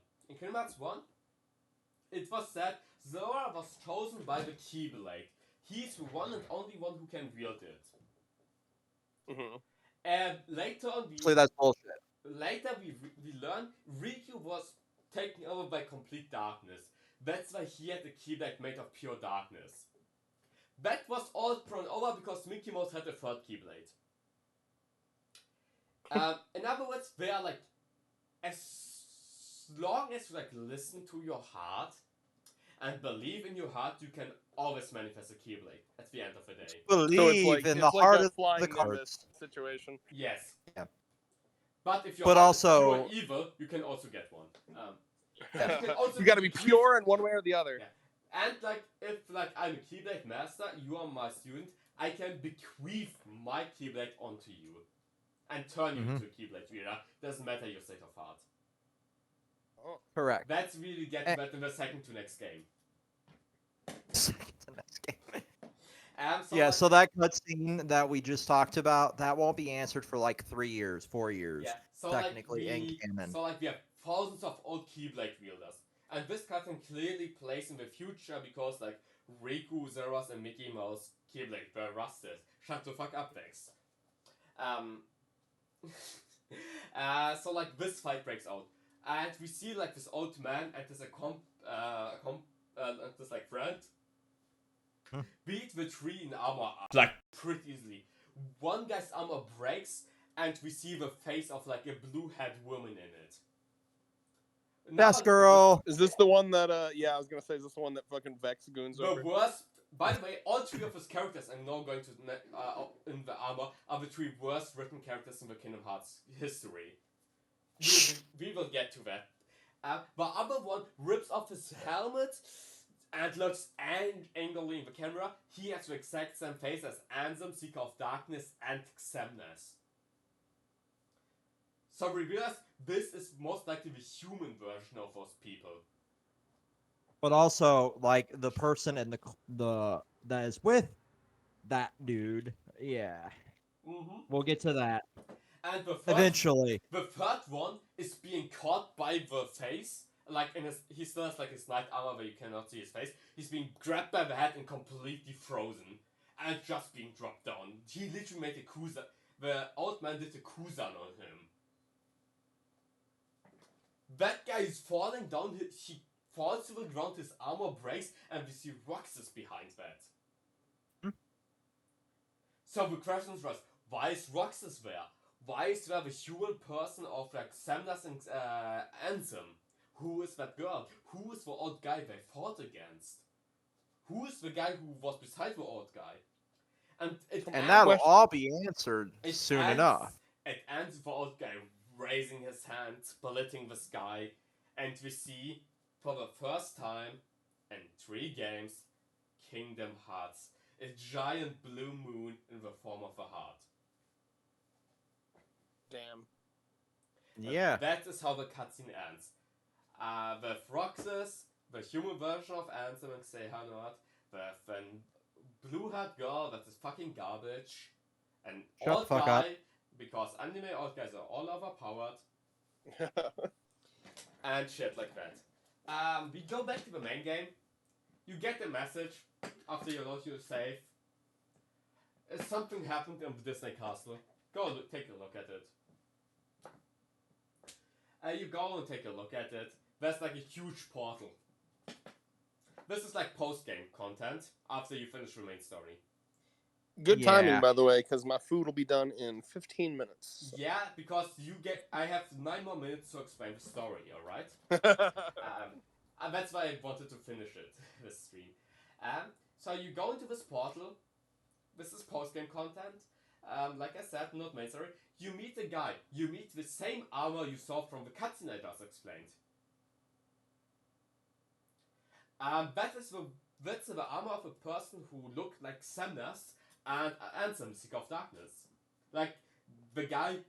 [SPEAKER 2] it was said Zora was chosen by the Keyblade. He's the one and only one who can wield it.
[SPEAKER 4] Mm-hmm.
[SPEAKER 2] And later on,
[SPEAKER 1] That's bullshit.
[SPEAKER 2] Later we learn Riku was taken over by complete darkness. That's why he had a keyblade made of pure darkness. That was all thrown over because Mickey Mouse had a 3rd keyblade. In other words, they are as long as you listen to your heart and believe in your heart, you can always manifest a keyblade at the end of the day.
[SPEAKER 1] Believe in the heart of the cards.
[SPEAKER 4] Situation.
[SPEAKER 2] Yes.
[SPEAKER 1] Yeah.
[SPEAKER 2] But if your
[SPEAKER 1] But
[SPEAKER 2] heart
[SPEAKER 1] also
[SPEAKER 2] is pure evil, you can also get one.
[SPEAKER 4] You gotta be pure in one way or the other.
[SPEAKER 2] Yeah. And if I'm a Keyblade master, you are my student, I can bequeath my Keyblade onto you and turn you into a Keyblade wielder. Doesn't matter your state of heart.
[SPEAKER 4] Oh.
[SPEAKER 1] Correct.
[SPEAKER 2] That's really getting that in the second to next game.
[SPEAKER 1] So that cutscene that we just talked about, that won't be answered for 3 years, 4 years, technically in canon.
[SPEAKER 2] So we have thousands of old Keyblade wielders. And this cutscene clearly plays in the future because Riku, Zeros, and Mickey Mouse Keyblade were rusted. Shut the fuck up, thanks. So this fight breaks out. And we see this old man and this friend beat the 3 in armor pretty easily. One guy's armor breaks and we see the face of a blue-haired woman in it.
[SPEAKER 1] Best girl.
[SPEAKER 4] Is this the one that? Yeah, I was gonna say, is this the one that fucking Vex goons over?
[SPEAKER 2] The worst By the way, all 3 of his characters I'm now going to in the armor are the 3 worst written characters in the Kingdom Hearts history. We will get to that. The other one rips off his helmet and looks angrily in the camera. He has the exact same face as Ansem, Seeker of Darkness, and Xemnas. So we realize this is most likely the human version of those people.
[SPEAKER 1] But also, like the person and the that is with that dude. Yeah,
[SPEAKER 2] Mm-hmm.
[SPEAKER 1] we'll get to that
[SPEAKER 2] And the
[SPEAKER 1] eventually.
[SPEAKER 2] third one is being caught by the face. Like he still has like his knight armor where you cannot see his face. He's being grabbed by the head and completely frozen, and just being dropped down. He literally made a Kuzan. The old man did a Kuzan on him. That guy is falling down. He falls to the ground. His armor breaks, and we see Roxas behind that. So the question was, why is Roxas there? Why is there the human person of like Xemnas and Ansem? Who is that girl? Who is the old guy they fought against? Who is the guy who was beside the old guy? And
[SPEAKER 1] that'll all be answered soon enough.
[SPEAKER 2] It ends with the old guy raising his hand, splitting the sky, and we see, for the first time in 3 games, Kingdom Hearts. A giant blue moon in the form of a heart.
[SPEAKER 4] Damn.
[SPEAKER 1] Yeah.
[SPEAKER 2] That is how the cutscene ends. With Roxas, the human version of Ansem and Xehanort, with a blue-haired girl that is fucking garbage, an
[SPEAKER 1] Shut
[SPEAKER 2] old
[SPEAKER 1] the fuck
[SPEAKER 2] guy,
[SPEAKER 1] up.
[SPEAKER 2] because anime old guys are all overpowered, and shit like that. We go back to the main game. You get the message after you load your save. Something happened in the Disney Castle. Go take a look at it. You go and take a look at it. There's like a huge portal. This is like post-game content after you finish the main story.
[SPEAKER 4] Good
[SPEAKER 1] Yeah.
[SPEAKER 4] timing, by the way, because my food will be done in 15 minutes. So.
[SPEAKER 2] Yeah, because I have 9 more minutes to explain the story, alright? And that's why I wanted to finish it, this stream. So you go into this portal. This is post-game content. Like I said, not main story. You meet a guy. You meet the same armor you saw from the cutscene I just explained. That's the armor of a person who looked like Xemnas and Ansem, Seeker of Darkness. Like the guy,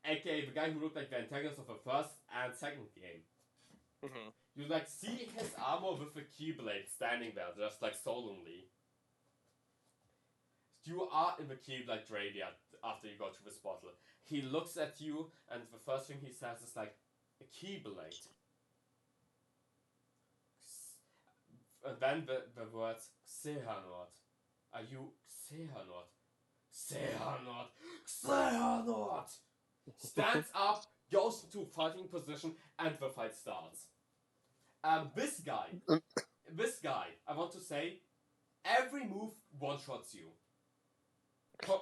[SPEAKER 2] aka the guy who looked like the antagonist of the first and second game.
[SPEAKER 4] Mm-hmm.
[SPEAKER 2] You like see his armor with the keyblade standing there, just like solemnly. You are in the keyblade graveyard after you go to this portal. He looks at you, and the first thing he says is like, a keyblade. And then the words, Xehanort. Are you Xehanort? Xehanort! Xehanort! Stands up, goes into fighting position, and the fight starts. This guy, I want to say, every move one-shots you.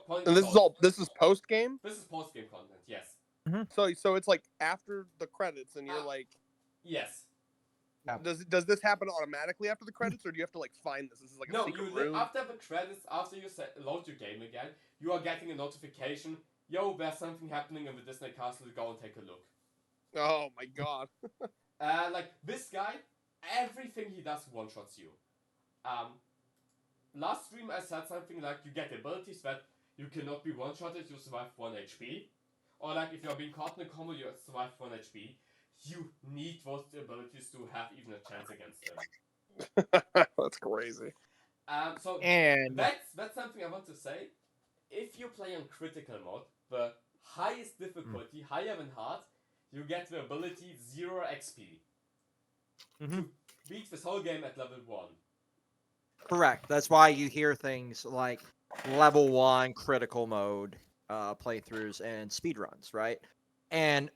[SPEAKER 4] And this is post game.
[SPEAKER 2] This is post game content, yes.
[SPEAKER 4] So it's like after the credits, and you're like,
[SPEAKER 2] yes.
[SPEAKER 4] Does this happen automatically after the credits, or do you have to like find this? This is like a secret room.
[SPEAKER 2] After the credits, after you load your game again, you are getting a notification. Yo, there's something happening in the Disney Castle. Go and take a look.
[SPEAKER 4] Oh my god.
[SPEAKER 2] Like this guy, everything he does one shots you. Last stream I said something like you get abilities that you cannot be one-shotted, you survive 1 HP. Or like if you're being caught in a combo, you survive 1 HP. You need those abilities to have even a chance against them.
[SPEAKER 4] That's crazy.
[SPEAKER 2] So
[SPEAKER 1] And
[SPEAKER 2] that's something I want to say. If you play on critical mode, the highest difficulty, higher than hard, you get the ability 0 XP. To beat this whole game at level 1.
[SPEAKER 1] correct. That's why you hear things like level 1 critical mode playthroughs and speedruns, right? And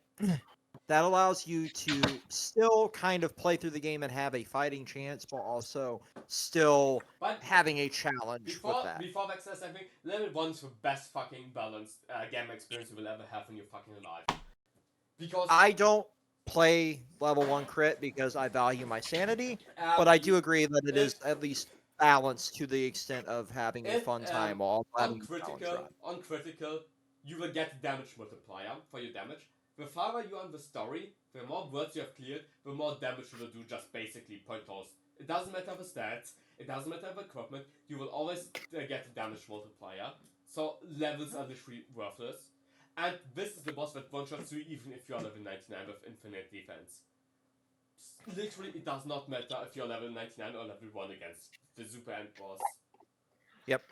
[SPEAKER 1] that allows you to still kind of play through the game and have a fighting chance, but also still having a challenge with that.
[SPEAKER 2] Before that says anything, level 1 is the best fucking balanced game experience you will ever have in your fucking life. Because
[SPEAKER 1] I don't play level 1 crit because I value my sanity, but I do agree that it is at least balance to the extent of having a
[SPEAKER 2] If,
[SPEAKER 1] fun time while also having a challenge drive.
[SPEAKER 2] on critical, you will get damage multiplier for your damage. The farther you are on the story, the more words you have cleared, the more damage you will do just basically point toss. It doesn't matter the stats, it doesn't matter the equipment, you will always get a damage multiplier. So levels are literally worthless. And this is the boss that one-shots you even if you're level 99 with infinite defense. Literally, it does not matter if you're level 99 or level 1 against the super end boss.
[SPEAKER 1] Yep.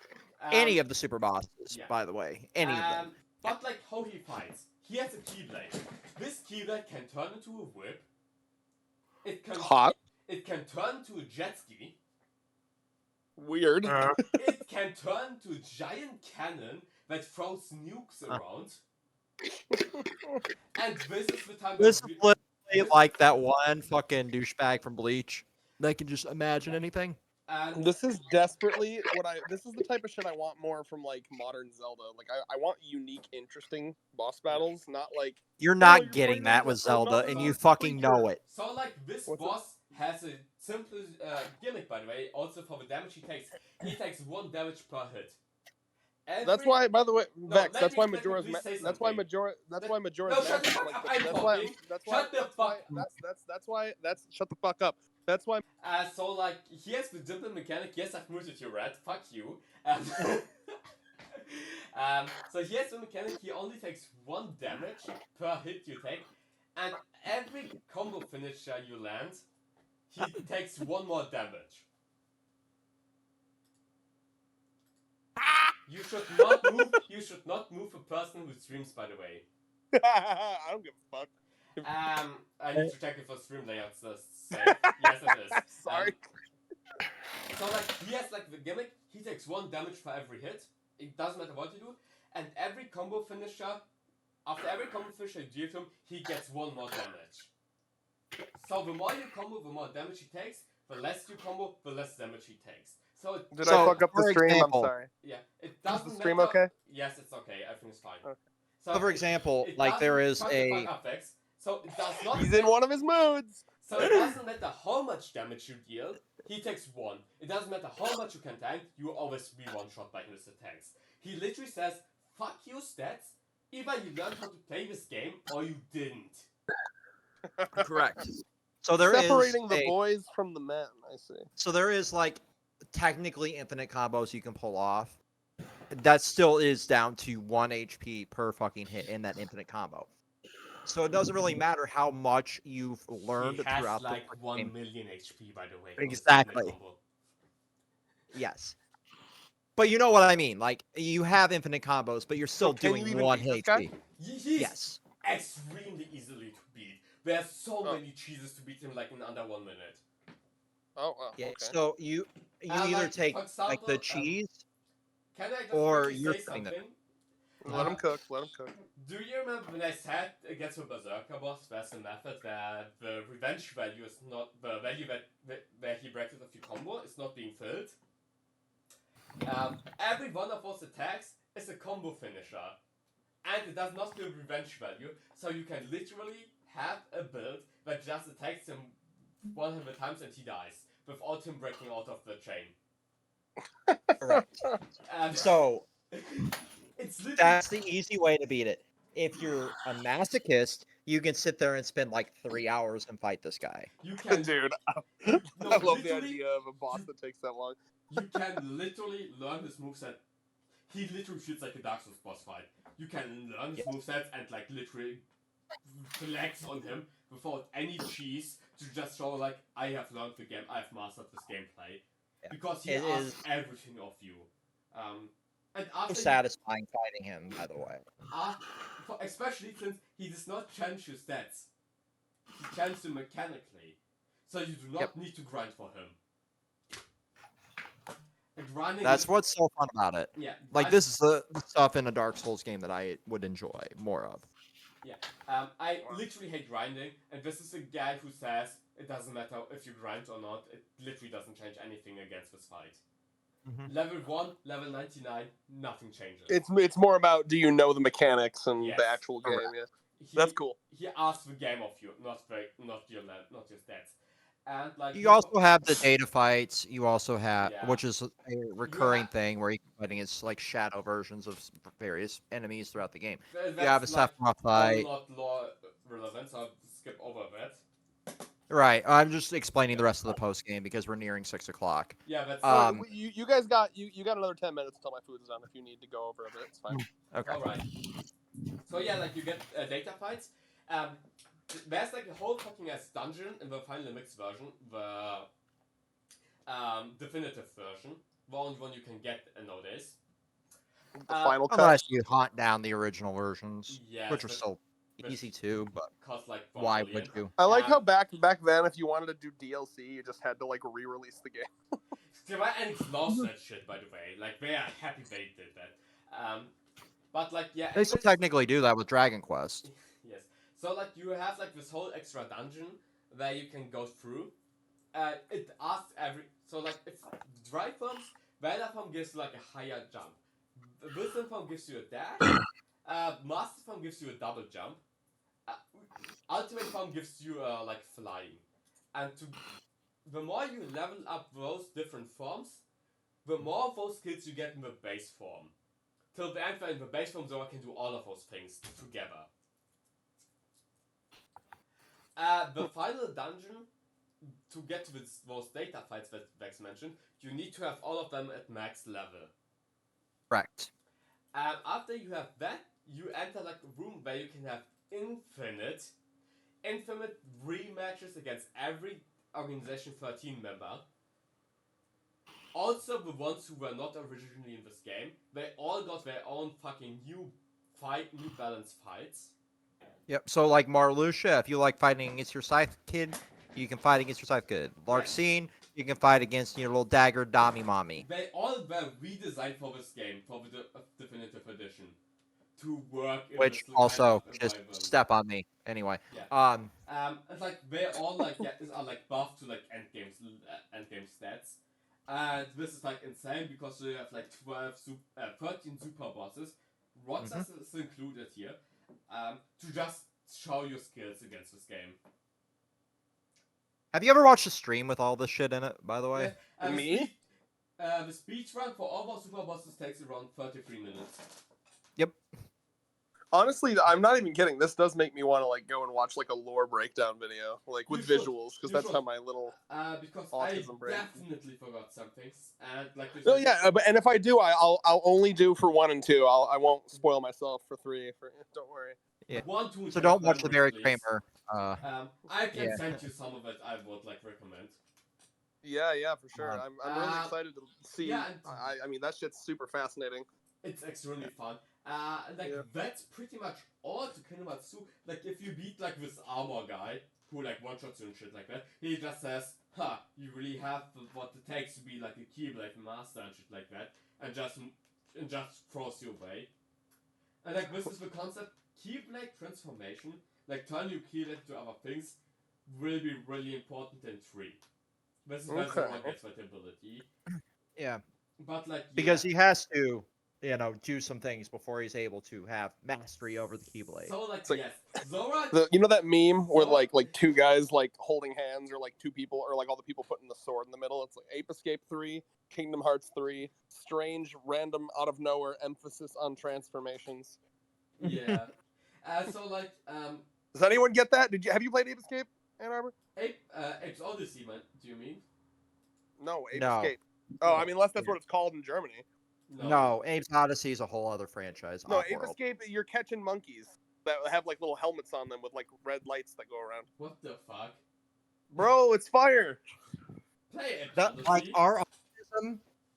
[SPEAKER 1] Any of the super bosses,
[SPEAKER 2] yeah.
[SPEAKER 1] by the way. Any of them.
[SPEAKER 2] But like how he fights. He has a keyblade. This keyblade can turn into a whip. It can
[SPEAKER 4] Hot.
[SPEAKER 2] It can turn to a jet ski.
[SPEAKER 4] Weird.
[SPEAKER 2] It can turn to a giant cannon that throws nukes around. And this is the time.
[SPEAKER 1] This is literally like that one fucking douchebag from Bleach that can just imagine anything.
[SPEAKER 4] This is desperately this is the type of shit I want more from like modern Zelda. Like I want unique, interesting boss battles, not like
[SPEAKER 1] You're not
[SPEAKER 4] you're
[SPEAKER 1] getting
[SPEAKER 4] fighting
[SPEAKER 1] that with Zelda,
[SPEAKER 4] another
[SPEAKER 1] and you
[SPEAKER 4] boss
[SPEAKER 1] fucking
[SPEAKER 4] creature.
[SPEAKER 1] know it.
[SPEAKER 2] So like this
[SPEAKER 4] What's
[SPEAKER 2] boss has a simple gimmick, by the way. Also for the damage he takes 1 damage per hit.
[SPEAKER 4] That's why, by the way, Vex.
[SPEAKER 2] let
[SPEAKER 4] That's
[SPEAKER 2] me-
[SPEAKER 4] why
[SPEAKER 2] let me
[SPEAKER 4] Majora's.
[SPEAKER 2] please say
[SPEAKER 4] That's why
[SPEAKER 2] something.
[SPEAKER 4] Majora's.
[SPEAKER 2] No, shut the
[SPEAKER 4] Mask is
[SPEAKER 2] fuck
[SPEAKER 4] like
[SPEAKER 2] up,
[SPEAKER 4] the-
[SPEAKER 2] I'm
[SPEAKER 4] that's why.
[SPEAKER 2] talking.
[SPEAKER 4] That's why.
[SPEAKER 2] Shut the
[SPEAKER 4] That's why.
[SPEAKER 2] fuck.
[SPEAKER 4] That's why. That's shut the fuck up. That's why.
[SPEAKER 2] So like here's the dimple mechanic. Yes, I've muted you, Red. Fuck you. So here's the mechanic. He only takes 1 damage per hit you take, and every combo finisher you land, he takes 1 more damage. You should not move. You should not move a person who streams. By the way.
[SPEAKER 4] I don't give a fuck.
[SPEAKER 2] I need to check if the stream layout's safe. Yes, it is.
[SPEAKER 4] Sorry.
[SPEAKER 2] So like he has like the gimmick. He takes 1 damage for every hit. It doesn't matter what you do, and every combo finisher. After every combo finisher you deal to him, he gets 1 more damage. So the more you combo, the more damage he takes. The less you combo, the less damage he takes. So
[SPEAKER 4] Did I fuck up the
[SPEAKER 1] for
[SPEAKER 4] stream?
[SPEAKER 1] example-
[SPEAKER 4] I'm sorry.
[SPEAKER 2] yeah, it
[SPEAKER 4] Is
[SPEAKER 2] doesn't
[SPEAKER 4] the stream
[SPEAKER 2] matter.
[SPEAKER 4] okay?
[SPEAKER 2] Yes, it's okay. Everything's fine.
[SPEAKER 4] Okay.
[SPEAKER 1] So, for example,
[SPEAKER 2] it
[SPEAKER 1] like there
[SPEAKER 2] doesn't-
[SPEAKER 1] is
[SPEAKER 2] shut the
[SPEAKER 1] a.
[SPEAKER 2] fuck up, Vex. So it does not.
[SPEAKER 4] He's in one of his moods.
[SPEAKER 2] So it doesn't matter how much damage you deal, he takes 1. It doesn't matter how much you can tank, you will always be one-shot by his attacks. He literally says, fuck you stats, either you learned how to play this game, or you didn't.
[SPEAKER 1] Correct. So there is
[SPEAKER 4] Separating the
[SPEAKER 1] a-
[SPEAKER 4] boys from the men. I see.
[SPEAKER 1] So there is like technically infinite combos you can pull off. That still is down to 1 HP per fucking hit in that infinite combo. So it doesn't really matter how much you've learned
[SPEAKER 2] He has
[SPEAKER 1] throughout
[SPEAKER 2] like
[SPEAKER 1] the
[SPEAKER 2] 1
[SPEAKER 1] game.
[SPEAKER 2] million HP, by the way.
[SPEAKER 1] Exactly. Yes. But you know what I mean. Like you have infinite combos, but you're still
[SPEAKER 4] can
[SPEAKER 1] doing
[SPEAKER 4] you even
[SPEAKER 1] 1
[SPEAKER 4] beat this
[SPEAKER 1] HP.
[SPEAKER 4] guy?
[SPEAKER 2] He's
[SPEAKER 1] Yes.
[SPEAKER 2] extremely easily to beat. There's so
[SPEAKER 4] Oh.
[SPEAKER 2] many cheeses to beat him like in under 1 minute.
[SPEAKER 4] Oh, wow.
[SPEAKER 1] Yeah.
[SPEAKER 4] Okay.
[SPEAKER 1] So you either
[SPEAKER 2] like,
[SPEAKER 1] take
[SPEAKER 2] for
[SPEAKER 1] like the
[SPEAKER 2] example,
[SPEAKER 1] cheese.
[SPEAKER 2] Can I just
[SPEAKER 1] Or
[SPEAKER 2] quickly
[SPEAKER 1] you're
[SPEAKER 2] say
[SPEAKER 1] saying that-
[SPEAKER 2] something?
[SPEAKER 4] Let him cook. Let him cook.
[SPEAKER 2] Do you remember when I said against the Berserker boss, there's a method where the revenge value is not the value where he breaks it of your combo is not being filled? Every one of those attacks is a combo finisher, and it does not give revenge value, so you can literally have a build that just attacks him 100 times and he dies without him breaking out of the chain.
[SPEAKER 1] Correct. So
[SPEAKER 2] It's literally
[SPEAKER 1] that's the easy way to beat it. If you're a masochist, you can sit there and spend like 3 hours and fight this guy.
[SPEAKER 2] you can
[SPEAKER 4] Dude,
[SPEAKER 2] no,
[SPEAKER 4] I love the
[SPEAKER 2] literally,
[SPEAKER 4] idea of a boss that takes that long.
[SPEAKER 2] You can literally learn his moveset. He literally feels like a Dark Souls boss fight. You can learn his moveset and like literally flex on him without any cheese to just show like I have learned the game, I have mastered this gameplay.
[SPEAKER 1] Yeah.
[SPEAKER 2] Because he
[SPEAKER 1] It
[SPEAKER 2] asks
[SPEAKER 1] is-
[SPEAKER 2] everything of you. And
[SPEAKER 1] So
[SPEAKER 2] after
[SPEAKER 1] satisfying fighting him, by the way.
[SPEAKER 2] especially since he does not change your stats. He changes them mechanically. So you do not need to grind for him. And grinding
[SPEAKER 1] That's
[SPEAKER 2] is-
[SPEAKER 1] what's so fun about it.
[SPEAKER 2] yeah.
[SPEAKER 1] Like
[SPEAKER 2] grind-
[SPEAKER 1] this is the stuff in a Dark Souls game that I would enjoy more of.
[SPEAKER 2] I literally hate grinding, and this is a guy who says it doesn't matter if you grind or not, it literally doesn't change anything against this fight. Level 1, level 99, nothing changes.
[SPEAKER 4] It's more about do you know the mechanics and
[SPEAKER 2] Yes.
[SPEAKER 4] the actual game.
[SPEAKER 1] Correct.
[SPEAKER 4] Yeah,
[SPEAKER 2] He-
[SPEAKER 4] that's cool.
[SPEAKER 2] He asks the game of you, not your stats. And like
[SPEAKER 1] You also have the data fights. You also have,
[SPEAKER 2] Yeah.
[SPEAKER 1] which is a recurring
[SPEAKER 2] ha-
[SPEAKER 1] thing where you can fighting against like shadow versions of various enemies throughout the game.
[SPEAKER 2] that's
[SPEAKER 1] You have a
[SPEAKER 2] like
[SPEAKER 1] Sephiroth
[SPEAKER 2] all
[SPEAKER 1] fight.
[SPEAKER 2] not law relevant, so I'll skip over that.
[SPEAKER 1] Right. I'm just explaining
[SPEAKER 2] Yeah.
[SPEAKER 1] the rest of the post game because we're nearing 6 o'clock.
[SPEAKER 2] Yeah, that's
[SPEAKER 1] Um,
[SPEAKER 4] You guys got you got another 10 minutes until my food is done. If you need to go over a bit, it's fine.
[SPEAKER 1] Okay.
[SPEAKER 2] all right. So yeah, like you get data fights. There's like a whole fucking ass dungeon in the final mix version, the definitive version, the only one you can get nowadays.
[SPEAKER 4] The final cut.
[SPEAKER 1] Unless you hunt down the original versions,
[SPEAKER 2] Yes,
[SPEAKER 1] which are still
[SPEAKER 2] which
[SPEAKER 1] easy too, but
[SPEAKER 2] cost like 1
[SPEAKER 1] why
[SPEAKER 2] million.
[SPEAKER 1] would you?
[SPEAKER 4] I like how
[SPEAKER 2] Um,
[SPEAKER 4] back then, if you wanted to do DLC, you just had to like re-release the game.
[SPEAKER 2] Square Enix lost that shit, by the way. Like they are happy they did that. But like yeah,
[SPEAKER 1] They still technically do that with Dragon Quest.
[SPEAKER 2] yes. So like you have like this whole extra dungeon where you can go through. It asks so like it's dry forms. Vanilla form gives you like a higher jump. Wisdom form gives you a dash. Master form gives you a double jump. Uh, Ultimate form gives you like flying. And the more you level up those different forms, the more of those skills you get in the base form. Till the end, where in the base form, Zora can do all of those things together. The final dungeon, to get to those data fights that Vex mentioned, you need to have all of them at max level.
[SPEAKER 1] Correct.
[SPEAKER 2] After you have that, you enter like a room where you can have infinite rematches against every Organization 13 member. Also, the ones who were not originally in this game, they all got their own fucking new balance fights.
[SPEAKER 1] Yep. So like Marluxia, if you like fighting against your Scythe kid, you can fight against your Scythe kid. Larxene, you can fight against your little dagger Dami Mommy.
[SPEAKER 2] They all were redesigned for this game, for the definitive edition, to work in
[SPEAKER 1] Which
[SPEAKER 2] this
[SPEAKER 1] also
[SPEAKER 2] kind of
[SPEAKER 1] just
[SPEAKER 2] environment.
[SPEAKER 1] step on me. Anyway.
[SPEAKER 2] Yeah. It's like they all like are like buffed to like endgame stats. And this is like insane because you have like 13 super bosses. Roxas is included here. To just show your skills against this game.
[SPEAKER 1] Have you ever watched a stream with all this shit in it, by the way?
[SPEAKER 2] Yeah,
[SPEAKER 4] Me?
[SPEAKER 2] The speed run for all those super bosses takes around 33 minutes.
[SPEAKER 1] Yep.
[SPEAKER 4] Honestly, I'm not even kidding. This does make me want to like go and watch like a lore breakdown video, like with
[SPEAKER 2] You should.
[SPEAKER 4] visuals, because
[SPEAKER 2] You
[SPEAKER 4] that's
[SPEAKER 2] should.
[SPEAKER 4] how my little.
[SPEAKER 2] Because
[SPEAKER 4] Autism
[SPEAKER 2] I
[SPEAKER 4] brain.
[SPEAKER 2] definitely forgot some things, and like there's
[SPEAKER 4] Oh yeah, and if I do, I'll only do for 1 and 2. I won't spoil myself for 3. Don't worry.
[SPEAKER 1] Yeah.
[SPEAKER 2] 1, 2,
[SPEAKER 1] So don't watch the
[SPEAKER 2] memories,
[SPEAKER 1] Barry
[SPEAKER 2] please.
[SPEAKER 1] Kramer.
[SPEAKER 2] I can
[SPEAKER 1] yeah.
[SPEAKER 2] send you some of it. I would like recommend.
[SPEAKER 4] Yeah, for sure. I'm really excited to see.
[SPEAKER 2] Yeah,
[SPEAKER 4] I mean, that shit's super fascinating.
[SPEAKER 2] It's extremely fun. That's pretty much all to Kingdom Hearts 2. Like if you beat like this armor guy who like one shots you and shit like that, he just says, "Ha, you really have what it takes to be like a Keyblade master and shit like that," and just throws you away. And like this is the concept. Keyblade transformation, like turn your Keyblade to other things, will be really important in 3. This is where Zora gets that ability.
[SPEAKER 1] Yeah.
[SPEAKER 2] But like
[SPEAKER 1] Because he has to, do some things before he's able to have mastery over the Keyblade.
[SPEAKER 2] So like,
[SPEAKER 4] like-
[SPEAKER 2] yes, Zora.
[SPEAKER 4] You know that meme where
[SPEAKER 2] Zora-
[SPEAKER 4] like 2 guys like holding hands, or like 2 people, or like all the people putting the sword in the middle? It's like Ape Escape 3, Kingdom Hearts 3, strange, random, out of nowhere emphasis on transformations.
[SPEAKER 2] Yeah. So like,
[SPEAKER 4] Does anyone get that? Have you played Ape Escape, Ann Arbor?
[SPEAKER 2] Ape's Odyssey, man. Do you mean?
[SPEAKER 4] No, Ape
[SPEAKER 1] No.
[SPEAKER 4] Escape. Oh, I mean, unless that's what it's called in Germany.
[SPEAKER 1] No, Abe's Odyssey is a whole other franchise.
[SPEAKER 4] No,
[SPEAKER 1] Oddworld.
[SPEAKER 4] Ape Escape, you're catching monkeys that have like little helmets on them with like red lights that go around.
[SPEAKER 2] What the fuck?
[SPEAKER 4] Bro, it's fire.
[SPEAKER 2] Play Ape's
[SPEAKER 1] That,
[SPEAKER 2] Odyssey.
[SPEAKER 1] like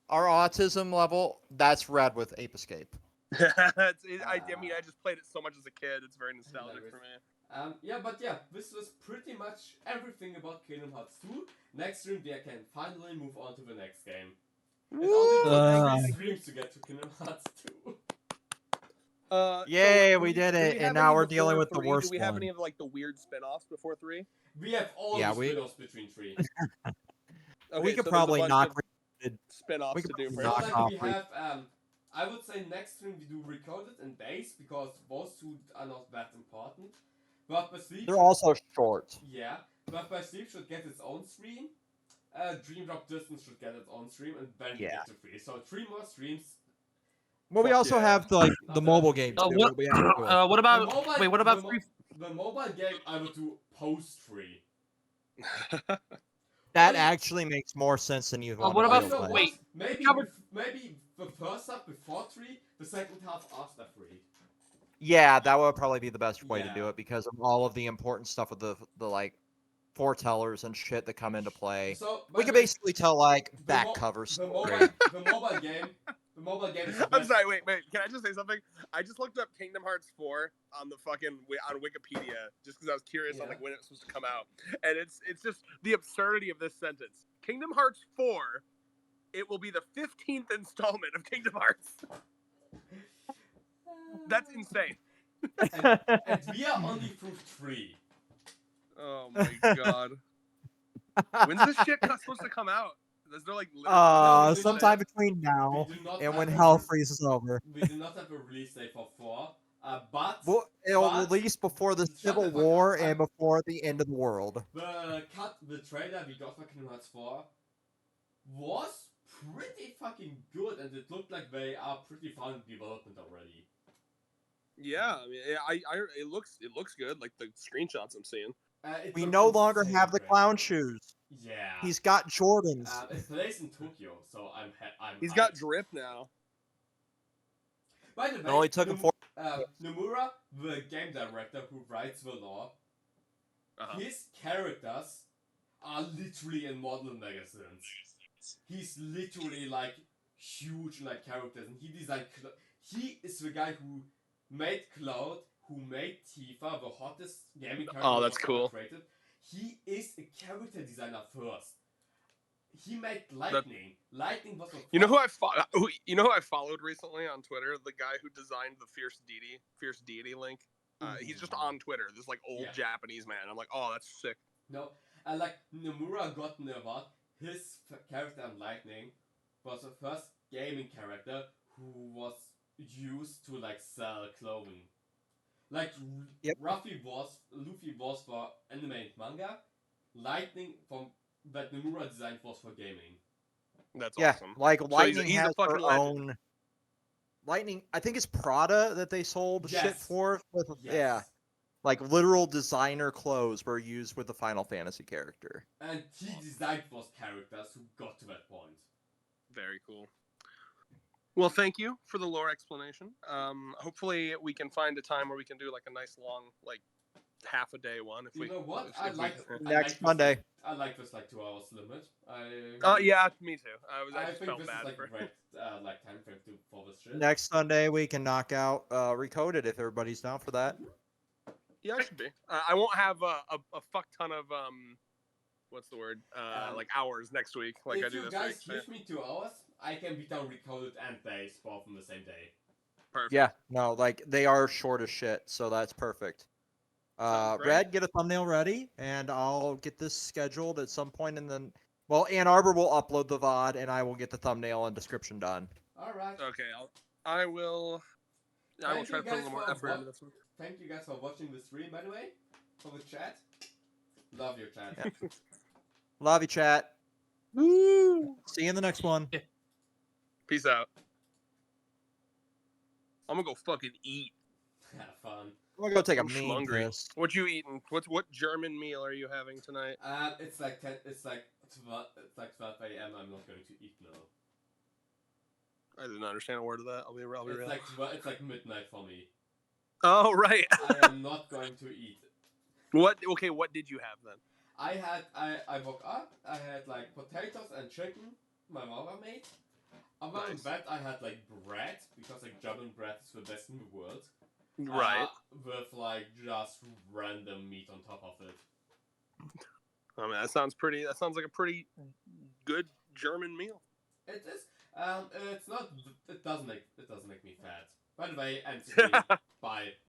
[SPEAKER 1] our autism level, that's red with Ape Escape.
[SPEAKER 4] I mean, I just played it so much as a kid. It's very nostalgic for me.
[SPEAKER 2] This was pretty much everything about Kingdom Hearts 2. Next stream, we can finally move on to the next game. It only took 3 streams to get to Kingdom Hearts 2.
[SPEAKER 1] Yay,
[SPEAKER 4] so
[SPEAKER 1] we did
[SPEAKER 4] do
[SPEAKER 1] it,
[SPEAKER 4] we
[SPEAKER 1] and
[SPEAKER 4] have
[SPEAKER 1] now
[SPEAKER 4] any
[SPEAKER 1] we're
[SPEAKER 4] before
[SPEAKER 1] dealing with the
[SPEAKER 4] 3?
[SPEAKER 1] worst
[SPEAKER 4] Do we have
[SPEAKER 1] one.
[SPEAKER 4] any of like the weird spin-offs before 3?
[SPEAKER 2] We have all
[SPEAKER 1] Yeah,
[SPEAKER 2] the spin-offs between 3.
[SPEAKER 4] Okay,
[SPEAKER 1] we could
[SPEAKER 4] so
[SPEAKER 1] probably
[SPEAKER 4] there's a bunch
[SPEAKER 1] knock.
[SPEAKER 4] of spin-offs
[SPEAKER 1] we
[SPEAKER 4] to
[SPEAKER 1] could
[SPEAKER 4] do
[SPEAKER 1] probably
[SPEAKER 4] first.
[SPEAKER 1] knock
[SPEAKER 2] So
[SPEAKER 1] off
[SPEAKER 2] we have, I would say next stream we do Recoded and Days, because those 2 are not that important. But by Sleep,
[SPEAKER 1] They're also short.
[SPEAKER 2] yeah, but by Sleep should get its own stream. Dream Drop Distance should get its own stream, and then we
[SPEAKER 1] Yeah.
[SPEAKER 2] get to 3. So 3 more streams.
[SPEAKER 1] Well, we
[SPEAKER 2] Fuck
[SPEAKER 1] also
[SPEAKER 2] yeah.
[SPEAKER 1] have the
[SPEAKER 2] Not
[SPEAKER 1] mobile
[SPEAKER 2] that
[SPEAKER 1] game
[SPEAKER 2] much.
[SPEAKER 1] too. We have to do it.
[SPEAKER 5] what
[SPEAKER 2] The
[SPEAKER 5] about
[SPEAKER 2] mobile,
[SPEAKER 5] wait? What about
[SPEAKER 2] the mobile game? I would do post 3.
[SPEAKER 1] That actually makes more sense than you want
[SPEAKER 5] what
[SPEAKER 1] to
[SPEAKER 5] about
[SPEAKER 1] do.
[SPEAKER 2] You know
[SPEAKER 1] but-
[SPEAKER 2] what?
[SPEAKER 5] wait,
[SPEAKER 2] Maybe
[SPEAKER 5] covered-
[SPEAKER 2] maybe the first half before 3, the second half after 3.
[SPEAKER 1] Yeah, that would probably be the best way to do
[SPEAKER 2] Yeah.
[SPEAKER 1] it because of all of the important stuff with the like foretellers and shit that come into play.
[SPEAKER 2] So
[SPEAKER 1] We can basically tell like back cover
[SPEAKER 2] the
[SPEAKER 1] story.
[SPEAKER 2] mobile game. The mobile game is the
[SPEAKER 4] I'm
[SPEAKER 2] best.
[SPEAKER 4] sorry, wait. Can I just say something? I just looked up Kingdom Hearts 4 on the fucking on Wikipedia just because I was curious on
[SPEAKER 2] Yeah.
[SPEAKER 4] like when it was supposed to come out, and it's just the absurdity of this sentence. Kingdom Hearts 4, it will be the 15th installment of Kingdom Hearts. That's insane.
[SPEAKER 2] And we are only through 3.
[SPEAKER 4] Oh my god. When's this shit supposed to come out? Is there like literally
[SPEAKER 2] No, we do
[SPEAKER 1] Sometime
[SPEAKER 2] not-
[SPEAKER 1] between now
[SPEAKER 2] we do not
[SPEAKER 1] and
[SPEAKER 2] have
[SPEAKER 1] when
[SPEAKER 2] a-
[SPEAKER 1] hell freezes over.
[SPEAKER 2] We do not have a release date for 4. But
[SPEAKER 1] Well, it'll
[SPEAKER 2] but-
[SPEAKER 1] release before the
[SPEAKER 2] Shut the
[SPEAKER 1] Civil
[SPEAKER 2] fuck
[SPEAKER 1] War
[SPEAKER 2] up.
[SPEAKER 1] and before the end of the world.
[SPEAKER 2] the trailer we got for Kingdom Hearts 4 was pretty fucking good, and it looked like they are pretty far in development already.
[SPEAKER 4] Yeah, I mean, it looks good. Like the screenshots I'm seeing.
[SPEAKER 2] It
[SPEAKER 1] We
[SPEAKER 2] looked
[SPEAKER 1] no longer
[SPEAKER 2] insanely
[SPEAKER 1] have the
[SPEAKER 2] great.
[SPEAKER 1] clown shoes.
[SPEAKER 2] Yeah.
[SPEAKER 1] He's got Jordans.
[SPEAKER 2] It plays in Tokyo, so I'm.
[SPEAKER 4] He's got
[SPEAKER 2] hyped.
[SPEAKER 4] drip now.
[SPEAKER 2] By the way,
[SPEAKER 1] It only took him 4.
[SPEAKER 2] Nomura, the game director who writes the lore, his characters are literally in model magazines. He's literally like huge like characters, and he designed. He is the guy who made Cloud, who made Tifa, the hottest gaming character.
[SPEAKER 4] Oh, that's
[SPEAKER 2] that was
[SPEAKER 4] cool.
[SPEAKER 2] ever created. He is a character designer first. He made Lightning. Lightning was a
[SPEAKER 4] You know who I followed recently on Twitter? The guy who designed the Fierce Deity link. He's just on Twitter. This like old
[SPEAKER 2] Yeah.
[SPEAKER 4] Japanese man. I'm like, oh, that's sick.
[SPEAKER 2] No, like Nomura got an award. His character in Lightning was the first gaming character who was used to like sell clothing. Like
[SPEAKER 1] Yep.
[SPEAKER 2] Luffy was for anime and manga. Lightning from that Nomura designed was for gaming.
[SPEAKER 4] That's
[SPEAKER 1] Yeah,
[SPEAKER 4] awesome.
[SPEAKER 1] like
[SPEAKER 4] he's-
[SPEAKER 1] Lightning
[SPEAKER 4] he's a
[SPEAKER 1] has
[SPEAKER 4] fucking
[SPEAKER 1] her
[SPEAKER 4] legend.
[SPEAKER 1] own. Lightning, I think it's Prada that they sold shit
[SPEAKER 2] Yes.
[SPEAKER 1] for.
[SPEAKER 2] Yes.
[SPEAKER 1] Yeah, like literal designer clothes were used with the Final Fantasy character.
[SPEAKER 2] And he designed those characters who got to that point.
[SPEAKER 4] Very cool. Well, thank you for the lore explanation. Hopefully we can find a time where we can do like a nice long, like half a day one. If
[SPEAKER 2] You
[SPEAKER 4] we,
[SPEAKER 2] know what?
[SPEAKER 4] if
[SPEAKER 2] I
[SPEAKER 4] we-
[SPEAKER 2] like
[SPEAKER 1] Next
[SPEAKER 2] this,
[SPEAKER 1] Monday.
[SPEAKER 2] I like this like 2 hours limit.
[SPEAKER 4] Yeah, me too. I
[SPEAKER 2] I
[SPEAKER 4] just
[SPEAKER 2] think
[SPEAKER 4] felt
[SPEAKER 2] this
[SPEAKER 4] bad
[SPEAKER 2] is like
[SPEAKER 4] for.
[SPEAKER 2] a great like time frame for this shit.
[SPEAKER 1] Next Sunday we can knock out Recoded if everybody's down for that.
[SPEAKER 4] Yeah, I should be. I won't have a fuck ton of what's the word? Like hours next week, like I
[SPEAKER 2] if
[SPEAKER 4] do
[SPEAKER 2] you
[SPEAKER 4] this
[SPEAKER 2] guys
[SPEAKER 4] week.
[SPEAKER 2] give me 2 hours, I can beat down Recoded and Base both on the same day.
[SPEAKER 4] Perfect.
[SPEAKER 1] Yeah, no, like they are short as shit, so that's perfect.
[SPEAKER 4] Sounds great.
[SPEAKER 1] Red, get a thumbnail ready, and I'll get this scheduled at some point, and then, well, Ann Arbor will upload the VOD, and I will get the thumbnail and description done.
[SPEAKER 2] Alright.
[SPEAKER 4] Okay, I will
[SPEAKER 2] Thank
[SPEAKER 4] try
[SPEAKER 2] you
[SPEAKER 4] to put a
[SPEAKER 2] guys
[SPEAKER 4] little more
[SPEAKER 2] for
[SPEAKER 4] effort into this one.
[SPEAKER 2] Thank you guys for watching the stream, by the way. For the chat. Love your chat.
[SPEAKER 1] Yeah. Love you, chat.
[SPEAKER 4] Woo!
[SPEAKER 1] See you in the next one.
[SPEAKER 4] Peace out. I'm gonna go fucking eat.
[SPEAKER 2] Have fun.
[SPEAKER 1] I'm gonna go take a
[SPEAKER 4] I'm
[SPEAKER 1] mean
[SPEAKER 4] schmungry.
[SPEAKER 1] piss.
[SPEAKER 4] What you eating? What German meal are you having tonight?
[SPEAKER 2] It's like 10, it's like 12 a.m. I'm not going to eat now.
[SPEAKER 4] I didn't understand a word of that. I'll be real.
[SPEAKER 2] It's like midnight for me.
[SPEAKER 4] Oh right.
[SPEAKER 2] I am not going to eat.
[SPEAKER 4] What? Okay. What did you have then?
[SPEAKER 2] I woke up, I had like potatoes and chicken my mother made. Other than
[SPEAKER 4] Nice.
[SPEAKER 2] that, I had like bread, because like German bread is the best in the world.
[SPEAKER 4] Right.
[SPEAKER 2] With like just random meat on top of it.
[SPEAKER 4] I mean, that sounds like a pretty good German meal.
[SPEAKER 2] It is. It's not. It doesn't make me fat. By the way, and bye.